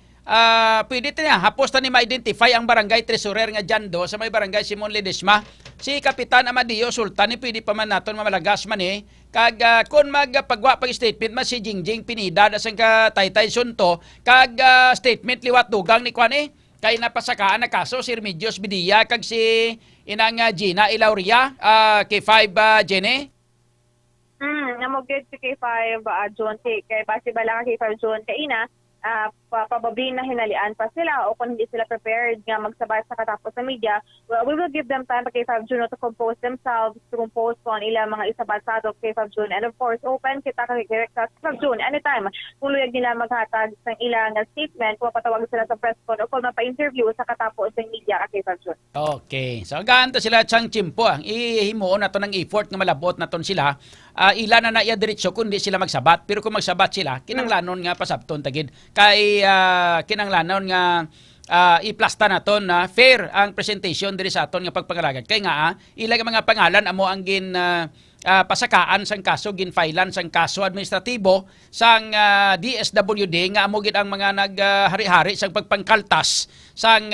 pwede niya hapos ta ni ma-identify ang barangay treasurer nga jando sa may barangay Simon Ledesma. Si Kapitan Amadio Sultan ni pwede pa man naton mamalagas man kag kun magpagwa pag statement man si Jingjing Pinida da sang ka Taytay Sunto kag statement liwat dugang ni kwan kay napasakaan na kaso si Remedios Bidia kag si inang Gina Ilauria K5 Jenny. Namugid si K5 John kay base bala ka K5 John kay ina probably na hinalian pa sila o kung hindi sila prepared nga magsabat sa katapos sa media, we will give them time kay 5 June to compose themselves, to compose on ilang mga isabat sa ato kay 5 June. And of course, open kita kay direct sa 5 June. Anytime, kung luyag nila maghatag sa ilang statement, kung patawag sila sa press con o kung mapa-interview sa katapos sa media kay 5 June. Okay. So, ganto sila Chang Chimpo. Ang ihimuon na to ng effort nga malabot na ton sila. Ilan na iya diretso kundi sila magsabat. Pero kung magsabat sila, kinanglanon nga pasabton tagid. Kay kinanglanon nga iplasta naton na fair ang presentation diri sa aton nga pagpangalagad kay nga ilang mga pangalan amo ang pasakaan sang kaso, ginfailan sang kaso administratibo sang DSWD nga amo gid ang mga naghari-hari sang pagpangkaltas sang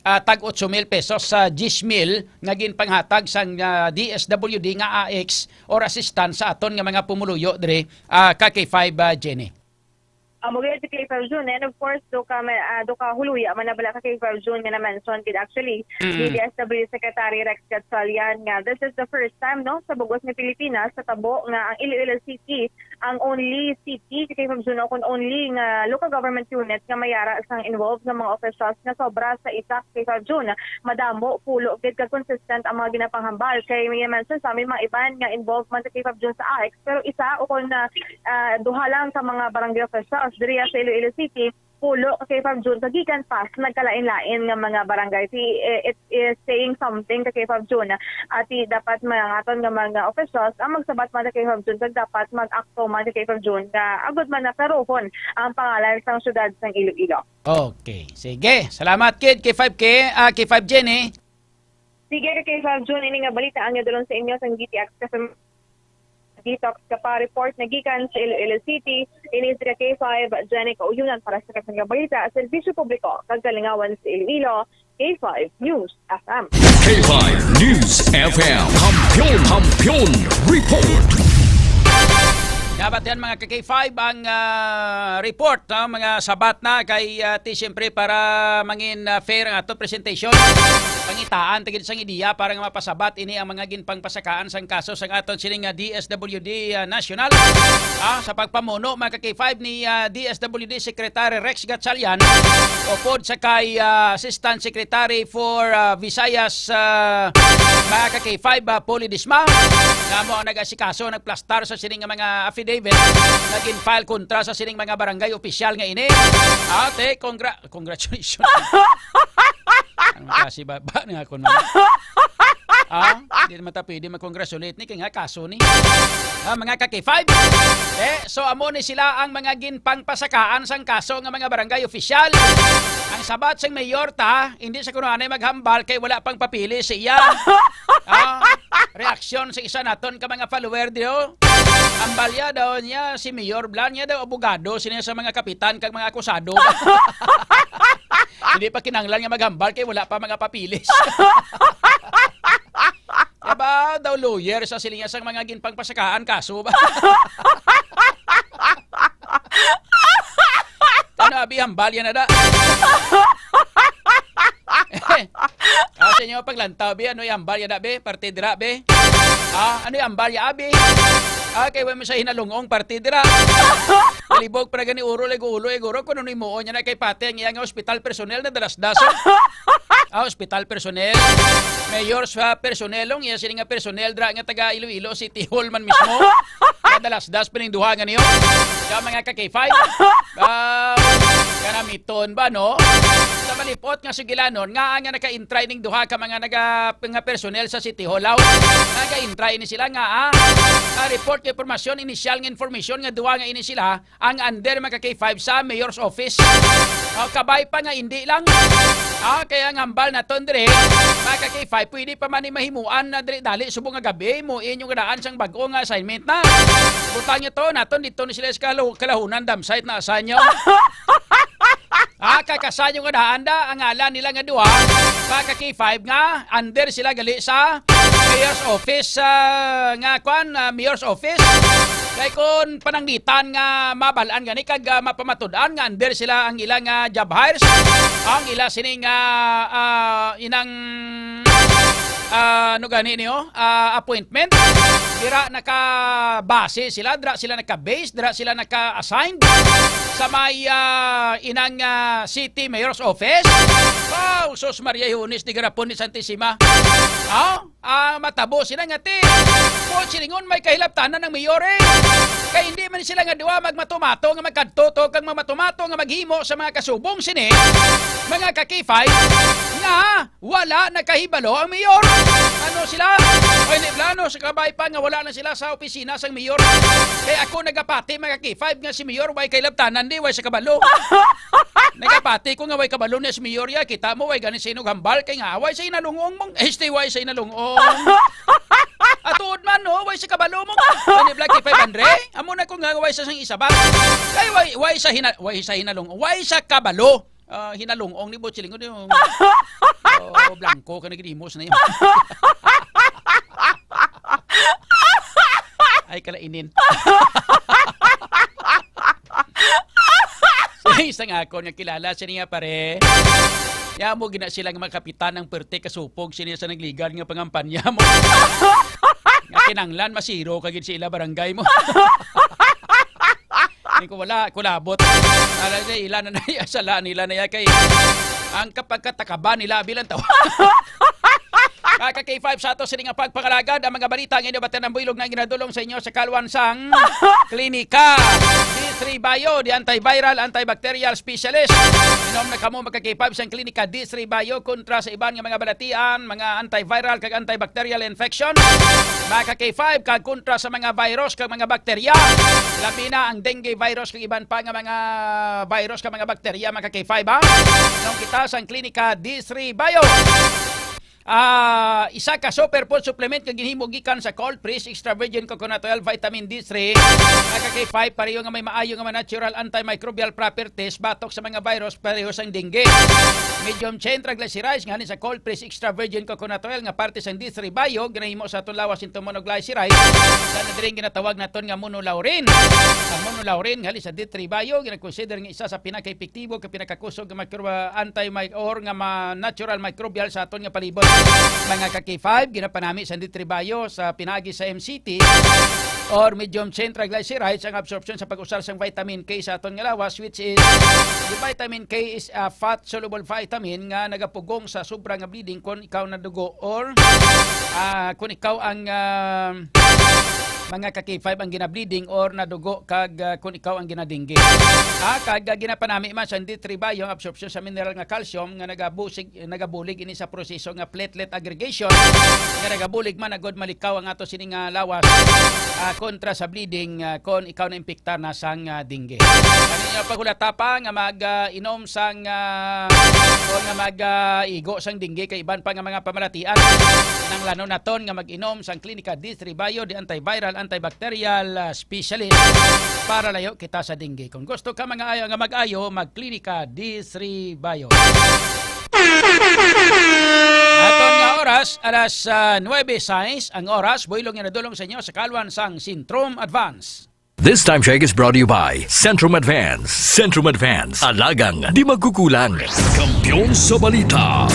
tag 8,000 pesos sa 10,000 nga ginpanghatag sang DSWD nga AX or assistant sa aton nga mga pumuluyo dire ka K5 Jenny. Mugay si K5 June, and of course, do ka huluya, manabala ka K5 June nga na-mention kid actually, DSW Secretary Rex Gatchalian nga, this is the first time, no, sa bugos ng Pilipinas, sa tabo nga ang Iloilo City, ang only city, K5 June, kung only nga local government unit nga mayara sang involved ng mga officials nga sobra sa isa K5 June, madamo, pulo, gid ka consistent ang mga ginapanghambal. Kay may mention sa amin mga iban nga involvement sa K5 June sa AX, pero isa o kung duha lang sa mga barangay officials diriya sa Iloilo City, pulo kay K5 June kagikan pas nagkalain-lain nga mga barangay. It is saying something kay K5 June at dapat mga aton nga mga officials ang magsabat man kay K5 June kag dapat mag-akto man kay K5 June nga agud man na karuhon ang pangalan sang syudad sang Iloilo. Okay, sige. Salamat kid K5 Jenny. Sige kay K5 June ini nga balita ang dalon sa inyo sang GTX kasi detox ka pa report na gikan sa Iloilo City ini sa K5 Jenny Kauyunan para sa kasang balita sa serbisyo publiko kag kalingawan sa Iloilo. K5 News FM. K5 News FM. Kampiyon Report. Dapat yan mga K5 ang report, mga sabat na kay siyempre para mangin fair ang ato presentation. Pangitaan tigid sang ideya para nga mapasabat ini ang mga ginpang pasakaan sang kaso sang aton sining DSWD National. Sa pagpamuno mga K5 ni DSWD Secretary Rex Gatchalian upod sa kay Assistant Secretary for Visayas mga K5 Poli Disma nga mo ang nag-asikaso nagplastar sa sining mga affidavit naging file kontra sa sining mga barangay opisyal nga ini. Ate, congratulations. Ano kasi ba nga ako naman? Hindi naman ta pwede mag-congratulate ni kaya nga kaso ni. Mga K5. So amo ni sila ang mga ginpang pasakaan sang kaso nga mga barangay opisyal. Ang sabat sang mayor hindi sa kuno anay maghambal kay wala pang papili siya. Reaksyon sa isa naton ka mga follower dio. Ang balya daw niya si Mayor Blan niya daw abogado siniya sa mga kapitan kag mga akusado. Hindi pa kinanglan nga maghambal kay wala pa mga papilis. Diba daw lawyer sa silinga sang mga ginpang pasakaan kaso ba? Ano abi hambal yan na da? Sa inyo paglantaw be ano yung hambal yan da be? Partidira be? Ano yung hambal ya abi? Kay mo sa hinalungong partidira. Libog para gani uro legulo eguro kuno ni mo nya na kay pate ang iyang hospital personnel na dalas-dason. Hospital personnel. Mayor sa personelong iya sini nga personnel dra nga taga Iloilo City Hall man mismo. Dalas-das pininduha nga niyo. Sa mga K5. Kanamiton ba no? Sa malipot nga sigilanon nga naka-intry ning duha ka mga nga personnel sa City Hall. Naga-intry ni sila nga report kay impormasyon initial nga information nga duha nga ini sila ang under mga K5 sa mayor's office. Kabay pa nga hindi lang. Kaya nga hambal na ton dire mga K5 pwede pa man ni mahimuan na dire dali subong nga gabi mo inyong daan sang bag-o nga assignment na. Butang nyo to naton dito ni sila sa kalahunan dam site na asanyo. Kakasanyo nga daanda ang ngalan nila nga duha mga K5 nga under sila gali sa mayor's office mayor's office kay kun pananglitan nga mabalaan gani kag mapamatud-an nga under sila ang ilang job hires ang ila sining inang appointment dira naka-base sila dira sila naka-base dira sila naka-assigned sa may inang city mayor's office. Wow, sos Maria Yunis di garapon ni Santissima. Matabo sila nga ti. Po silingon may kahilaptanan ng mayor kay hindi man sila nga duwa magmatumato nga magkadto kang mamatumato nga maghimo sa mga kasubong sini mga K5 nga wala nakahibalo ang mayor. Ano sila? O hindi plano sa kabay pa nga wala na sila sa opisina sang mayor. Kaya ako nagapati mga K5 nga si mayor way kailaptanan di way sa kabalo. Nagapati ko nga way kabalo niya si mayor ya kita mo way ganin sinog hambal kay nga way sa inalungong mong way sa inalungong. Atuod man no nga way sa sang isa ba? Kay way sa hinalong, way sa kabalo. Hinalongong ni Bochilingon yung blanco ka nagdimos na yun. Ay kalainin. Isang ako nga kilala siya niya pare. Ya mo gina sila nga mga kapitan ng perte kasupog siya sa nagligan nga pangampanya mo. Nga kinanglan masiro kagid sila barangay mo. Hindi ko wala kulabot. Ala na ilan na naya sala nila na kay ang kapagkatakaba nila bilang tao. Kaka K5 sa ato sining pagpakalagad ang mga balita ngayon batan ng builog na ginadulong sa inyo sa Kalwansang Klinika D3 Bio, the antiviral, antibacterial specialist. Inom na kamo magka K5 sa Klinika D3 Bio kontra sa iban nga mga balatian, mga antiviral kag antibacterial infection. Maka K5 kag kontra sa mga virus kag mga bakterya. Labi na ang dengue virus kag iban pa nga mga virus kag mga bakterya maka K5 ha. Inom kita sa Klinika D3 Bio. Isa ka super food supplement kag ginhimo gikan sa cold press extra virgin coconut oil vitamin D3 naka K5 pareho nga may maayo nga natural antimicrobial properties batok sa mga virus pareho sang dengue. Medium chain triglycerides nga sa cold press extra virgin coconut oil nga parte sang D3 Bio ginahimo sa atong lawas into monoglycerides na diri ginatawag naton nga monolaurin. Ang monolaurin nga sa D3 Bio gina-consider nga isa sa pinaka-epektibo ka pinakakusog nga natural microbial sa aton nga palibot. Mga ka-K5, ginapanami sa D3 Bio sa pinagi sa MCT or medium chain triglycerides ang absorption sa pag-usal sa vitamin K sa aton nga lawas which is the vitamin K is a fat soluble vitamin nga nagapugong sa sobra nga bleeding kung ikaw na dugo or kung ikaw ang mga ka-K5 ang ginableeding or nadugo kag kung ikaw ang ginadingge. Kag ginapanami man sa D3 Bio ang absorption sa mineral nga calcium nga nagabulig ini sa proseso nga platelet aggregation nga nagabulig man agod malikaw ang ato sining lawas kontra sa bleeding kung ikaw na impektar na sang dingge. Kaninyo pagulata pa nga mag-inom sang o nga mag-igo sang dingge kay iban pa nga mga pamalatian. Nang lano naton nga mag-inom sang Klinika D3 Bio di antiviral antibacterial specialist para layo kita sa dengue. Kung gusto ka mga ayo nga mag-ayo, mag-Klinika D3 Bio. Aton nga oras, alas 9:06 ang oras, builong nga nadulong sa inyo sa Kalwansang Centrum Advance. This time check is brought to you by Centrum Advance. Centrum Advance, alagang di magkukulang. Kampiyon sa balita.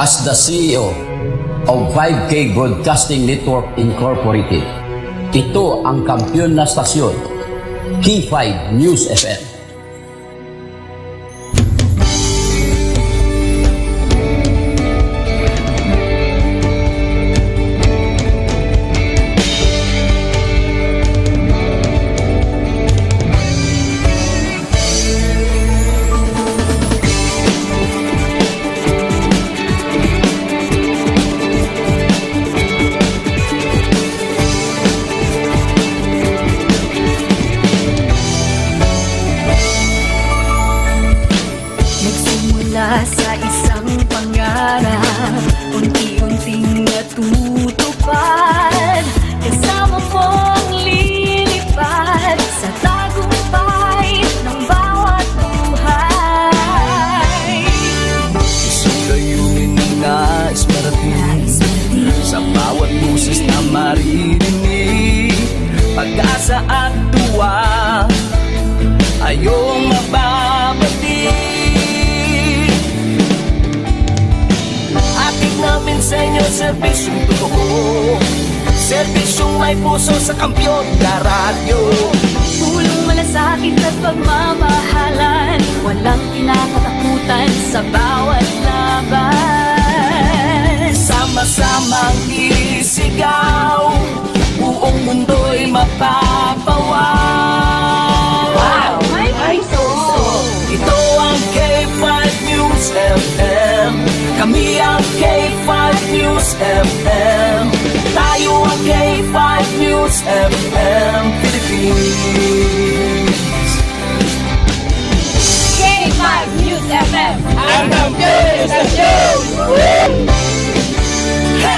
As the CEO of 5K Broadcasting Network Incorporated, ito ang kampiyon na stasyon, K5 News FM. Sa isang pangarap, unti-unting natutupad, kasama mong lilipad sa tagumpay ng bawat buhay. Isang layunin na nais marating sa bawat busis na maririnig, pag-asa at tuwa ayong mababati. Namin sa inyo, serbisyong totoo, serbisyong may puso sa kampiyon na radyo. Tulong malasakit at pagmamahalan, walang kinakatakutan sa bawat laban. Sama-samang isigaw, buong mundo'y mapapawaw. Wow! May puso! Ito ang K5 News FM. News FM. Tayo ang K5 News FM Philippines. K5 News FM. Ang kampiyon sa show!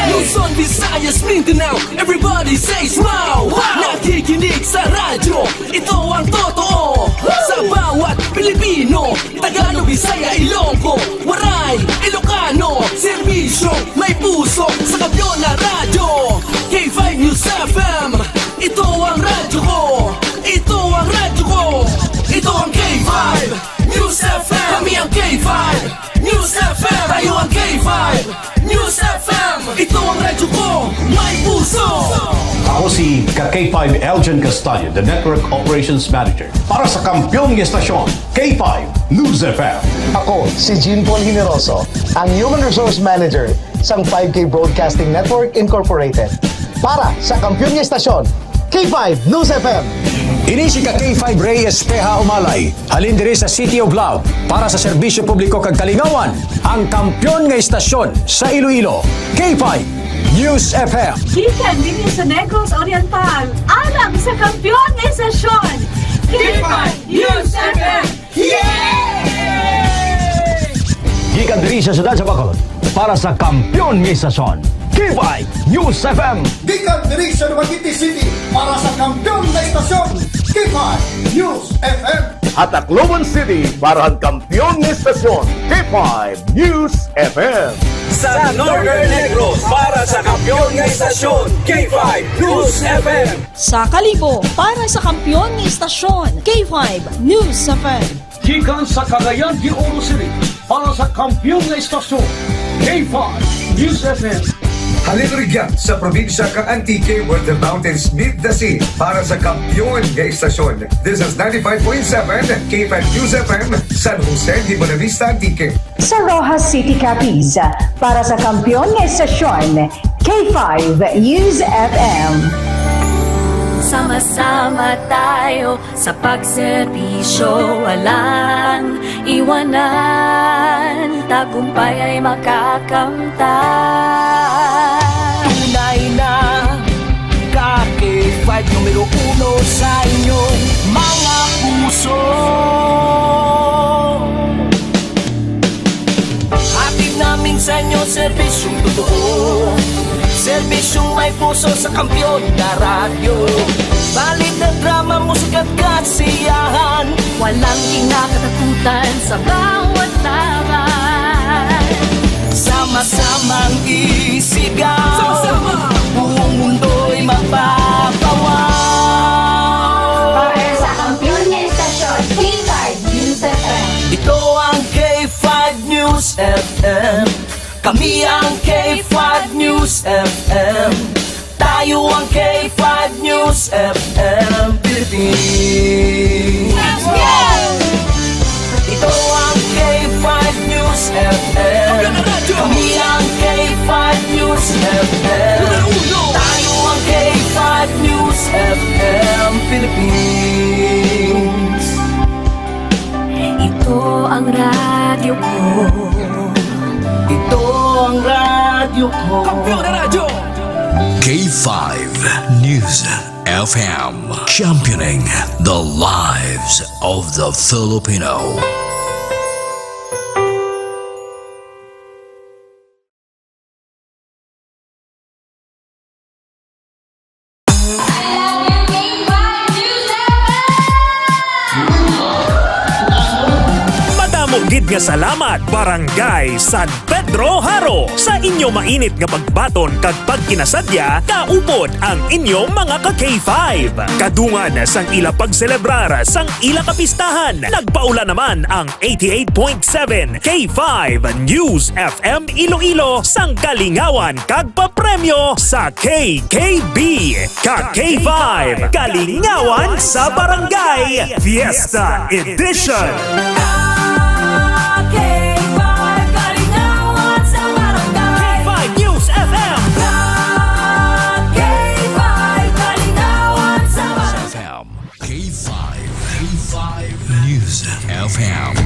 Luzon, Visayas, Mindanao, everybody says wow! Nakikinig sa radyo, ito ang totoo. Sa bawat Pilipino, Tagalog, Bisaya, Ilonggo, Waray, Ilocano, serbisyo, may puso sa kampiyon na radyo. K5 News FM, ito ang radyo ko. Ito ang radyo ko. Ito ang K5 News FM. Kami ang K5 News FM. Tayo ang K5 News FM. Ito ang radyo ko, may puso. Ako si K5 Elgin Castaño, the Network Operations Manager para sa kampyong estasyon K5 News FM. Ako si Jean Paul Generoso, ang Human Resource Manager sa 5K Broadcasting Network Incorporated para sa kampyong estasyon K5 News FM. Ini si K5 Ray Espeja Umalay, halin diri sa City of Love para sa serbisyo publiko kag kalingawan, ang kampyon nga estasyon sa Iloilo, K5 News FM. Gikan din sa Negros Oriental, alam sa kampiyon ng estasyon. K5 News FM. Gikan diri sa siyudad sa Bacolod para sa kampyon nga estasyon K5 News FM. Gikan diri sa Dumaguete City para sa kampyon na istasyon K5 News FM. At Tacloban City para ang kampyon na estasyon K5 News FM. Sa Northern Negros para sa kampyon ng istasyon K5 News FM. Sa Kalibo, para sa kampyon ng istasyon, K5 News FM. Gikan sa Cagayan de Oro City para sa kampyon na estasyon K5 News FM. Halin rigyan sa probinsya kang Antique where the mountains meet the sea para sa kampyon nga istasyon. This is 95.7 K5 News FM, San Jose de Buenavista, Antique. Sa Rojas City, Capiz, para sa kampyon nga istasyon, K5 News FM. Sama-sama tayo sa pagserbisyo, walang iwanan, tagumpay ay makakamtan. Tunay na K5 numero 1 sa inyong mga puso. Hatid namin sa inyo serbisyong totoo, serbisyong may puso sa kampyon na radyo. Balit na drama, musika at kasiyahan, walang kinakatakutan sa bawat laban. Sama-samang isigaw, sama-sama, buong mundo'y mapapawaw. Para sa kampyon nga istasyon, K5 News FM. Ito ang K5 News FM. Kami ang K5 News FM. Tayo ang K5 News FM Philippines. Ito ang K5 News FM. Kami ang K5 News FM. Tayo ang K5 News FM Philippines. Ito ang radyo ko. Ito ang radyo ko. Kampiyon na radyo! K5 News FM, championing the lives of the Filipino. Gid nga salamat Barangay San Pedro Haro sa inyo mainit nga pagbaton kag pagkinasadya kaupod ang inyong mga ka-K5. Kadungan sang ila pagselebrar sang ila kapistahan. Nagpaula naman ang 88.7 K5 News FM Iloilo sang kalingawan kag papremyo sa KKB. Ka-K5 Kalingawan sa Barangay Fiesta Edition. FM,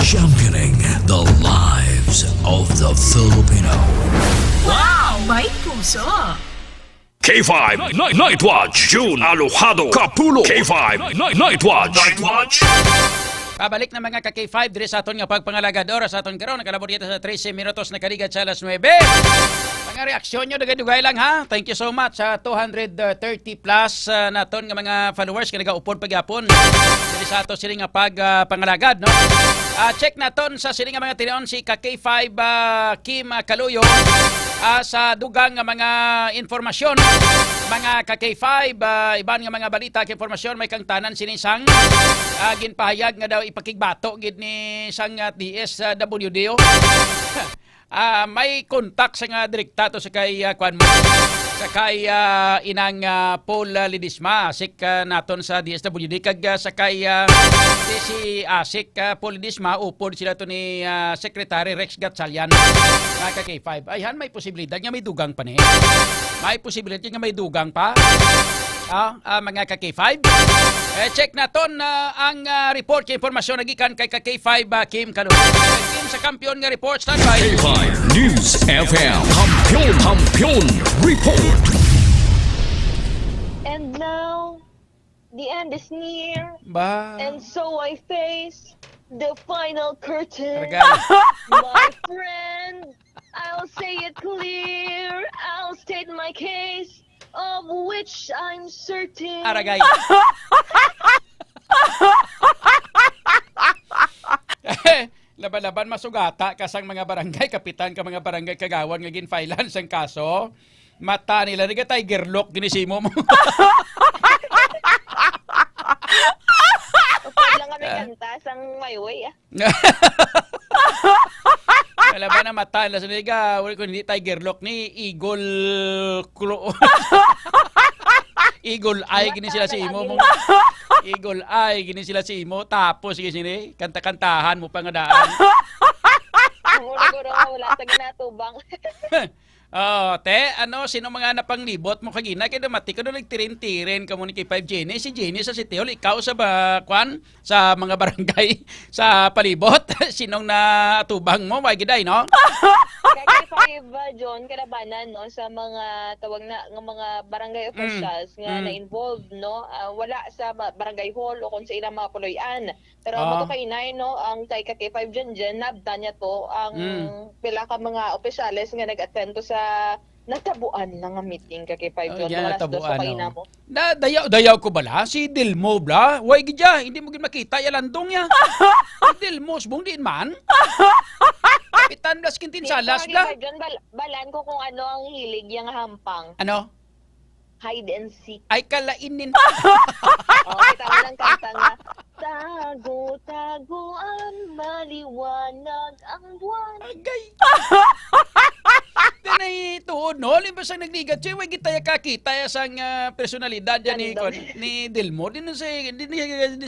championing the lives of the Filipino. Wow! may puso. K5 Night Watch. June Alojado Capulo. K5 Night Watch. Pabalik na mga ka-K5 dire sa aton nga pagpangalagad oras sa aton karon nakalaborita sa 13 minutos na kaligad sa alas 9. Mga reaksyon nyo dugay-dugay lang ha. Thank you so much sa 230 plus naton nga mga followers nga nagaupod pagyapon. Dili sa ato sila nga pagpangalagad no. Check naton sa sila nga mga tinuon si ka-K5 Kim Kaluyo sa dugang nga mga informasyon. Mga ka-K5 iban nga mga balita kay informasyon may kang tanan sinisang ginpahayag nga daw ipakigbato gid ni sang DSWD. May kontak sa nga direktato sa kay kwan mo sa kay inang Paul Lidisma asik naton sa DSWD kag sa kay si asik Paul Lidisma upod sila to ni Secretary Rex Gatchalian mga ka-K5. Ayhan may posibilidad nga may dugang pa ni. May posibilidad nga may dugang pa. Mga ka-K5. Check naton ang report kay informasyon nagikan kay ka-K5 Kim Kaluyo. Kim sa kampiyon nga report standby. K5 News FM. Kampiyon report. And now, the end is near. Ba. And so I face the final curtain. Aragay. My friend, I'll say it clear. I'll state my case, of which I'm certain. Aragay. Laban-laban masugata kasang mga barangay kapitan ka mga barangay kagawan nga ginfailan sang kaso. Mata nila ni Tiger Lock ginisimo mo. Pwede lang kami kanta sang my way Laban na mata nila sa niga wala ko hindi Tiger Lock ni Eagle Eagle Eye gini sila si imo mo. Eagle Eye gini sila si imo tapos sige sini kanta-kantahan mo pa nga daan. Wala sa ginatubang. Sino mga napanglibot mo kagina kay damati ka nagtirin-tirin ka mo ni kay 5 Jenny si Jenny sa City Hall ikaw sa kwan sa mga barangay sa palibot sinong natubang mo may giday no? Kay 5 John kalabanan no sa mga tawag na ng mga barangay officials nga na-involved no wala sa barangay hall o kung sa ilang mga puloy-an pero mato kay inay no ang kay 5 Jen nabdan niya to ang pila ka mga opisyales nga nag-attend to sa natabuan na nga meeting kay 5 John wala sa kay na mo. Dayaw ko bala si Dilmo bla. Way gidya, hindi mo gid makita ya landong ya. Si Dilmo subong din man. Kapitan Blas Quintin Salas bla. Balan ko kung ano ang hilig yang hampang. Ano? Hide and seek. Ay kalainin. Kita mo ng kanta nga. Tago-tagoan, maliwanag ang buwan. Agay. Danay tuod no, limbas ang nagligat siya, way gitaya kakita sang personalidad yan ni Dilmo. Di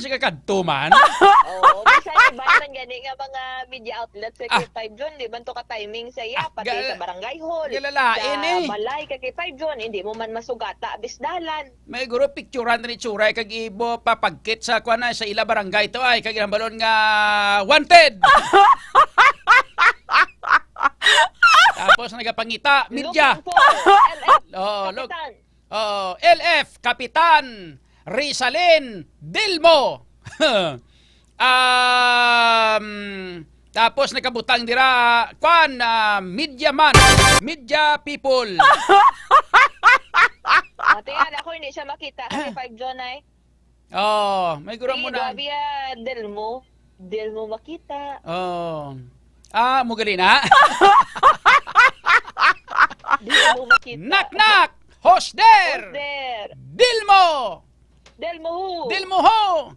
siya kakadto man. Oo, bisan iba naman gani nga mga media outlets sa kay 5 John, di ba to ka-timing sa iya, pati sa barangay hall. Galalain sa balay kay 5 John, hindi mo man masugata, abisdalan. May guro picturean ni Churay kag ibo papagkit sa kuana sa ila barangay to ay kag ilang balon nga wanted. Tapos nagapangita media. Look. LF Kapitan Rizalin Dilmo. Tapos nakabutang dira media man, media people. Tingnan ako hindi siya makita kay 5 John ay. May guro mo na. Dilmo makita. Mo gali na. Dilmo makita. Knock. Hosder. Dilmo. Dilmo ho.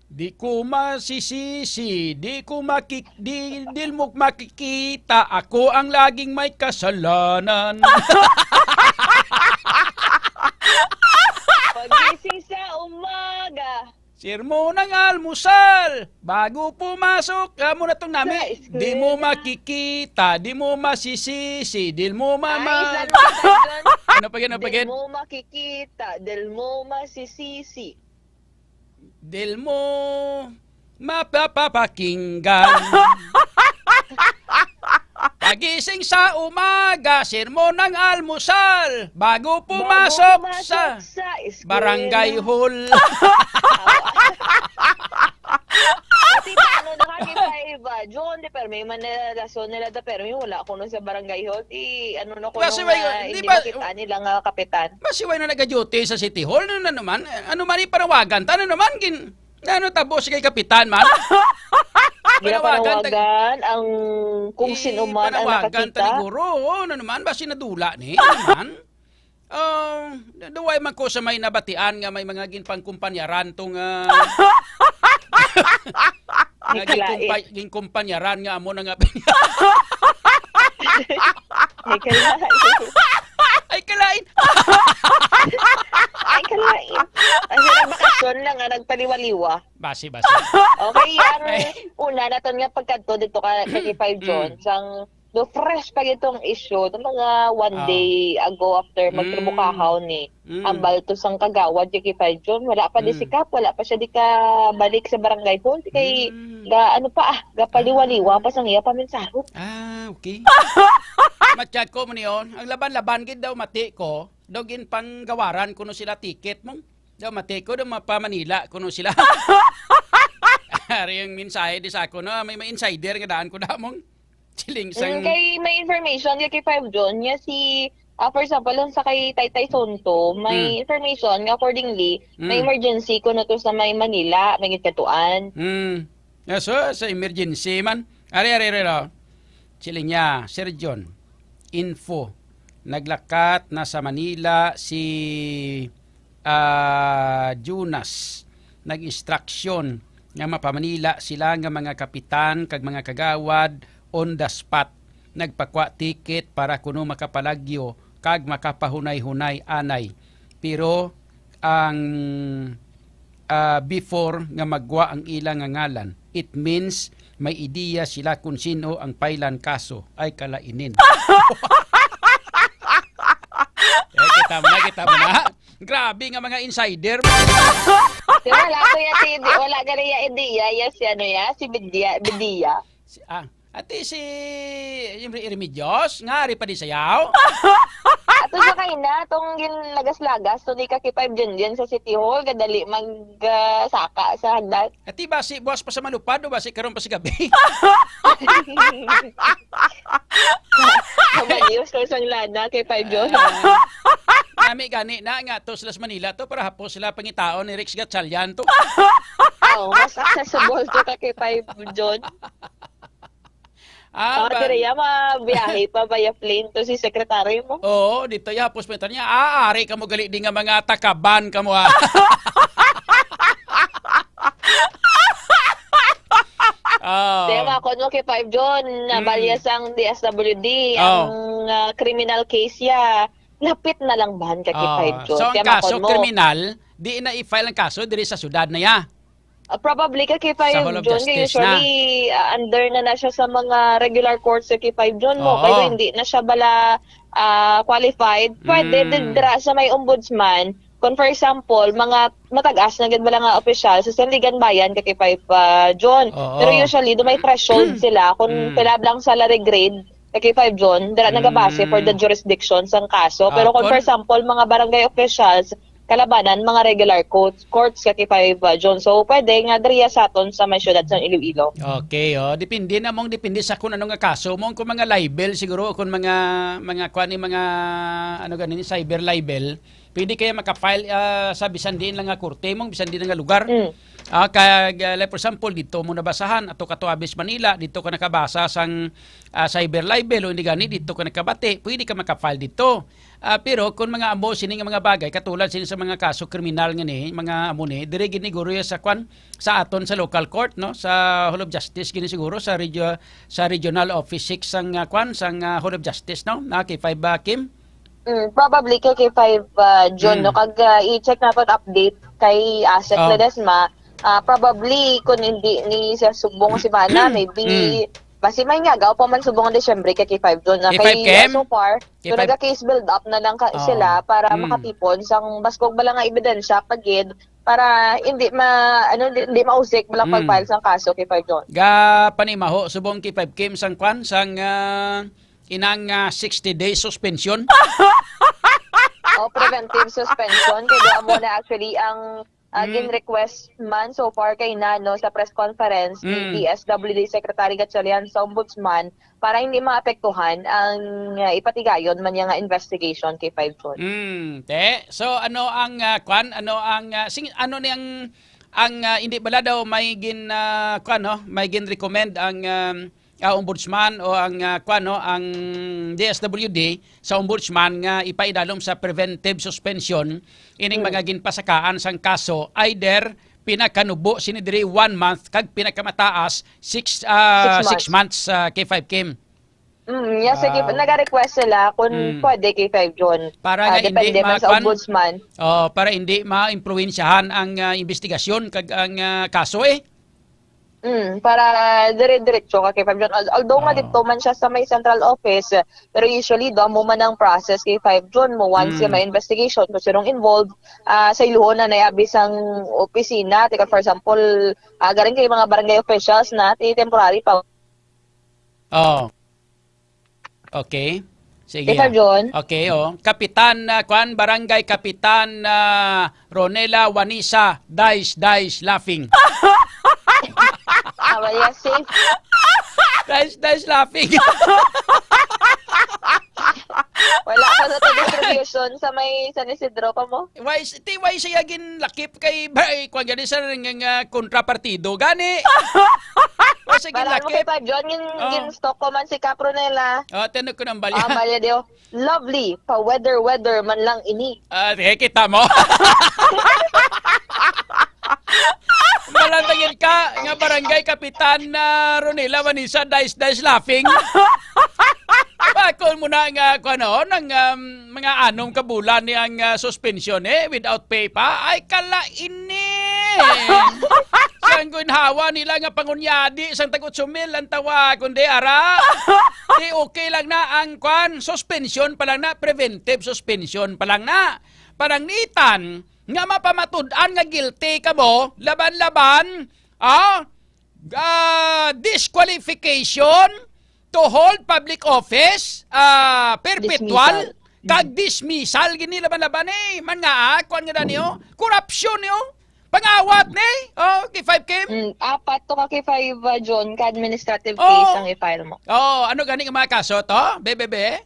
Di ko masisisi, di mo makikita, ako ang laging may kasalanan. Pagising sa umaga. Sirmo ng almusal, bago pumasok, mo na itong nami, di mo makikita, di mo masisisi, di mo Ano pa yan? Di mo makikita, di mo masisisi. Di mo mapapakinggan. Pagising sa umaga, sermon ng almusal, bago pumasok sa barangay hall. Kasi paano nakakipaiba, John, di pero may manalason nila da pero wala ko nun sa barangay hall. Ano na ko Kasi nung di hindi ba- nakita nila nga kapitan. Masiway na nag-duty sa City Hall, ano naman ipanawagan, ano naman, tapos kay kapitan man. Ginapawagan ang kung sino man ang Panawagan nakakita. taniguro, ano naman, basi nadula ni, ano naman. Duway man ko sa may nabatian nga may mga ginpangkumpanyaran tong ginkumpanyaran nga amo na nga Ay, kalain. Ay, kalain. Ay, kalain. Ay, bakasyon lang nga nagpaliwaliwa. Basi. Okay, ang una naton nga pagkadto dito kay 5 John, sang do fresh pa itong issue, itong mga one day ago after magtrabukahaw ni ambal to sang kagawad kay 5 John, wala pa di sikap, wala pa siya di ka balik sa barangay hall, di kay ga paliwaliwa pa sang iya paminsahot. Okay. Matchat ko mo niyon, ang laban-laban gid daw mati ko, daw gin panggawaran kuno sila ticket mong. Daw mati ko daw mapa Manila kuno sila. Ari yung mensahe di sa ako no, may insider nga daan ko da mong. Siling sang Kay may information kay 5 John nga si for example lang sa kay Taytay Sonto, may information nga accordingly may emergency kuno to sa may Manila, may gitatuan. So sa emergency man. Ari raw. Siling niya, Sir John, info, naglakat na sa Manila si Jonas, nag-instruction nga mapamanila sila nga mga kapitan kag mga kagawad on the spot. Nagpakwa ticket para kuno makapalagyo kag makapahunay-hunay anay. Pero ang before nga magwa ang ilang nga ngalan, it means may ideya sila kung sino ang pailan kaso ay kalainin. Kita mo na. Grabe nga mga insider. Wala ko yan wala gariya ideya si Bidia. Ate si Remedios, ngari pa di sayaw. Ato siya kayo na, itong lagas-lagas, ito di ka kay 5 dyan sa City Hall, kadali mag-saka sa hagdat. Ati ba si buwas pa sa malupad o ba si karon pa si gabi? Kabalios ko isang lana kay 5 John. Nami gani na nga to sila sa Manila to para hapos sila pangitaon ni Rex Gatchalian to. Mas accessible to ka kay 5 John. Kaya mabiyahe pa via plane to si sekretary mo. Oo, dito yapos pa niya. Ari ka mo gali di nga mga takaban ka mo ha. Kaya nga ako no kay 5 John, nabalyas ang DSWD, ang criminal case ya. Lapit na lang bahan ka kay 5 John. So ang kaso kriminal, di na i-file ang kaso diri sa syudad na ya. Probably kay 5 John, usually under na siya sa mga regular courts kay 5 John mo. Kaya hindi na siya bala qualified. Pwede dira sa may ombudsman. Kung for example, mga matag-as na gid bala nga opisyal sa Sandigan Bayan kay 5 John. Pero usually do may threshold sila kung pila lang salary grade kay 5 John, dira nagabase for the jurisdiction sang kaso. Pero kung for example, mga barangay officials kalabanan, mga regular courts kay 5 John. So, pwede nga diriya sa aton sa may syudad sa Iloilo. Okay, depende sa kung ano nga kaso mong kung mga libel siguro, kung mga cyber libel, pwede kayo maka-file sa bisan din lang nga korte mong, bisan din nga lugar. Like for example, dito mo nabasahan ato kato Abis Manila, dito ka nakabasa sang cyber libel o hindi gani, dito ka nakabati, pwede ka maka-file dito. Pero kung mga amo sining mga bagay katulad sini sa mga kaso kriminal nga ni mga amo ni dire gini siguro sa sa aton sa local court no sa Hall of Justice gini siguro sa regional office 6 sang sang Hall of Justice no na kay 5 Kim. Probably kay 5 John no kag i-check na pag update kay Asek Ledesma. Probably kung hindi ni sa subong si Bana maybe Basi may nga, gaw pa man subong Desyembre kay K5 doon na K5 Kem? so far, K5 so naga-case build up na lang sila para makatipon sang baskog bala nga ebidensya pagid para hindi hindi mausik bala pag-file sang kaso kay 5 John. Ga panimaho subong K5 Kim sang kwan sang inang 60 days suspension. Preventive suspension kaya mo na actually ang gin-request man so far kay Nano sa press conference ni DSWD Secretary Gatchalian sa Ombudsman para hindi maapektuhan ang ipatigayon man nga investigation kay 5 John. So ano ang kwan? Ano ang hindi bala daw may may gin-recommend ang ombudsman o ang ang DSWD sa ombudsman nga ipaidalom sa preventive suspension ining mga ginpasakaan sang kaso either pinakanubo sini diri 1 month kag pinakamataas 6 months kay 5 Kim. Yes, naga-request sila kung pwede kay 5 John. Para depende man sa ombudsman. Para hindi ma-impluwensyahan ang investigasyon kag ang kaso Para dire-diretso ka kay 5 John. Although nga dito man siya sa may central office, pero usually do mo man ang process kay 5 John mo once may investigation kung sinong involved sa iluhon na naiabis ang opisina. Tika, for example, galing kay mga barangay officials na temporary pa. Okay. Sige. Kay 5 John. Okay, Kapitan Barangay Kapitan Ronela Wanisa Dice laughing. Yeah, safe. Dice laughing. Wala ka na to distribution sa may San Isidro pa mo? Why siya ginlakip kay kung gani sa nga kontrapartido gani. Why siya ginlakip? Para mo kay 5 John, gin-stock ko man si Capronela. Tinag ko ng balya. Balya dio. Lovely. Pa-weather man lang ini. Kita mo. Malantagin ka nga barangay Kapitan Ronela Vanessa Dice laughing. Bakol mo na nga ng mga anong kabulan ni ang suspension without pay pa ay kala ini. Sang gunhawa nila nga pangunyadi sang tagot sumil ang tawa kundi ara. Di okay lang na ang suspension pa lang na preventive suspension pa lang na. Parang nitan nga mapamatud-an nga guilty ka mo, laban-laban, disqualification to hold public office, perpetual, kag dismissal, gini laban-laban man nga, kuan nga niyo, corruption niyo, pangawat kay 5 Kim? Apat to ka kay 5 John, ka administrative case ang i-file mo. Ano gani nga mga kaso to, bebe?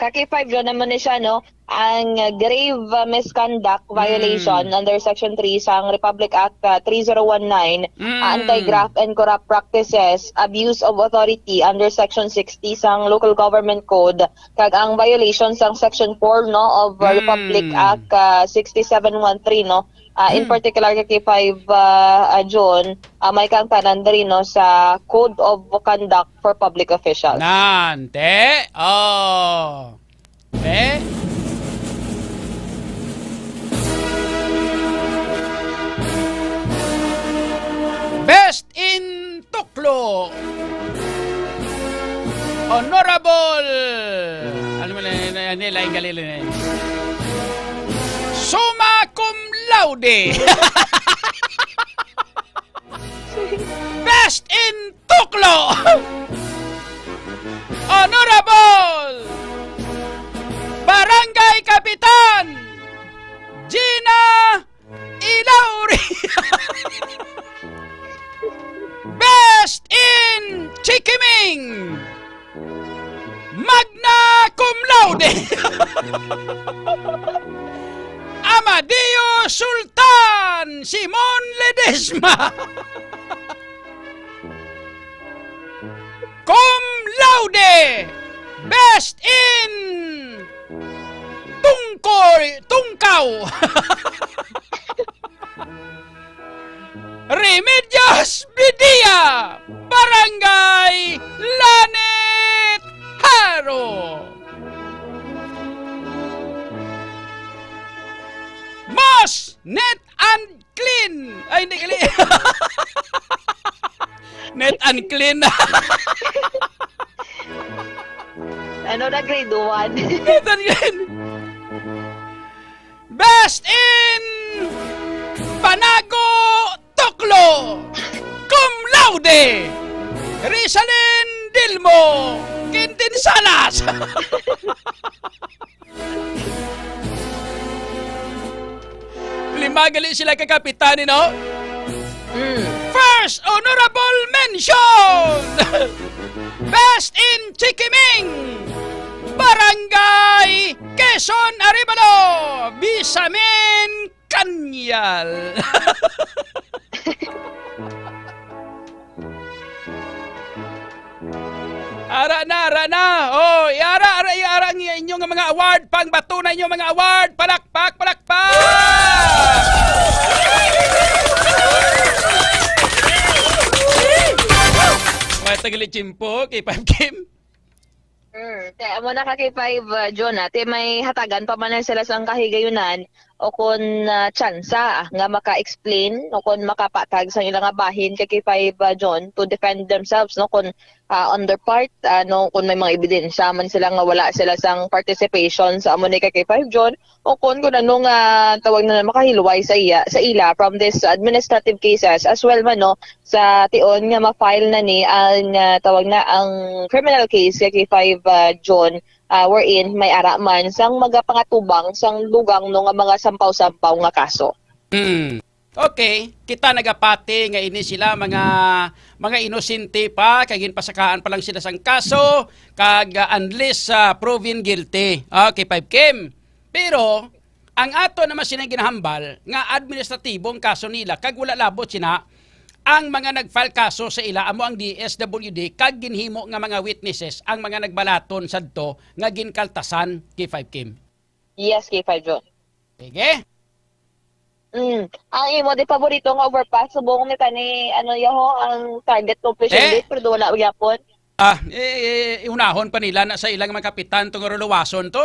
Kaki 5 John naman siya, ang grave misconduct violation under Section 3 sa Republic Act 3019, anti-graft and corrupt practices, abuse of authority under Section 60 sang Local Government Code, kag ang violation sang Section 4 of Republic Act 6713 in particular kay 5 John, may kang tanan rin sa Code of Conduct for Public Officials. Nante. Best in Tuklo. Honorable. Ano mo nila yung galili summa cum laude. Best in Tuklo. Honorable Barangay Kapitan Gina Ilauri. Best in Chikiming magna cum laude. Amadeo Sultan Simon Ledesma cum laude. Best in Tungkaw Remedios Bidia Barangay Lanet Haro. Moss Net and Clean. Ay, hindi kali. Net unclean. Ano na grade 1? Neat and clean. Best in Panago Toklo, cum laude, Rizalin Dilmo, Quintin Salas. Lima gali sila kakapitan, no? First honorable mention, Best in Chikiming, Barangay Quezon Arevalo, Bisamin Kanyal. Ara na. Oh, ara ang inyong mga award, pangbato na inyong mga award. Palakpak. May tagali chimpo kay 5 Kim. Kaya mo na ka kay 5 John, ate may hatagan pa man na sila sa kahigayunan o kung tsansa nga maka-explain o kung makapatag sa ilang bahin kay 5 John to defend themselves, no, kung on their part, no, kung may mga ebidensya man sila nga wala sila sang participation sa amo ni kay 5 John o kung anong tawag na makahilway sa ila from this administrative cases as well man, no, sa tion nga ma-file na ni ang tawag na ang criminal case kay 5 John wherein may ara man sang magapangatubang sang lugang no nga mga sampaw-sampaw nga kaso. Okay, kita nagapati nga ini sila mga inosente pa kay ginpasakaan pa lang sila sang kaso kag unless proven guilty. Okay, 5 Kim. Pero ang ato naman sila ginahambal nga administratibong kaso nila kag wala labot sina ang mga nag-file kaso sa ila amo ang DSWD kag ginhimo nga mga witnesses ang mga nagbalaton sadto nga ginkaltasan kay 5 Kim. Yes, kay 5 John. Sige. Ang imo di paborito nga overpass subong ni tani ang target completion date pero wala gyapon. Unahon pa nila na sa ilang mga kapitan tong ruluwason to.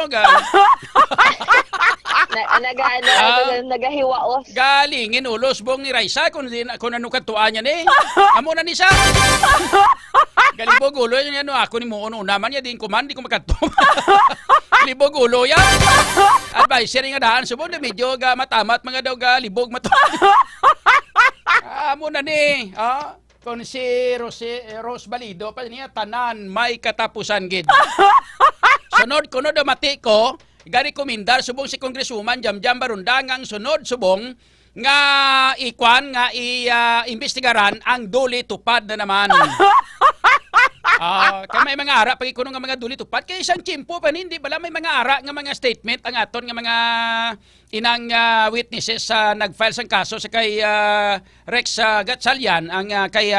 Nagahiwaos. Galingin ulos bong ni Raisa kung ano katuan niya ni. Amo na ni siya. Galibog ulo yan ako ni mo naman niya din kuman di ko makato. Libog ulo yan. Advisory nga daan subong na medyo matamat mga daw libog mato. Amo na ni. Kung si Rose Balido pa niya tanan may katapusan gid. Sunod kuno do mati ko gari komendar subong si Congresswoman Jamjam Barundangang sunod subong nga ikwan nga iimbestigaran ang duli tupad na naman. Kaya may mga ara pag ikuno nga mga duli tupad kay isang chimpo pa hindi bala may mga ara nga mga statement ang aton nga mga inang witnesses sa nag-file sang kaso sa kay Rex Gatchalian ang kay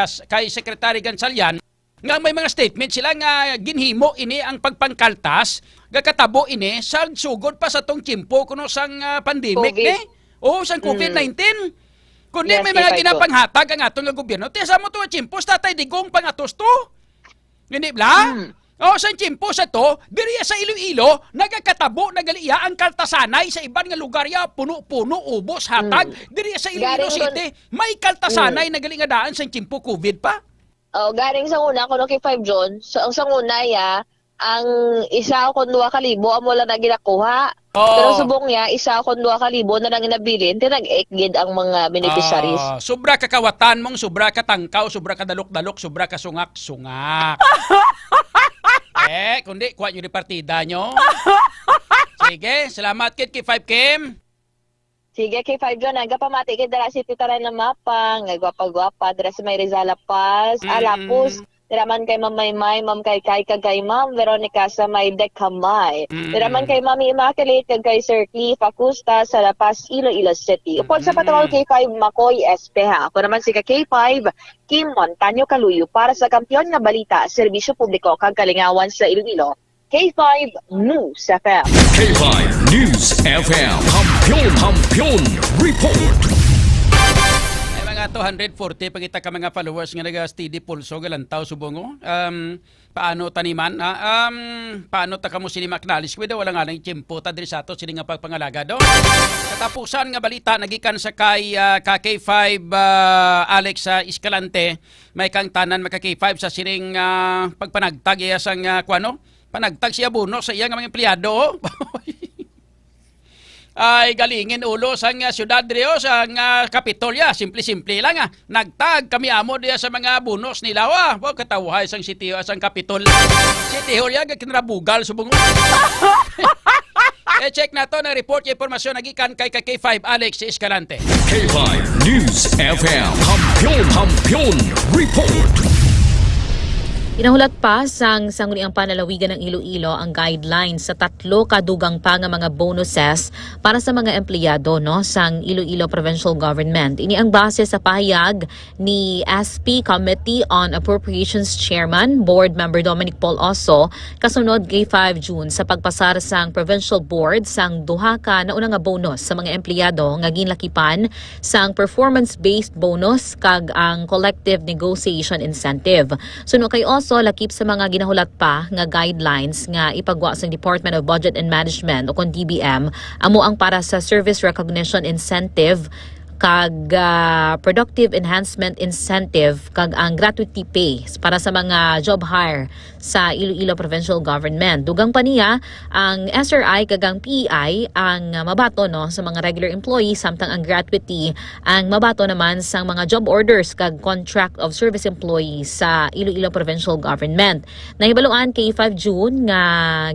Secretary Gatchalian nga may mga statement sila nga ginhimo ini ang pagpangkaltas gakatabo ini sa sugod pa sa tong chimpo kuno sang pandemic ni sang COVID-19. Kundi may mga ginapanghatag ang aton nga gobyerno tesa mo to chimpos tatay digong pangatos to. Hindi bla? Sa chimpo sa to, diriya sa Iloilo, nagakatabo, nagaliya ang kaltasanay sa ibang nga lugar ya, puno-puno, ubos, hatag. Diriya sa Iloilo City, may kaltasanay nagali nga daan sa chimpo COVID pa. Galing sa una, kuno kay 5 John, sa una ang 1,200 amo lang na ginakuha. Pero subong niya, 1,200 na lang inabilin, tinag-ekgid ang mga beneficiaries. Sobra kakawatan mong, sobra katangkaw, sobra kadalok-dalok, sobra kasungak-sungak. Kundi, kuha nyo di partida nyo. Sige, salamat kit kay 5 Kim. Sige, kay 5 John, pamati kay Dara City taray na mapa, nga gwapa-gwapa, Dara sa may Rizal Paz, Alapos, Diraman kay Ma'am Maymay, Ma'am kay kagay Ma'am Veronica sa may Decamay. Diraman kay Ma'am Immaculate, kagay Sir Cliff Acosta sa La Paz, Iloilo City. Upod sa patawag K5 Makoy Espeha. Ako naman si K5 Kim Montaño Caluyo para sa Kampiyon nga Balita, Serbisyo Publiko kag Kalingawan sa Iloilo. K5 News FM. K5 News FM. Kampiyon Report. mga 240 pagita ka mga followers nga naga steady pulso galantaw subongo. Paano taniman? Paano ta kamo sini maknalis kweda wala nga nang tiyempo ta diri sa ato sini nga pagpangalaga do. Katapusan nga balita nagikan sa kay K5 Alex Escalante may kang tanan maka K5 sa sining pagpanagtag iya sang kuano panagtag siya buno sa iya nga mga empleyado. Ay galingin ulo sang syudad diriyo sang Kapitolya, simple-simple lang nagtag kami amo diya sa mga bonus nila wa katawhay sang City sang Kapitol. City Hall ya kinrabugal subong. Check na to na report yung impormasyon nagikan kay K5 Alex Escalante. K5 News FM Kampiyon Report. Inahulat pa sang sangguniang panalawigan ng Iloilo ang guidelines sa 3 kadugang pa nga mga bonuses para sa mga empleyado sang Iloilo Provincial Government. Ini ang base sa pahayag ni SP Committee on Appropriations Chairman, Board Member Dominic Paul Oso, kasunod kay 5 June sa pagpasar sang Provincial Board sang duha ka na unang nga bonus sa mga empleyado nga ginlakipan sang performance-based bonus kag ang collective negotiation incentive. Suno kay Oso lakip sa mga ginahulat pa nga guidelines nga ipagwa sa Department of Budget and Management o kon DBM amo ang para sa Service Recognition Incentive kag Productive Enhancement Incentive kag ang gratuity pay para sa mga job hire sa Iloilo Provincial Government. Dugang pa niya ang SRI kag ang PEI ang mabato sa mga regular employees samtang ang gratuity ang mabato naman sa mga job orders kag contract of service employees sa Iloilo Provincial Government. Nahibaluan kay 5 June nga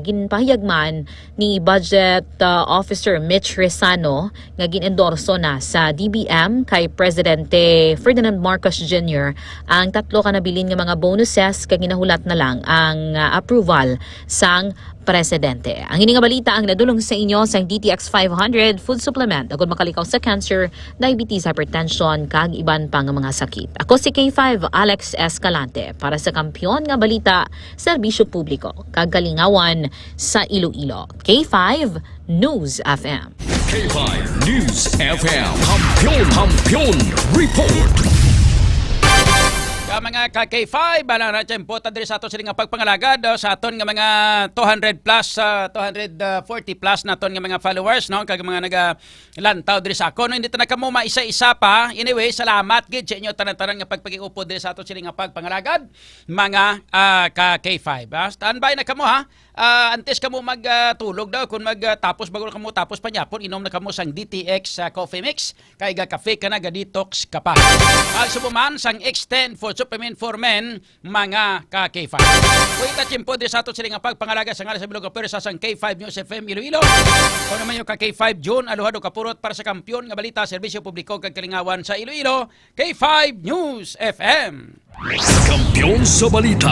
ginpahayagman ni Budget Officer Mitch Resano nga ginendorso na sa DBM kay Presidente Ferdinand Marcos Jr. ang 3 ka nabilin nga mga bonuses kag ginahulat na lang ang approval sang Presidente. Ang ini nga balita ang nadulong sa inyo sa DTX 500 food supplement agud makalikaw sa cancer, diabetes, hypertension kag iban pang mga sakit. Ako si K5 Alex Escalante para sa Kampiyon nga balita, serbisyo publiko kag kalingawan sa Iloilo. K5 News FM. K5 News FM Kampiyon Report. Mga K5 bala na tiyempo ta diri sa ato sining nga pagpangalagad sa aton nga mga 200 plus 240 plus naton nga mga followers no kag mga nagalantaw diri sa ako no hindi ta na kamo maisa-isa pa. Anyway, salamat gid sa inyo tanan-tanan nga pagpakiupo diri sa ato sining nga pagpangalagad mga K5. Standby na kamo ha. Antes kamo magtulog daw kung magtapos bago kamo tapos pa nyapon inom na kamo sang DTX coffee mix kay ga cafe ka na ga detox ka pa. Subuman sang X10 for supplement for men mga K5. Kuita tiyempo diri sa ato sila nga pagpangalaga sa ngalan sa bilog pero sa sang K5 News FM Iloilo. Kung naman yung K5 June aluhado kapurot para sa kampiyon nga balita serbisyo publiko kag kalingawan sa Iloilo. K5 News FM. Kampiyon sa balita.